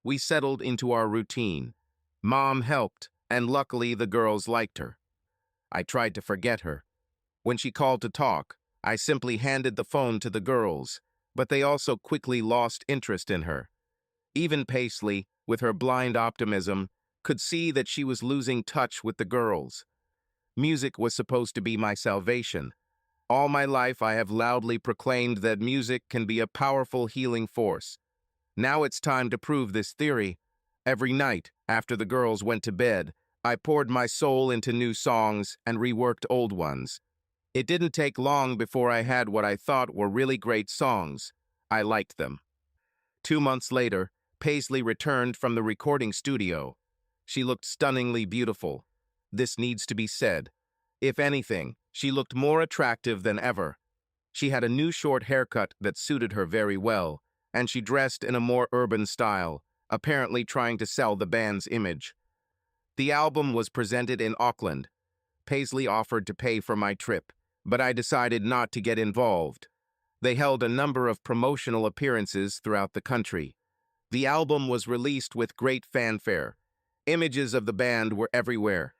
We settled into our routine. Mom helped, and luckily the girls liked her. I tried to forget her. When she called to talk, I simply handed the phone to the girls, but they also quickly lost interest in her. Even Paisley, with her blind optimism, could see that she was losing touch with the girls. Music was supposed to be my salvation. All my life I have loudly proclaimed that music can be a powerful healing force. Now it's time to prove this theory. Every night, after the girls went to bed, I poured my soul into new songs and reworked old ones. It didn't take long before I had what I thought were really great songs. I liked them. 2 months later, Paisley returned from the recording studio. She looked stunningly beautiful. This needs to be said. If anything, she looked more attractive than ever. She had a new short haircut that suited her very well, and she dressed in a more urban style, apparently trying to sell the band's image. The album was presented in Auckland. Paisley offered to pay for my trip, but I decided not to get involved. They held a number of promotional appearances throughout the country. The album was released with great fanfare. Images of the band were everywhere.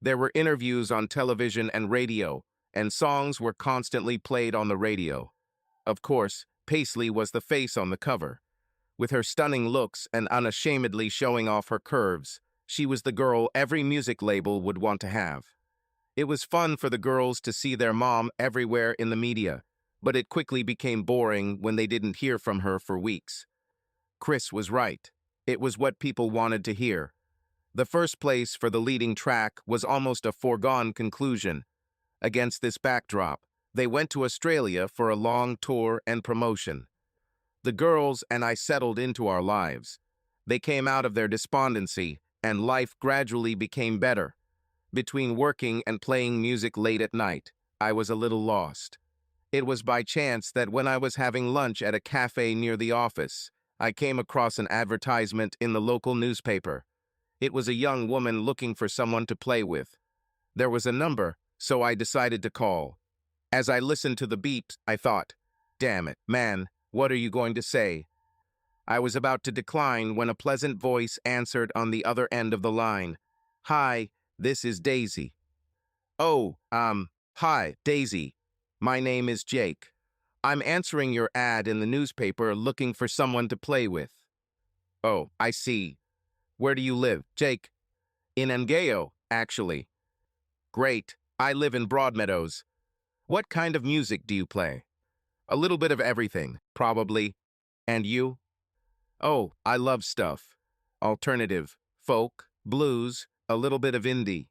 There were interviews on television and radio, and songs were constantly played on the radio. Of course, Paisley was the face on the cover. With her stunning looks and unashamedly showing off her curves, she was the girl every music label would want to have. It was fun for the girls to see their mom everywhere in the media, but it quickly became boring when they didn't hear from her for weeks. Chris was right. It was what people wanted to hear. The first place for the leading track was almost a foregone conclusion. Against this backdrop, they went to Australia for a long tour and promotion. The girls and I settled into our lives. They came out of their despondency, and life gradually became better. Between working and playing music late at night, I was a little lost. It was by chance that when I was having lunch at a cafe near the office, I came across an advertisement in the local newspaper. It was a young woman looking for someone to play with. There was a number, so I decided to call. As I listened to the beeps, I thought, damn it, man, what are you going to say? I was about to decline when a pleasant voice answered on the other end of the line. Hi, this is Daisy. Oh, hi, Daisy. My name is Jake. I'm answering your ad in the newspaper looking for someone to play with. Oh, I see. Where do you live, Jake? In Engao, actually. Great. I live in Broadmeadows. What kind of music do you play? A little bit of everything, probably. And you? Oh, I love stuff. Alternative, folk, blues, a little bit of indie.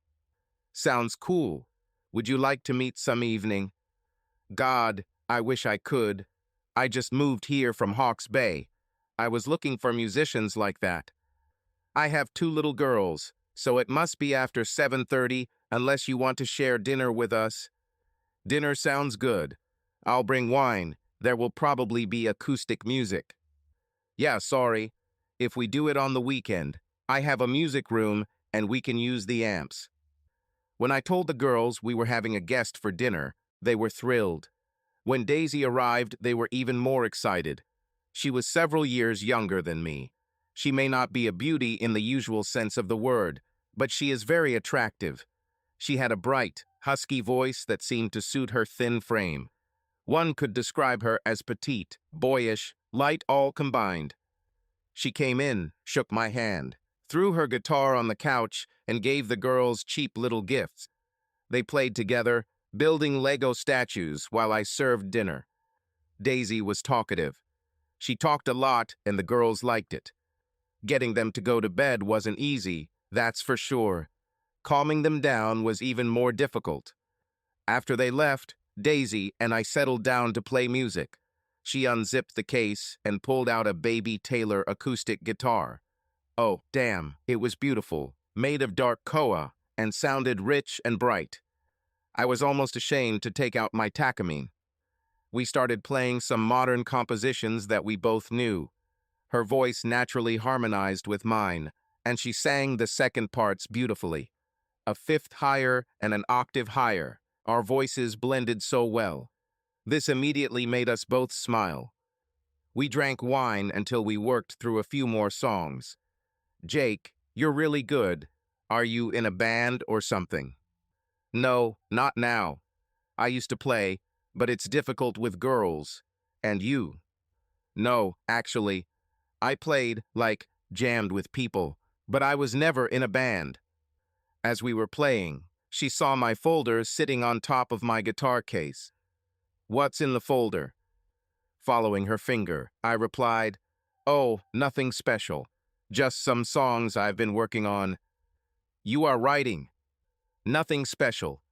Sounds cool. Would you like to meet some evening? God, I wish I could. I just moved here from Hawke's Bay. I was looking for musicians like that. I have 2 little girls, so it must be after 7:30 unless you want to share dinner with us. Dinner sounds good. I'll bring wine. There will probably be acoustic music. Yeah, sorry. If we do it on the weekend, I have a music room and we can use the amps. When I told the girls we were having a guest for dinner, they were thrilled. When Daisy arrived, they were even more excited. She was several years younger than me. She may not be a beauty in the usual sense of the word, but she is very attractive. She had a bright, husky voice that seemed to suit her thin frame. One could describe her as petite, boyish, light all combined. She came in, shook my hand, threw her guitar on the couch, and gave the girls cheap little gifts. They played together, building Lego statues while I served dinner. Daisy was talkative. She talked a lot, and the girls liked it. Getting them to go to bed wasn't easy, that's for sure. Calming them down was even more difficult. After they left, Daisy and I settled down to play music. She unzipped the case and pulled out a Baby Taylor acoustic guitar. Oh, damn, it was beautiful, made of dark koa, and sounded rich and bright. I was almost ashamed to take out my Takamine. We started playing some modern compositions that we both knew. Her voice naturally harmonized with mine, and she sang the second parts beautifully. A fifth higher and an octave higher. Our voices blended so well. This immediately made us both smile. We drank wine until we worked through a few more songs. Jake, you're really good. Are you in a band or something? No, not now. I used to play, but it's difficult with girls. And you? No, actually. I played, jammed with people, but I was never in a band. As we were playing, she saw my folder sitting on top of my guitar case. What's in the folder? Following her finger, I replied, Oh, nothing special. Just some songs I've been working on. You are writing. Nothing special.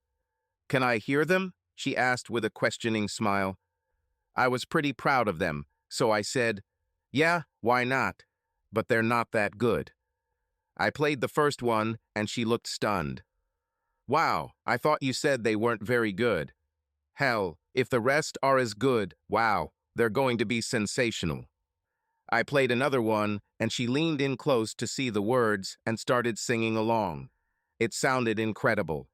Can I hear them? She asked with a questioning smile. I was pretty proud of them, so I said, Yeah, why not? But they're not that good. I played the first one, and she looked stunned. Wow, I thought you said they weren't very good. Hell, if the rest are as good, wow, they're going to be sensational. I played another one, and she leaned in close to see the words and started singing along. It sounded incredible.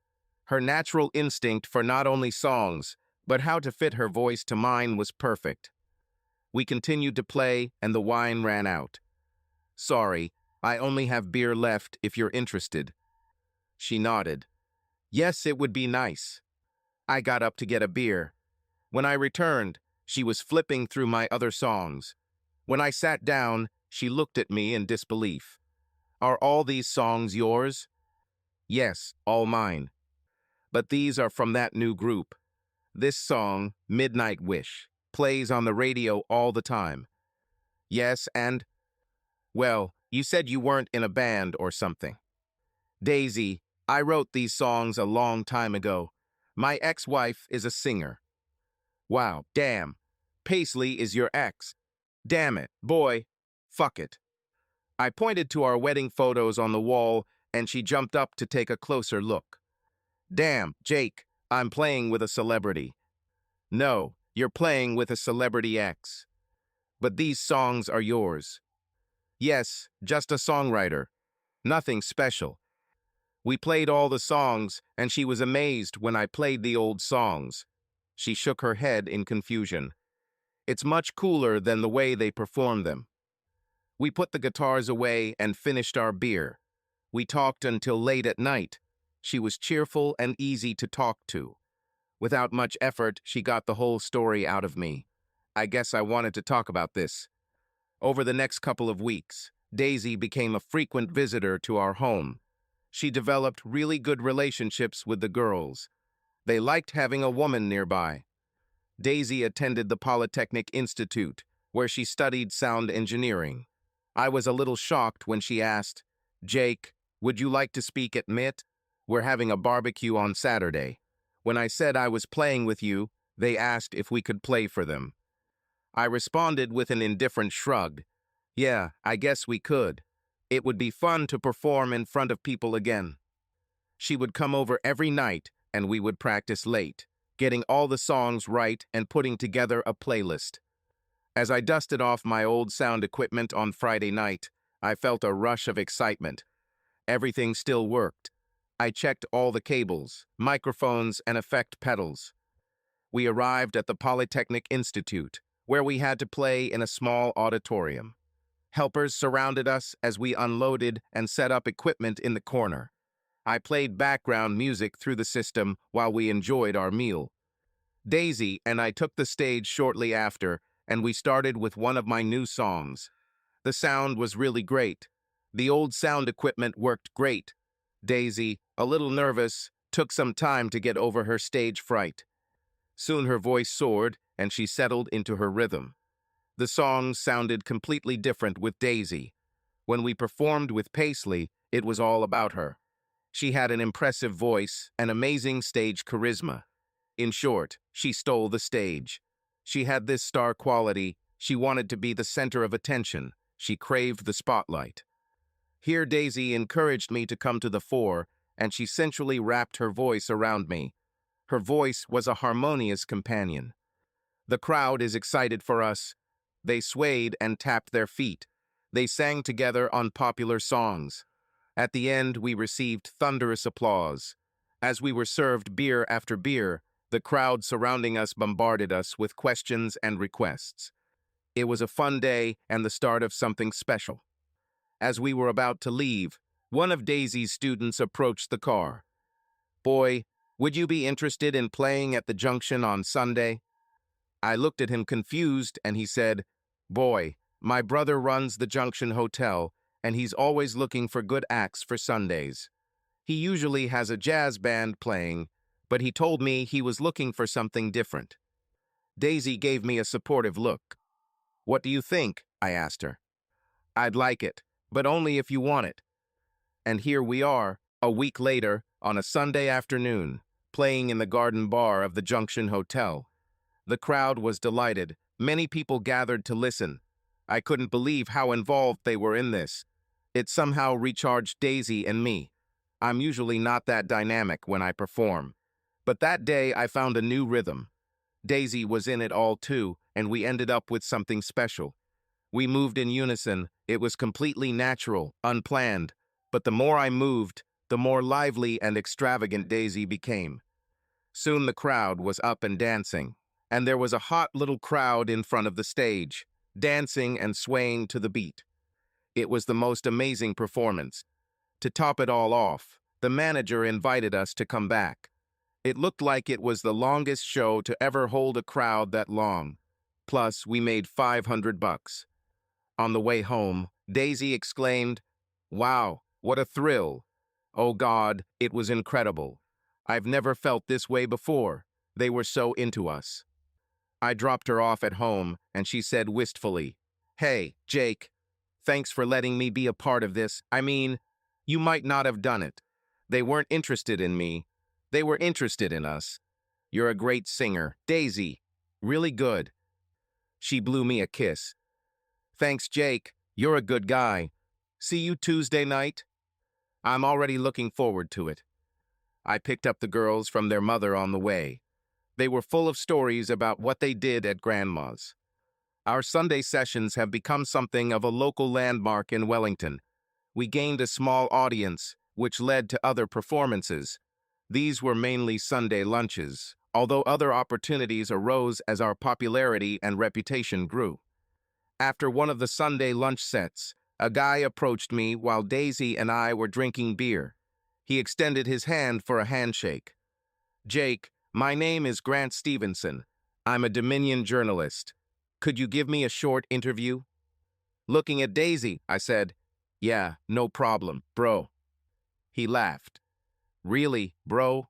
Her natural instinct for not only songs, but how to fit her voice to mine was perfect. We continued to play, and the wine ran out. Sorry, I only have beer left if you're interested. She nodded. Yes, it would be nice. I got up to get a beer. When I returned, she was flipping through my other songs. When I sat down, she looked at me in disbelief. Are all these songs yours? Yes, all mine. But these are from that new group. This song, Midnight Wish, plays on the radio all the time. Yes, and? Well, you said you weren't in a band or something. Daisy, I wrote these songs a long time ago. My ex-wife is a singer. Wow, damn. Paisley is your ex. Damn it, boy. Fuck it. I pointed to our wedding photos on the wall, and she jumped up to take a closer look. Damn, Jake, I'm playing with a celebrity. No, you're playing with a celebrity ex. But these songs are yours. Yes, just a songwriter. Nothing special. We played all the songs, and she was amazed when I played the old songs. She shook her head in confusion. It's much cooler than the way they perform them. We put the guitars away and finished our beer. We talked until late at night. She was cheerful and easy to talk to. Without much effort, she got the whole story out of me. I guess I wanted to talk about this. Over the next couple of weeks, Daisy became a frequent visitor to our home. She developed really good relationships with the girls. They liked having a woman nearby. Daisy attended the Polytechnic Institute, where she studied sound engineering. I was a little shocked when she asked, "Jake, would you like to speak at MIT? We're having a barbecue on Saturday." When I said I was playing with you, they asked if we could play for them. I responded with an indifferent shrug. Yeah, I guess we could. It would be fun to perform in front of people again. She would come over every night, and we would practice late, getting all the songs right and putting together a playlist. As I dusted off my old sound equipment on Friday night, I felt a rush of excitement. Everything still worked. I checked all the cables, microphones, and effect pedals. We arrived at the Polytechnic Institute, where we had to play in a small auditorium. Helpers surrounded us as we unloaded and set up equipment in the corner. I played background music through the system while we enjoyed our meal. Daisy and I took the stage shortly after, and we started with one of my new songs. The sound was really great. The old sound equipment worked great. Daisy, a little nervous, took some time to get over her stage fright. Soon her voice soared, and she settled into her rhythm. The songs sounded completely different with Daisy. When we performed with Paisley, it was all about her. She had an impressive voice and amazing stage charisma. In short, she stole the stage. She had this star quality. She wanted to be the center of attention. She craved the spotlight. Here Daisy encouraged me to come to the fore, and she sensually wrapped her voice around me. Her voice was a harmonious companion. The crowd is excited for us. They swayed and tapped their feet. They sang together on popular songs. At the end, we received thunderous applause. As we were served beer after beer, the crowd surrounding us bombarded us with questions and requests. It was a fun day and the start of something special. As we were about to leave, one of Daisy's students approached the car. "Boy, would you be interested in playing at the Junction on Sunday?" I looked at him confused, and he said, "Boy, my brother runs the Junction Hotel, and he's always looking for good acts for Sundays. He usually has a jazz band playing, but he told me he was looking for something different." Daisy gave me a supportive look. "What do you think?" I asked her. "I'd like it, but only if you want it." And here we are, a week later, on a Sunday afternoon, playing in the garden bar of the Junction Hotel. The crowd was delighted. Many people gathered to listen. I couldn't believe how involved they were in this. It somehow recharged Daisy and me. I'm usually not that dynamic when I perform. But that day I found a new rhythm. Daisy was in it all too, and we ended up with something special. We moved in unison. It was completely natural, unplanned. But the more I moved, the more lively and extravagant Daisy became. Soon the crowd was up and dancing, and there was a hot little crowd in front of the stage, dancing and swaying to the beat. It was the most amazing performance. To top it all off, the manager invited us to come back. It looked like it was the longest show to ever hold a crowd that long. Plus, we made $500. On the way home, Daisy exclaimed, "Wow, what a thrill. Oh God, it was incredible. I've never felt this way before. They were so into us." I dropped her off at home, and she said wistfully, "Hey, Jake, thanks for letting me be a part of this. I mean, you might not have done it, They weren't interested in me. They were interested in us. You're a great singer, Daisy. Really good. She blew me a kiss. Thanks, Jake. You're a good guy. See you Tuesday night? I'm already looking forward to it. I picked up the girls from their mother on the way. They were full of stories about what they did at Grandma's. Our Sunday sessions have become something of a local landmark in Wellington. We gained a small audience, which led to other performances. These were mainly Sunday lunches, although other opportunities arose as our popularity and reputation grew. After one of the Sunday lunch sets, a guy approached me while Daisy and I were drinking beer. He extended his hand for a handshake. Jake, my name is Grant Stevenson. I'm a Dominion journalist. Could you give me a short interview? Looking at Daisy, I said, yeah, no problem, bro. He laughed. Really, bro?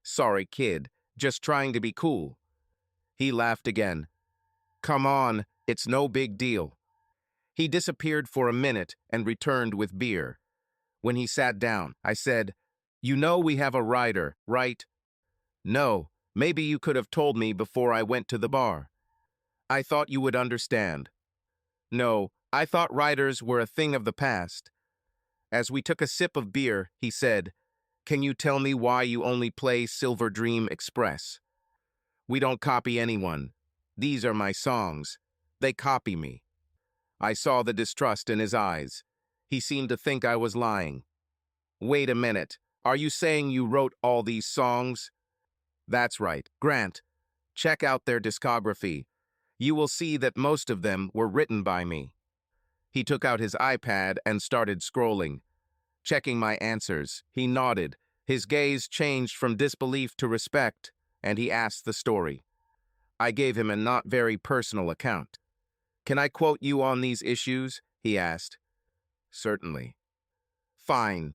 Sorry, kid, just trying to be cool. He laughed again. Come on, it's no big deal. He disappeared for a minute and returned with beer. When he sat down, I said, you know we have a writer, right? No, maybe you could have told me before I went to the bar. I thought you would understand. No, I thought writers were a thing of the past. As we took a sip of beer, he said, can you tell me why you only play Silver Dream Express? We don't copy anyone. These are my songs. They copy me. I saw the distrust in his eyes. He seemed to think I was lying. Wait a minute. Are you saying you wrote all these songs? That's right, Grant. Check out their discography. You will see that most of them were written by me. He took out his iPad and started scrolling. Checking my answers, he nodded. His gaze changed from disbelief to respect, and he asked the story. I gave him a not very personal account. Can I quote you on these issues? He asked. Certainly. Fine.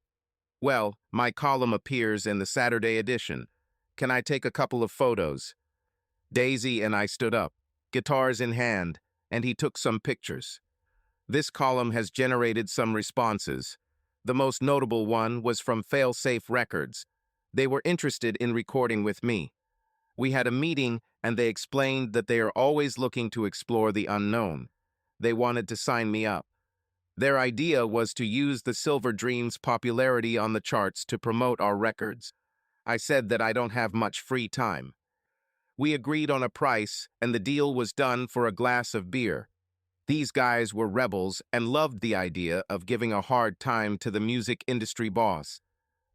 Well, my column appears in the Saturday edition. Can I take a couple of photos? Daisy and I stood up, guitars in hand, and he took some pictures. This column has generated some responses. The most notable one was from Failsafe Records. They were interested in recording with me. We had a meeting, and they explained that they are always looking to explore the unknown. They wanted to sign me up. Their idea was to use the Silver Dream's popularity on the charts to promote our records. I said that I don't have much free time. We agreed on a price, and the deal was done for a glass of beer. These guys were rebels and loved the idea of giving a hard time to the music industry boss.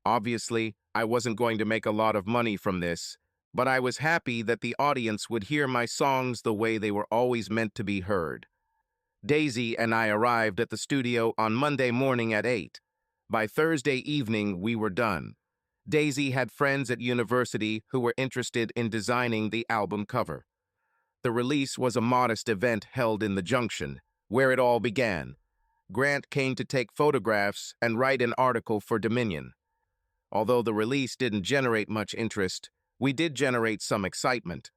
Obviously, I wasn't going to make a lot of money from this, but I was happy that the audience would hear my songs the way they were always meant to be heard. Daisy and I arrived at the studio on Monday morning at 8. By Thursday evening, we were done. Daisy had friends at university who were interested in designing the album cover. The release was a modest event held in the Junction, where it all began. Grant came to take photographs and write an article for Dominion. Although the release didn't generate much interest, we did generate some excitement.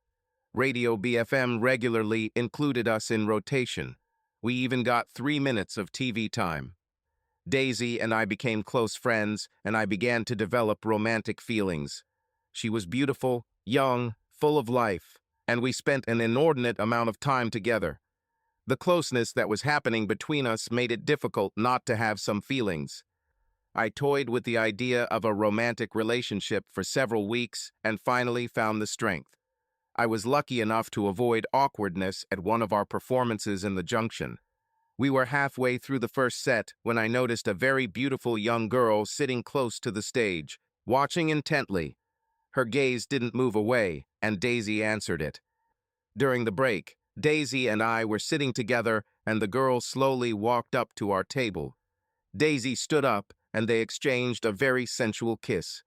Radio BFM regularly included us in rotation. We even got 3 minutes of TV time. Daisy and I became close friends, and I began to develop romantic feelings. She was beautiful, young, full of life, and we spent an inordinate amount of time together. The closeness that was happening between us made it difficult not to have some feelings. I toyed with the idea of a romantic relationship for several weeks and finally found the strength. I was lucky enough to avoid awkwardness at one of our performances in the Junction. We were halfway through the first set when I noticed a very beautiful young girl sitting close to the stage, watching intently. Her gaze didn't move away, and Daisy answered it. During the break, Daisy and I were sitting together, and the girl slowly walked up to our table. Daisy stood up, and they exchanged a very sensual kiss.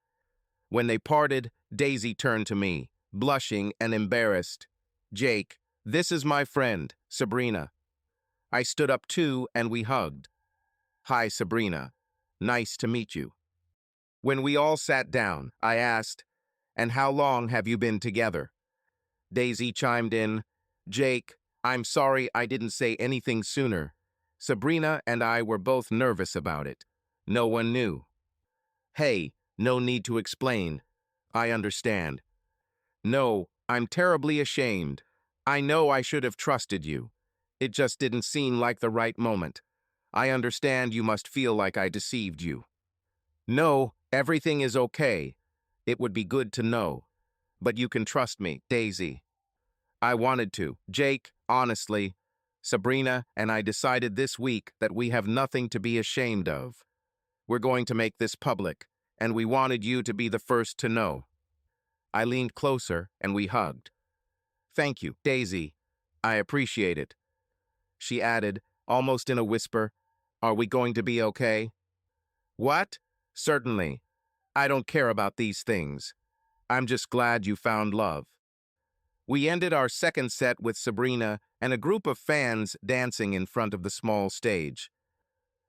When they parted, Daisy turned to me, blushing and embarrassed. Jake, this is my friend, Sabrina. I stood up too, and we hugged. Hi, Sabrina. Nice to meet you. When we all sat down, I asked, and how long have you been together? Daisy chimed in, Jake, I'm sorry I didn't say anything sooner. Sabrina and I were both nervous about it. No one knew. Hey, No need to explain. I understand. No, I'm terribly ashamed. I know I should have trusted you. It just didn't seem like the right moment. I understand you must feel like I deceived you. No, everything is okay. It would be good to know. But you can trust me, Daisy. I wanted to. Jake, honestly, Sabrina and I decided this week that we have nothing to be ashamed of. We're going to make this public, and we wanted you to be the first to know. I leaned closer and we hugged. Thank you, Daisy. I appreciate it. She added, almost in a whisper, are we going to be okay? What? Certainly. I don't care about these things. I'm just glad you found love. We ended our second set with Sabrina and a group of fans dancing in front of the small stage.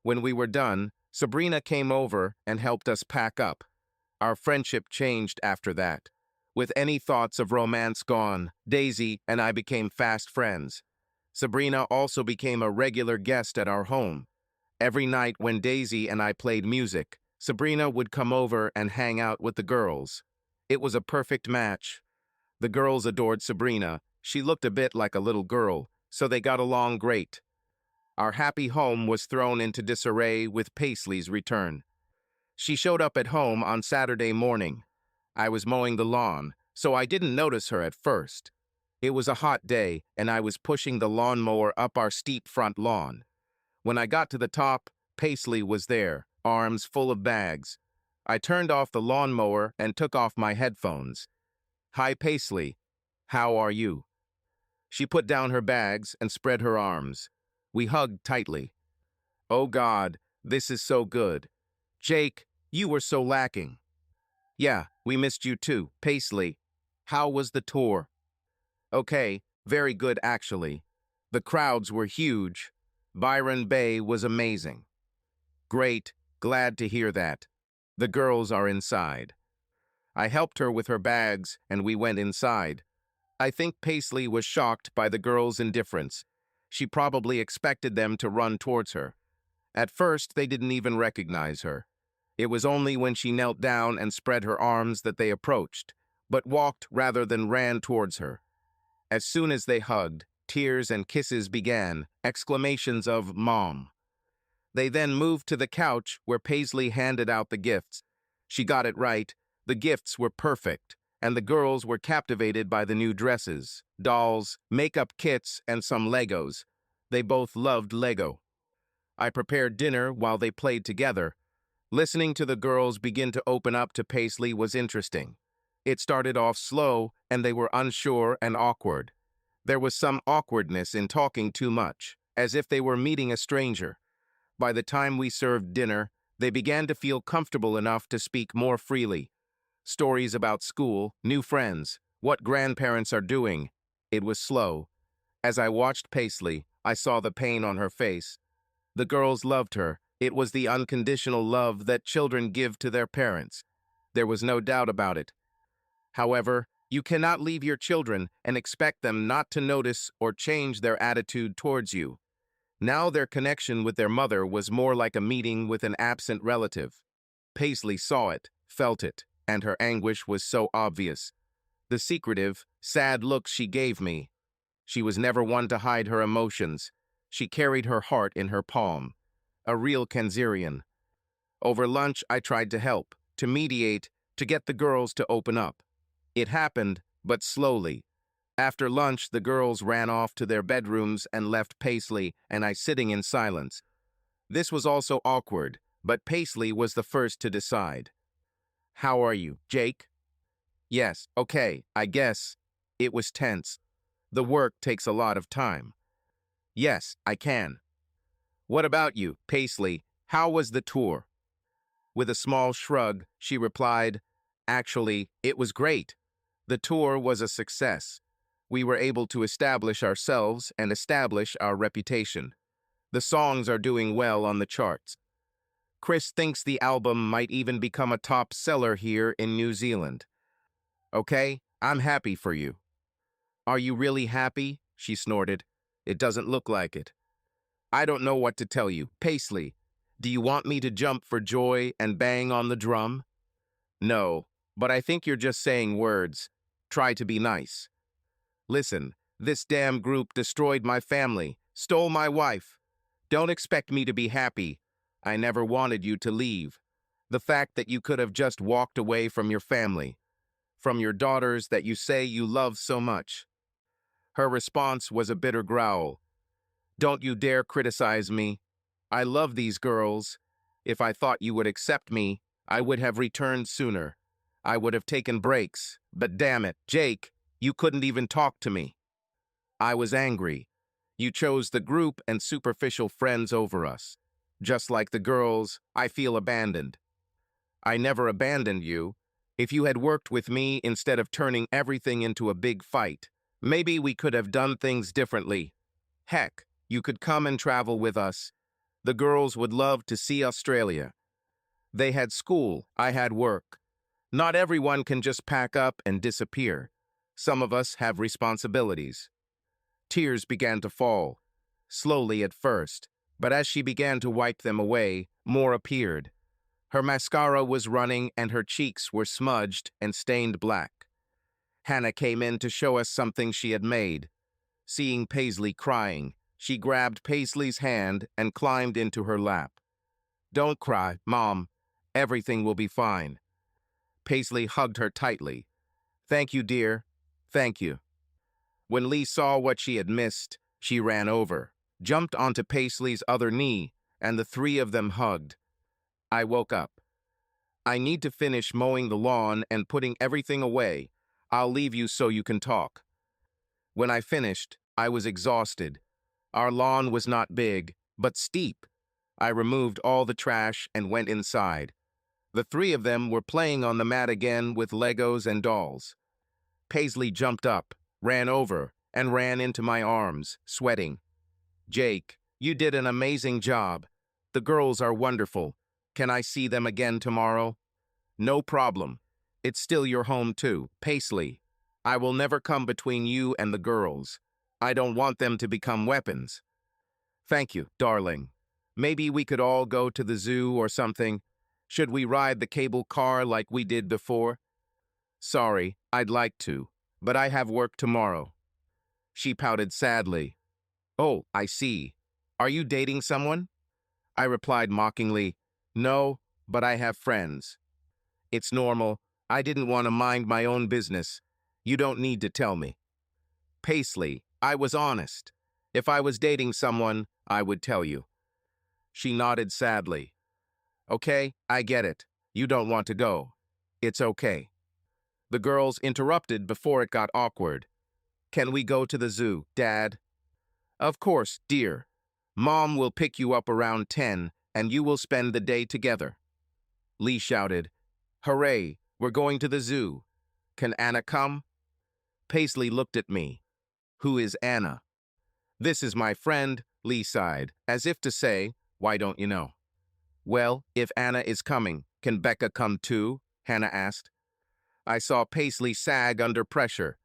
When we were done, Sabrina came over and helped us pack up. Our friendship changed after that. With any thoughts of romance gone, Daisy and I became fast friends. Sabrina also became a regular guest at our home. Every night when Daisy and I played music, Sabrina would come over and hang out with the girls. It was a perfect match. The girls adored Sabrina. She looked a bit like a little girl, so they got along great. Our happy home was thrown into disarray with Paisley's return. She showed up at home on Saturday morning. I was mowing the lawn, so I didn't notice her at first. It was a hot day, and I was pushing the lawnmower up our steep front lawn. When I got to the top, Paisley was there, arms full of bags. I turned off the lawnmower and took off my headphones. Hi, Paisley. How are you? She put down her bags and spread her arms. We hugged tightly. Oh God, this is so good. Jake, you were so lacking. Yeah, we missed you too, Paisley. How was the tour? Okay, very good actually. The crowds were huge. Byron Bay was amazing. Great, glad to hear that. The girls are inside. I helped her with her bags and we went inside. I think Paisley was shocked by the girls' indifference. She probably expected them to run towards her. At first, they didn't even recognize her. It was only when she knelt down and spread her arms that they approached, but walked rather than ran towards her. As soon as they hugged, tears and kisses began, exclamations of "Mom." They then moved to the couch where Paisley handed out the gifts. She got it right. The gifts were perfect, and the girls were captivated by the new dresses, dolls, makeup kits, and some Legos. They both loved Lego. I prepared dinner while they played together. Listening to the girls begin to open up to Paisley was interesting. It started off slow, and they were unsure and awkward. There was some awkwardness in talking too much, as if they were meeting a stranger. By the time we served dinner, they began to feel comfortable enough to speak more freely. Stories about school, new friends, what grandparents are doing. It was slow. As I watched Paisley, I saw the pain on her face. The girls loved her. It was the unconditional love that children give to their parents. There was no doubt about it. However, you cannot leave your children and expect them not to notice or change their attitude towards you. Now their connection with their mother was more like a meeting with an absent relative. Paisley saw it, felt it, and her anguish was so obvious. The secretive, sad look she gave me. She was never one to hide her emotions. She carried her heart in her palm. A real Kanzerian. Over lunch, I tried to help, to mediate, to get the girls to open up. It happened, but slowly. After lunch, the girls ran off to their bedrooms and left Paisley and I sitting in silence. This was also awkward, but Paisley was the first to decide. How are you, Jake? Yes, okay, I guess. It was tense. The work takes a lot of time. Yes, I can. What about you, Paisley? How was the tour? With a small shrug, she replied, actually, it was great. The tour was a success. We were able to establish ourselves and establish our reputation. The songs are doing well on the charts. Chris thinks the album might even become a top seller here in New Zealand. Okay, I'm happy for you. Are you really happy? She snorted. It doesn't look like it. I don't know what to tell you. Paisley, do you want me to jump for joy and bang on the drum? No, but I think you're just saying words. Try to be nice. Listen, this damn group destroyed my family, stole my wife. Don't expect me to be happy. I never wanted you to leave. The fact that you could have just walked away from your family, from your daughters that you say you love so much. Her response was a bitter growl. Don't you dare criticize me. I love these girls. If I thought you would accept me, I would have returned sooner. I would have taken breaks, but damn it, Jake, you couldn't even talk to me. I was angry. You chose the group and superficial friends over us. Just like the girls, I feel abandoned. I never abandoned you. If you had worked with me instead of turning everything into a big fight, maybe we could have done things differently. Heck, you could come and travel with us. The girls would love to see Australia. They had school, I had work. Not everyone can just pack up and disappear. Some of us have responsibilities. Tears began to fall, slowly at first, but as she began to wipe them away, more appeared. Her mascara was running and her cheeks were smudged and stained black. Hannah came in to show us something she had made. Seeing Paisley crying, she grabbed Paisley's hand and climbed into her lap. Don't cry, Mom. Everything will be fine. Paisley hugged her tightly. Thank you, dear. Thank you. When Lee saw what she had missed, she ran over, jumped onto Paisley's other knee, and the three of them hugged. I woke up. I need to finish mowing the lawn and putting everything away. I'll leave you so you can talk. When I finished, I was exhausted. Our lawn was not big, but steep. I removed all the trash and went inside. The three of them were playing on the mat again with Legos and dolls. Paisley jumped up, ran over, and ran into my arms, sweating. Jake, you did an amazing job. The girls are wonderful. Can I see them again tomorrow? No problem. It's still your home too, Paisley. I will never come between you and the girls. I don't want them to become weapons. Thank you, darling. Maybe we could all go to the zoo or something. Should we ride the cable car like we did before? Sorry, I'd like to, but I have work tomorrow. She pouted sadly. Oh, I see. Are you dating someone? I replied mockingly, no, but I have friends. It's normal. I didn't want to mind my own business. You don't need to tell me. Paisley, I was honest. If I was dating someone, I would tell you. She nodded sadly. Okay, I get it. You don't want to go. It's okay. The girls interrupted before it got awkward. Can we go to the zoo, Dad? Of course, dear. Mom will pick you up around 10, and you will spend the day together. Lee shouted, Hooray, we're going to the zoo. Can Anna come? Paisley looked at me. Who is Anna? This is my friend, Lee sighed, as if to say, why don't you know? Well, if Anna is coming, can Becca come too? Hannah asked. I saw Paisley sag under pressure.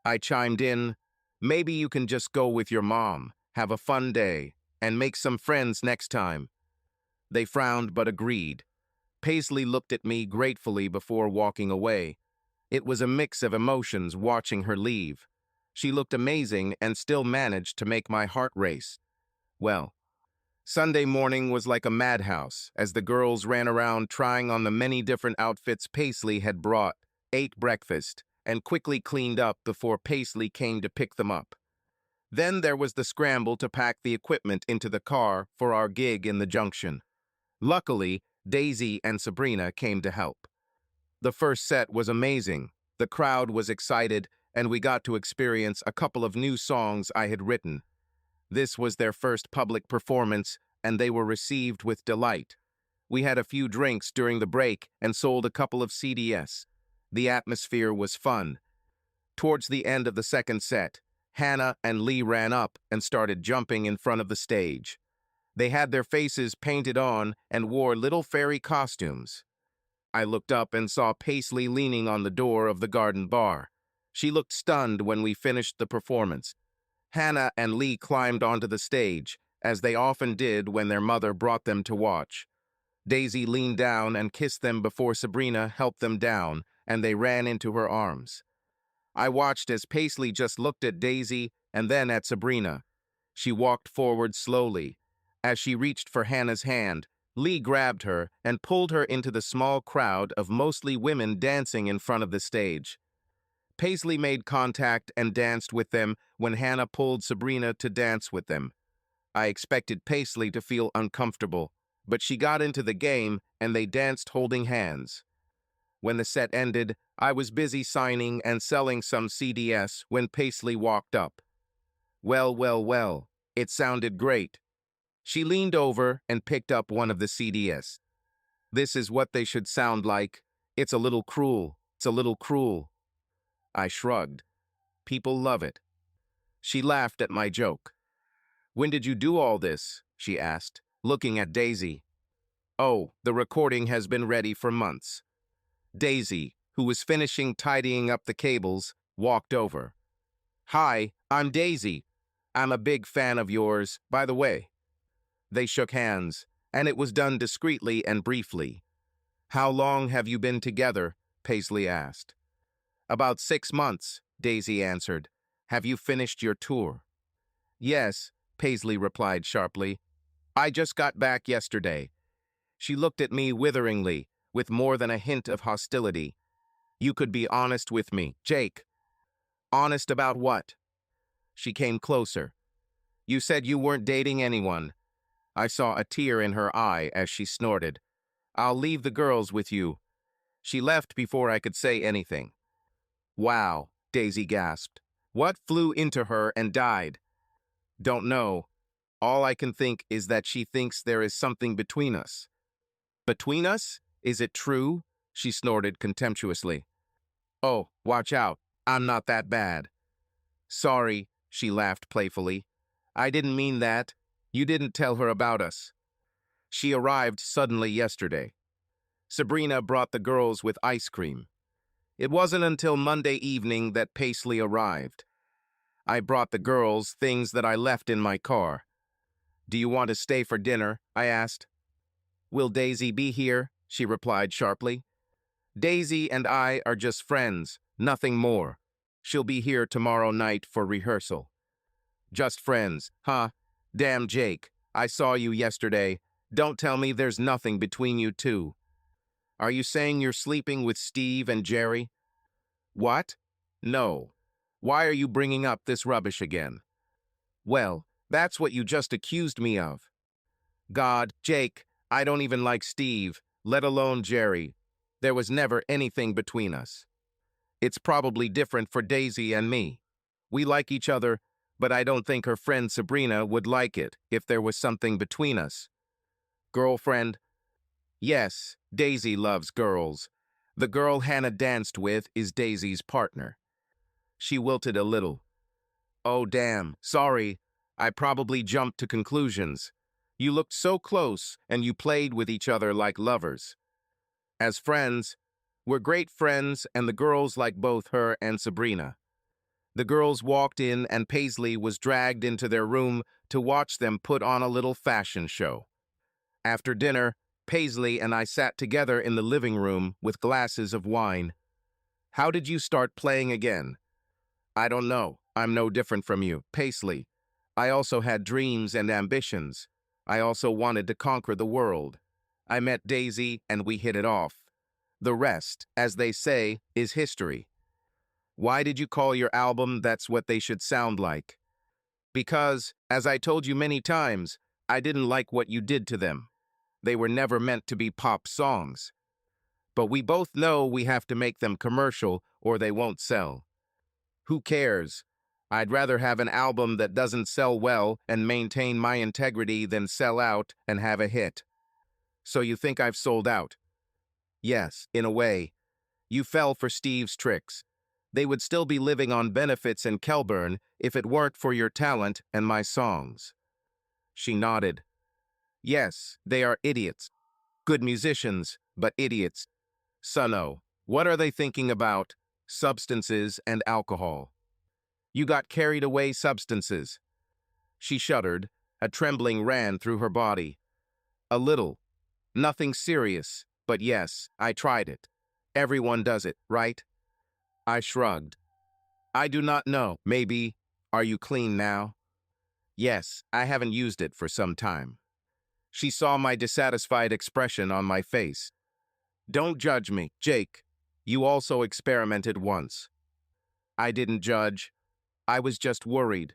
I chimed in, maybe you can just go with your mom, have a fun day, and make some friends next time. They frowned but agreed. Paisley looked at me gratefully before walking away. It was a mix of emotions watching her leave. She looked amazing and still managed to make my heart race. Well, Sunday morning was like a madhouse as the girls ran around trying on the many different outfits Paisley had brought, ate breakfast, and quickly cleaned up before Paisley came to pick them up. Then there was the scramble to pack the equipment into the car for our gig in the junction. Luckily, Daisy and Sabrina came to help. The first set was amazing. The crowd was excited, and we got to experience a couple of new songs I had written. This was their first public performance, and they were received with delight. We had a few drinks during the break and sold a couple of CDs. The atmosphere was fun. Towards the end of the second set, Hannah and Lee ran up and started jumping in front of the stage. They had their faces painted on and wore little fairy costumes. I looked up and saw Paisley leaning on the door of the garden bar. She looked stunned when we finished the performance. Hannah and Lee climbed onto the stage, as they often did when their mother brought them to watch. Daisy leaned down and kissed them before Sabrina helped them down, and they ran into her arms. I watched as Paisley just looked at Daisy and then at Sabrina. She walked forward slowly. As she reached for Hannah's hand, Lee grabbed her and pulled her into the small crowd of mostly women dancing in front of the stage. Paisley made contact and danced with them when Hannah pulled Sabrina to dance with them. I expected Paisley to feel uncomfortable, but she got into the game and they danced holding hands. When the set ended, I was busy signing and selling some CDs when Paisley walked up. Well, well, well, it sounded great. She leaned over and picked up one of the CDs. This is what they should sound like. It's a little cruel. It's a little cruel. I shrugged. People love it. She laughed at my joke. When did you do all this? She asked, looking at Daisy. Oh, the recording has been ready for months. Daisy, who was finishing tidying up the cables, walked over. Hi, I'm Daisy. I'm a big fan of yours, by the way. They shook hands, and it was done discreetly and briefly. How long have you been together? Paisley asked. About 6 months, Daisy answered. Have you finished your tour? Yes, Paisley replied sharply. I just got back yesterday. She looked at me witheringly, with more than a hint of hostility. You could be honest with me, Jake. Honest about what? She came closer. You said you weren't dating anyone. I saw a tear in her eye as she snorted. I'll leave the girls with you. She left before I could say anything. Wow, Daisy gasped. What flew into her and died? Don't know. All I can think is that she thinks there is something between us. Between us? Is it true? She snorted contemptuously. Oh, watch out. I'm not that bad. Sorry, she laughed playfully. I didn't mean that. You didn't tell her about us. She arrived suddenly yesterday. Sabrina brought the girls with ice cream. It wasn't until Monday evening that Paisley arrived. I brought the girls things that I left in my car. Do you want to stay for dinner? I asked. Will Daisy be here? She replied sharply. Daisy and I are just friends, nothing more. She'll be here tomorrow night for rehearsal. Just friends, huh? Damn, Jake, I saw you yesterday. Don't tell me there's nothing between you two. Are you saying you're sleeping with Steve and Jerry? What? No. Why are you bringing up this rubbish again? Well, that's what you just accused me of. God, Jake, I don't even like Steve, let alone Jerry. There was never anything between us. It's probably different for Daisy and me. We like each other, but I don't think her friend Sabrina would like it if there was something between us. Girlfriend? Yes, Daisy loves girls. The girl Hannah danced with is Daisy's partner. She wilted a little. Oh, damn, sorry. I probably jumped to conclusions. You looked so close, and you played with each other like lovers. As friends, we're great friends, and the girls like both her and Sabrina. The girls walked in, and Paisley was dragged into their room to watch them put on a little fashion show. After dinner, Paisley and I sat together in the living room with glasses of wine. How did you start playing again? I don't know. I'm no different from you, Paisley. I also had dreams and ambitions. I also wanted to conquer the world. I met Daisy and we hit it off. The rest, as they say, is history. Why did you call your album That's What They Should Sound Like? Because, as I told you many times, I didn't like what you did to them. They were never meant to be pop songs. But we both know we have to make them commercial or they won't sell. Who cares? I'd rather have an album that doesn't sell well and maintain my integrity than sell out and have a hit. So you think I've sold out? Yes, in a way. You fell for Steve's tricks. They would still be living on benefits in Kelburn if it weren't for your talent and my songs. She nodded. Yes, they are idiots. Good musicians, but idiots. Sunno, what are they thinking about? Substances and alcohol. You got carried away substances. She shuddered. A trembling ran through her body. A little. Nothing serious, but yes, I tried it. Everyone does it, right? I shrugged. I do not know. Maybe. Are you clean now? Yes, I haven't used it for some time. She saw my dissatisfied expression on my face. Don't judge me, Jake. You also experimented once. I didn't judge. I was just worried.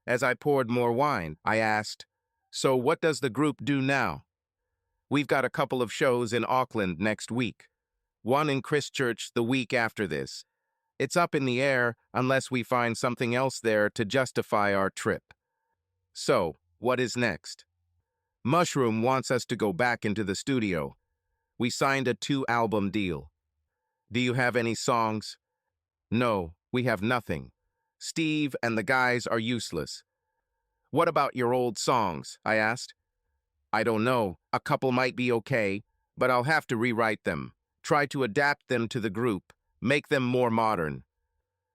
As I poured more wine, I asked, so what does the group do now? We've got a couple of shows in Auckland next week. One in Christchurch the week after this. It's up in the air unless we find something else there to justify our trip. So, what is next? Mushroom wants us to go back into the studio. We signed a 2-album deal. Do you have any songs? No, we have nothing. Steve and the guys are useless. What about your old songs? I asked. I don't know. A couple might be okay, but I'll have to rewrite them. Try to adapt them to the group. Make them more modern.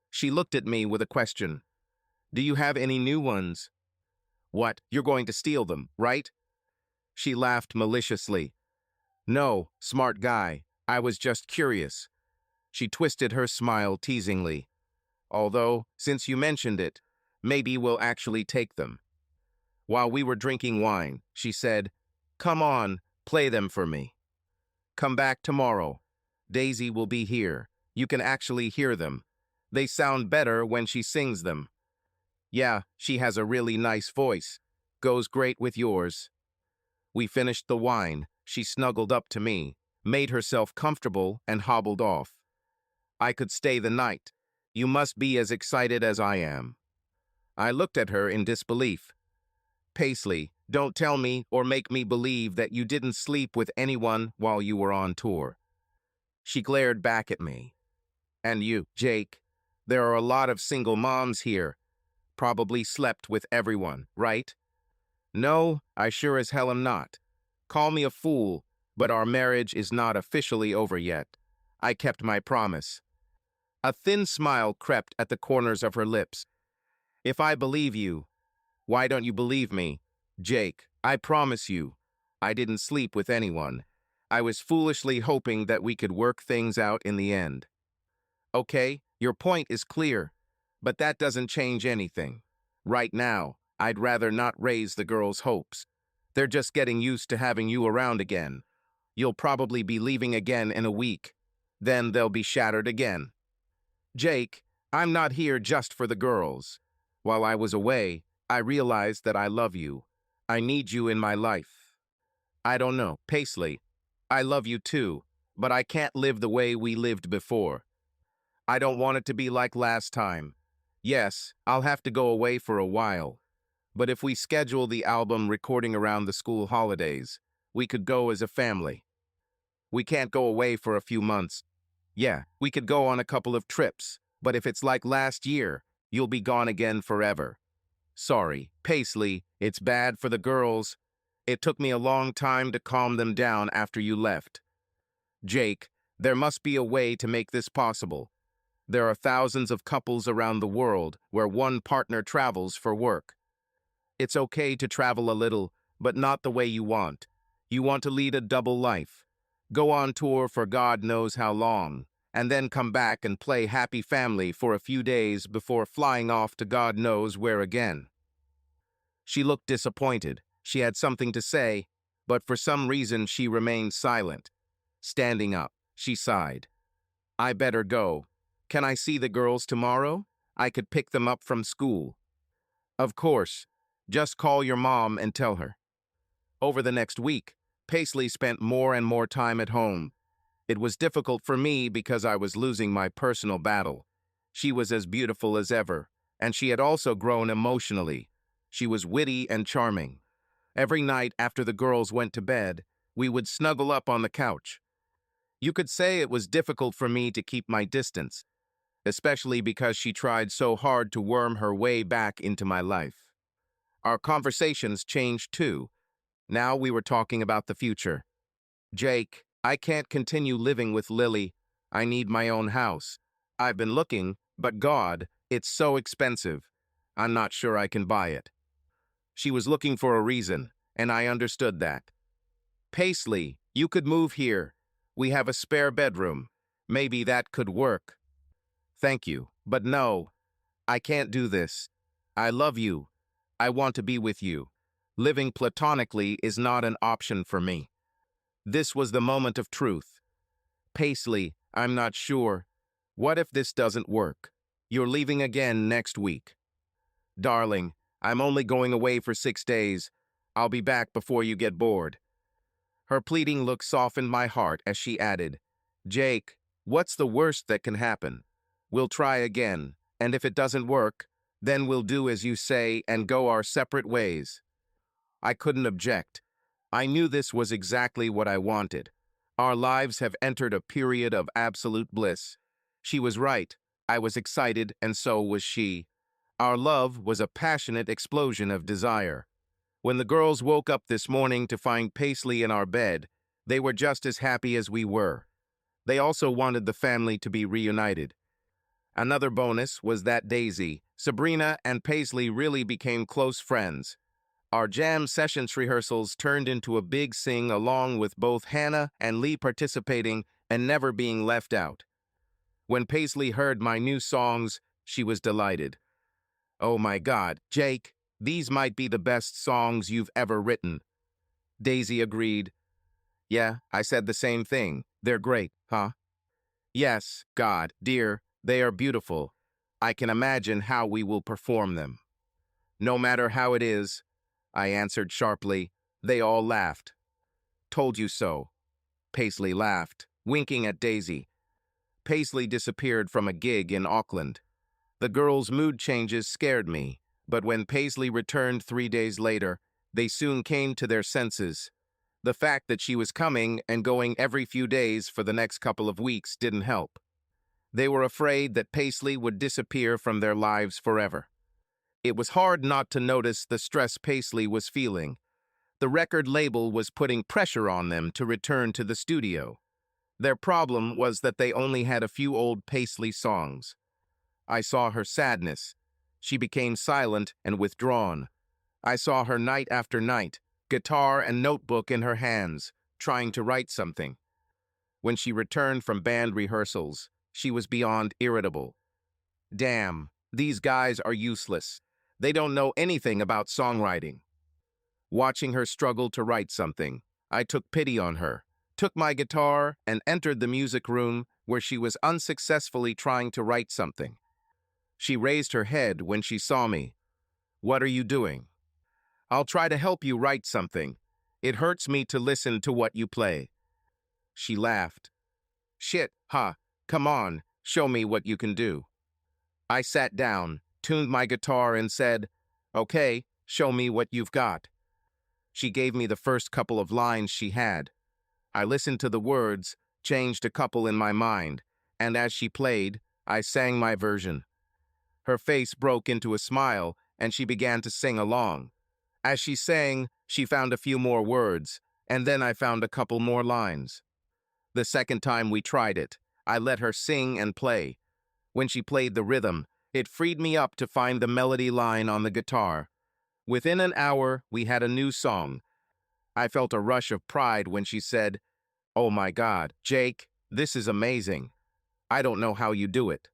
She looked at me with a question. Do you have any new ones? What? You're going to steal them, right? She laughed maliciously. No, smart guy. I was just curious. She twisted her smile teasingly. Although, since you mentioned it, maybe we'll actually take them. While we were drinking wine, she said, Come on, play them for me. Come back tomorrow. Daisy will be here. You can actually hear them. They sound better when she sings them. Yeah, she has a really nice voice. Goes great with yours. We finished the wine. She snuggled up to me, made herself comfortable, and hobbled off. I could stay the night. You must be as excited as I am. I looked at her in disbelief. Paisley, don't tell me or make me believe that you didn't sleep with anyone while you were on tour. She glared back at me. And you, Jake, there are a lot of single moms here. Probably slept with everyone, right? No, I sure as hell am not. Call me a fool, but our marriage is not officially over yet. I kept my promise. A thin smile crept at the corners of her lips. If I believe you, why don't you believe me? Jake, I promise you, I didn't sleep with anyone. I was foolishly hoping that we could work things out in the end. Okay, your point is clear, but that doesn't change anything. Right now, I'd rather not raise the girls' hopes. They're just getting used to having you around again. You'll probably be leaving again in a week. Then they'll be shattered again. Jake, I'm not here just for the girls. While I was away, I realized that I love you. I need you in my life. I don't know, Paisley. I love you too, but I can't live the way we lived before. I don't want it to be like last time. Yes, I'll have to go away for a while. But if we schedule the album recording around the school holidays, we could go as a family. We can't go away for a few months. Yeah, we could go on a couple of trips, but if it's like last year, you'll be gone again forever. Sorry, Paisley, it's bad for the girls. It took me a long time to calm them down after you left. Jake, there must be a way to make this possible. There are thousands of couples around the world where one partner travels for work. It's okay to travel a little, but not the way you want. You want to lead a double life. Go on tour for God knows how long, and then come back and play happy family for a few days before flying off to God knows where again. She looked disappointed. She had something to say, but for some reason she remained silent. Standing up, she sighed. I better go. Can I see the girls tomorrow? I could pick them up from school. Of course. Just call your mom and tell her. Over the next week, Paisley spent more and more time at home. It was difficult for me because I was losing my personal battle. She was as beautiful as ever, and she had also grown emotionally. She was witty and charming. Every night after the girls went to bed, we would snuggle up on the couch. You could say it was difficult for me to keep my distance, especially because she tried so hard to worm her way back into my life. Our conversations changed too. Now we were talking about the future. Jake, I can't continue living with Lily. I need my own house. I've been looking, but God, it's so expensive. I'm not sure I can buy it. She was looking for a reason, and I understood that. Paisley, you could move here. We have a spare bedroom. Maybe that could work. Thank you, but no, I can't do this. I love you. I want to be with you. Living platonically is not an option for me. This was the moment of truth. Paisley, I'm not sure. What if this doesn't work? You're leaving again next week. Darling, I'm only going away for 6 days. I'll be back before you get bored. Her pleading look softened my heart as she added, Jake, what's the worst that can happen? We'll try again, and if it doesn't work, then we'll do as you say and go our separate ways. I couldn't object. I knew this was exactly what I wanted. Our lives have entered a period of absolute bliss. She was right. I was excited, and so was she. Our love was a passionate explosion of desire. When the girls woke up this morning to find Paisley in our bed, they were just as happy as we were. They also wanted the family to be reunited. Another bonus was that Daisy, Sabrina, and Paisley really became close friends. Our jam sessions rehearsals turned into a big sing-along with both Hannah and Lee participating and never being left out. When Paisley heard my new songs, she was delighted. Oh my God, Jake, these might be the best songs you've ever written. Daisy agreed. Yeah, I said the same thing. They're great, huh? Yes, God, dear, they are beautiful. I can imagine how we will perform them. No matter how it is, I answered sharply. They all laughed. Told you so. Paisley laughed, winking at Daisy. Paisley disappeared from a gig in Auckland. The girls' mood changes scared me, but when Paisley returned 3 days later, they soon came to their senses. The fact that she was coming and going every few days for the next couple of weeks didn't help. They were afraid that Paisley would disappear from their lives forever. It was hard not to notice the stress Paisley was feeling. The record label was putting pressure on them to return to the studio. Their problem was that they only had a few old Paisley songs. I saw her sadness. She became silent and withdrawn. I saw her night after night, guitar and notebook in her hands, trying to write something. When she returned from band rehearsals, she was beyond irritable. Damn, these guys are useless. They don't know anything about songwriting. Watching her struggle to write something, I took pity on her, took my guitar, and entered the music room where she was unsuccessfully trying to write something. She raised her head when she saw me. What are you doing? I'll try to help you write something. It hurts me to listen to what you play. She laughed. Shit, huh? Come on, show me what you can do. I sat down, tuned my guitar, and said, Okay, show me what you've got. She gave me the first couple of lines she had. I listened to the words, changed a couple in my mind, and as she played, I sang my version. Her face broke into a smile, and she began to sing along. As she sang, she found a few more words, and then I found a couple more lines. The second time we tried it, I let her sing and play. When she played the rhythm, it freed me up to find the melody line on the guitar. Within an hour, we had a new song. I felt a rush of pride when she said, Oh my God, Jake, this is amazing. I don't know how you do it.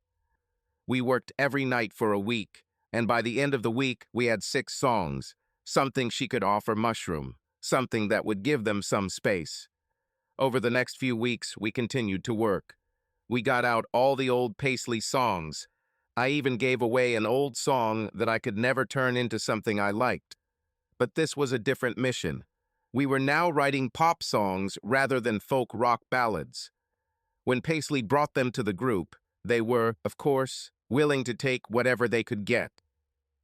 We worked every night for a week, and by the end of the week, we had 6 songs, something she could offer Mushroom, something that would give them some space. Over the next few weeks, we continued to work. We got out all the old Paisley songs. I even gave away an old song that I could never turn into something I liked. But this was a different mission. We were now writing pop songs rather than folk rock ballads. When Paisley brought them to the group, they were, of course, willing to take whatever they could get.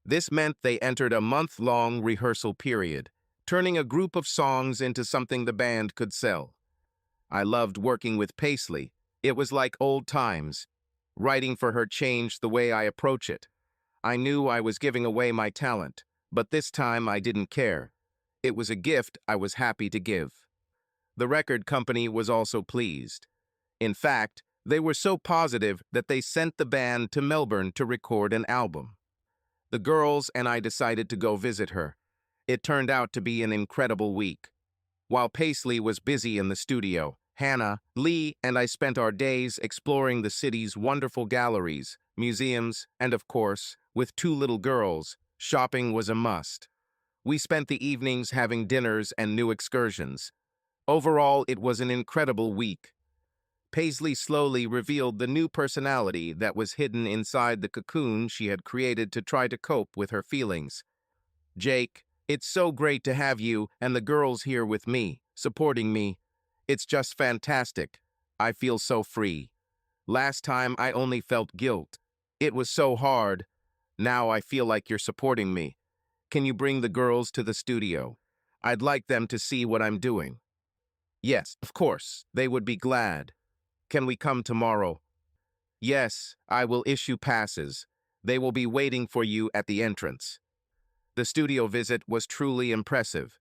This meant they entered a month-long rehearsal period, turning a group of songs into something the band could sell. I loved working with Paisley. It was like old times. Writing for her changed the way I approach it. I knew I was giving away my talent, but this time I didn't care. It was a gift I was happy to give. The record company was also pleased. In fact, they were so positive that they sent the band to Melbourne to record an album. The girls and I decided to go visit her. It turned out to be an incredible week. While Paisley was busy in the studio, Hannah, Lee, and I spent our days exploring the city's wonderful galleries, museums, and of course, with two little girls, shopping was a must. We spent the evenings having dinners and new excursions. Overall, it was an incredible week. Paisley slowly revealed the new personality that was hidden inside the cocoon she had created to try to cope with her feelings. Jake, it's so great to have you and the girls here with me, supporting me. It's just fantastic. I feel so free. Last time I only felt guilt. It was so hard. Now I feel like you're supporting me. Can you bring the girls to the studio? I'd like them to see what I'm doing. Yes, of course. They would be glad. Can we come tomorrow? Yes, I will issue passes. They will be waiting for you at the entrance. The studio visit was truly impressive.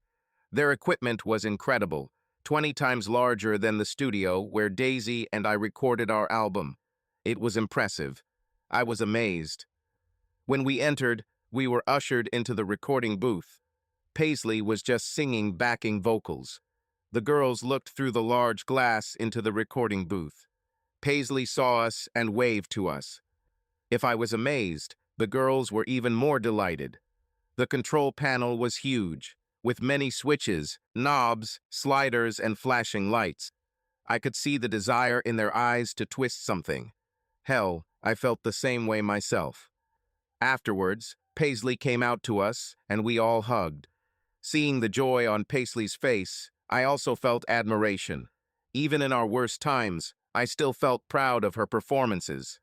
Their equipment was incredible, 20 times larger than the studio where Daisy and I recorded our album. It was impressive. I was amazed. When we entered, we were ushered into the recording booth. Paisley was just singing backing vocals. The girls looked through the large glass into the recording booth. Paisley saw us and waved to us. If I was amazed, the girls were even more delighted. The control panel was huge, with many switches, knobs, sliders, and flashing lights. I could see the desire in their eyes to twist something. Hell, I felt the same way myself. Afterwards, Paisley came out to us, and we all hugged. Seeing the joy on Paisley's face, I also felt admiration. Even in our worst times, I still felt proud of her performances.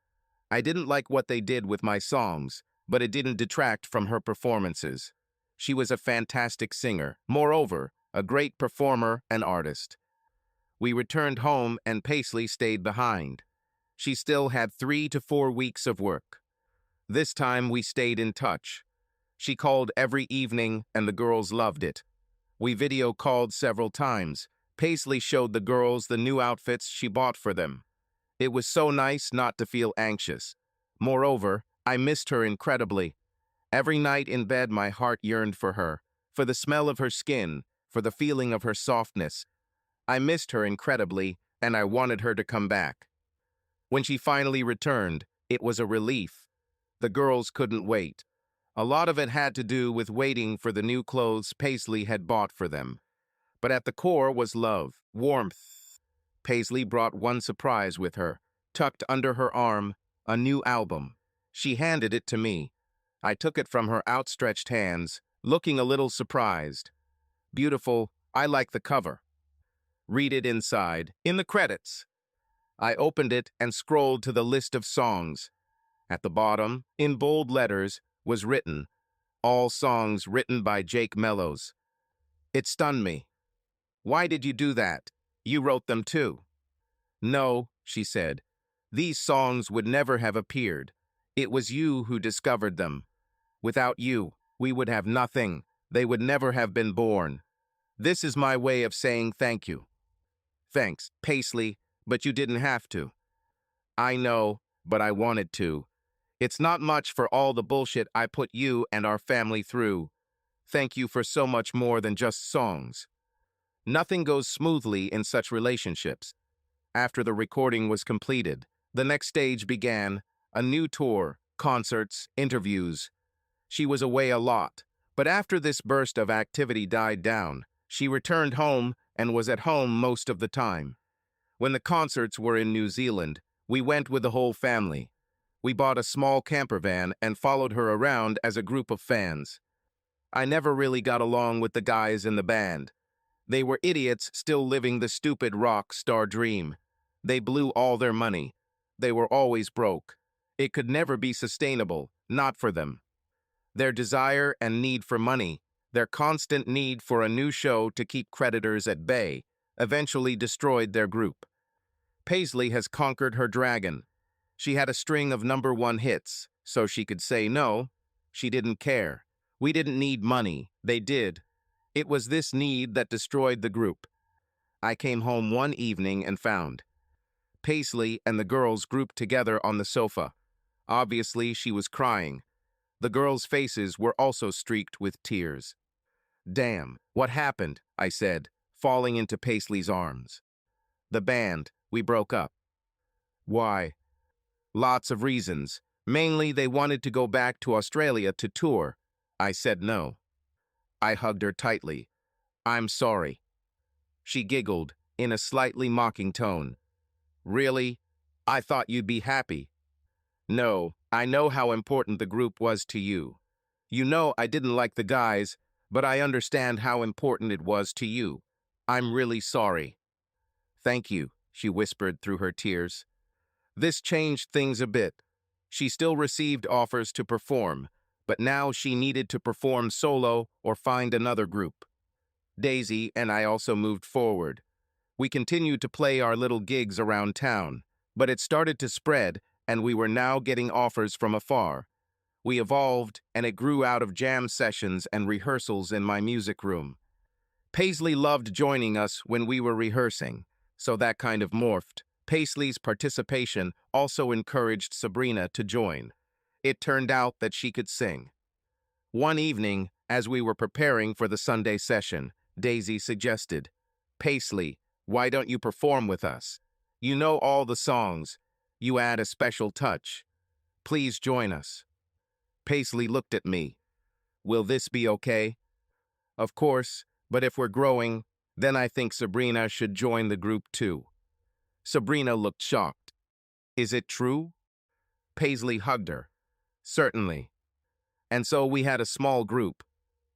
I didn't like what they did with my songs, but it didn't detract from her performances. She was a fantastic singer, moreover, a great performer and artist. We returned home and Paisley stayed behind. She still had 3 to 4 weeks of work. This time we stayed in touch. She called every evening and the girls loved it. We video called several times. Paisley showed the girls the new outfits she bought for them. It was so nice not to feel anxious. Moreover, I missed her incredibly. Every night in bed my heart yearned for her, for the smell of her skin, for the feeling of her softness. I missed her incredibly, and I wanted her to come back. When she finally returned, it was a relief. The girls couldn't wait. A lot of it had to do with waiting for the new clothes Paisley had bought for them. But at the core was love, warmth. Paisley brought one surprise with her, tucked under her arm, a new album. She handed it to me. I took it from her outstretched hands, looking a little surprised. Beautiful, I like the cover. Read it inside, in the credits. I opened it and scrolled to the list of songs. At the bottom, in bold letters, was written, all songs written by Jake Mellows. It stunned me. Why did you do that? You wrote them too. No, she said. These songs would never have appeared. It was you who discovered them. Without you, we would have nothing. They would never have been born. This is my way of saying thank you. Thanks, Paisley, but you didn't have to. I know, but I wanted to. It's not much for all the bullshit I put you and our family through. Thank you for so much more than just songs. Nothing goes smoothly in such relationships. After the recording was completed, the next stage began, a new tour, concerts, interviews. She was away a lot, but after this burst of activity died down, she returned home and was at home most of the time. When the concerts were in New Zealand, we went with the whole family. We bought a small camper van and followed her around as a group of fans. I never really got along with the guys in the band. They were idiots still living the stupid rock star dream. They blew all their money. They were always broke. It could never be sustainable, not for them. Their desire and need for money, their constant need for a new show to keep creditors at bay, eventually destroyed their group. Paisley has conquered her dragon. She had a string of #1 hits, so she could say no. She didn't care. We didn't need money. They did. It was this need that destroyed the group. I came home one evening and found Paisley and the girls grouped together on the sofa. Obviously, she was crying. The girls' faces were also streaked with tears. Damn, what happened? I said, falling into Paisley's arms. The band, we broke up. Why? Lots of reasons. Mainly they wanted to go back to Australia to tour. I said no. I hugged her tightly. I'm sorry. She giggled in a slightly mocking tone. Really? I thought you'd be happy. No, I know how important the group was to you. You know I didn't like the guys, but I understand how important it was to you. I'm really sorry. Thank you, she whispered through her tears. This changed things a bit. She still received offers to perform, but now she needed to perform solo or find another group. Daisy and I also moved forward. We continued to play our little gigs around town, but it started to spread, and we were now getting offers from afar. We evolved, and it grew out of jam sessions and rehearsals in my music room. Paisley loved joining us when we were rehearsing, so that kind of morphed. Paisley's participation also encouraged Sabrina to join. It turned out that she could sing. One evening, as we were preparing for the Sunday session, Daisy suggested, "Paisley, why don't you perform with us? You know all the songs. You add a special touch. Please join us." Paisley looked at me. "Will this be okay?" "Of course, but if we're growing, then I think Sabrina should join the group too." Sabrina looked shocked. "Is it true?" Paisley hugged her. "Certainly." And so we had a small group.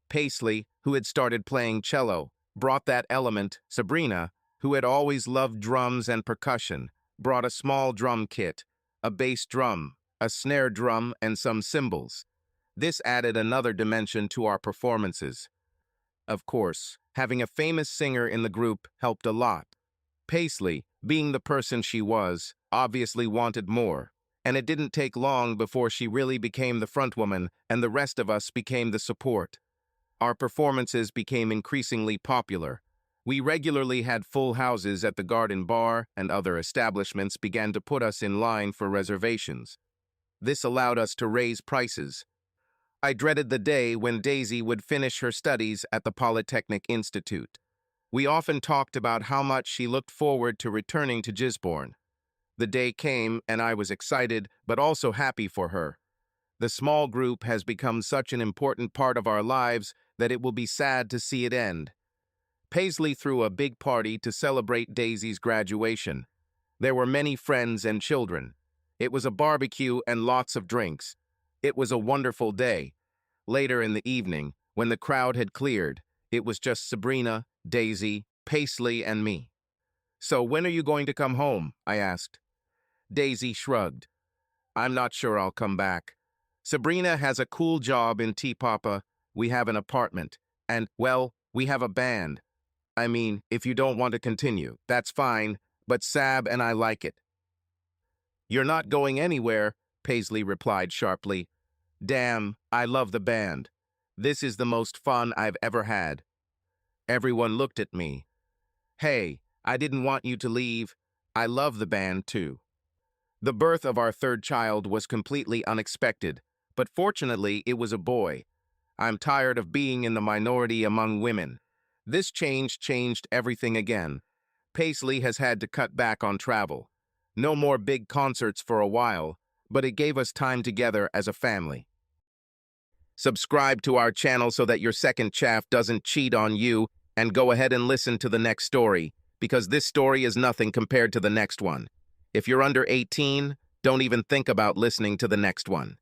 Paisley, who had started playing cello, brought that element. Sabrina, who had always loved drums and percussion, brought a small drum kit, a bass drum, a snare drum, and some cymbals. This added another dimension to our performances. Of course, having a famous singer in the group helped a lot. Paisley, being the person she was, obviously wanted more, and it didn't take long before she really became the frontwoman and the rest of us became the support. Our performances became increasingly popular. We regularly had full houses at the Garden Bar, and other establishments began to put us in line for reservations. This allowed us to raise prices. I dreaded the day when Daisy would finish her studies at the Polytechnic Institute. We often talked about how much she looked forward to returning to Gisborne. The day came, and I was excited, but also happy for her. The small group has become such an important part of our lives that it will be sad to see it end. Paisley threw a big party to celebrate Daisy's graduation. There were many friends and children. It was a barbecue and lots of drinks. It was a wonderful day. Later in the evening, when the crowd had cleared, it was just Sabrina, Daisy, Paisley, and me. "So when are you going to come home?" I asked. Daisy shrugged. "I'm not sure I'll come back. Sabrina has a cool job in T-Papa. We have an apartment. And, well, we have a band. I mean, if you don't want to continue, that's fine, but Sab and I like it." "You're not going anywhere," Paisley replied sharply. "Damn, I love the band. This is the most fun I've ever had." Everyone looked at me. "Hey, I didn't want you to leave. I love the band too." The birth of our third child was completely unexpected, but fortunately it was a boy. I'm tired of being in the minority among women. This change changed everything again. Paisley has had to cut back on travel. No more big concerts for a while, but it gave us time together as a family. Subscribe to our channel so that your second chaff doesn't cheat on you, and go ahead and listen to the next story, because this story is nothing compared to the next one. If you're under 18, don't even think about listening to the next one.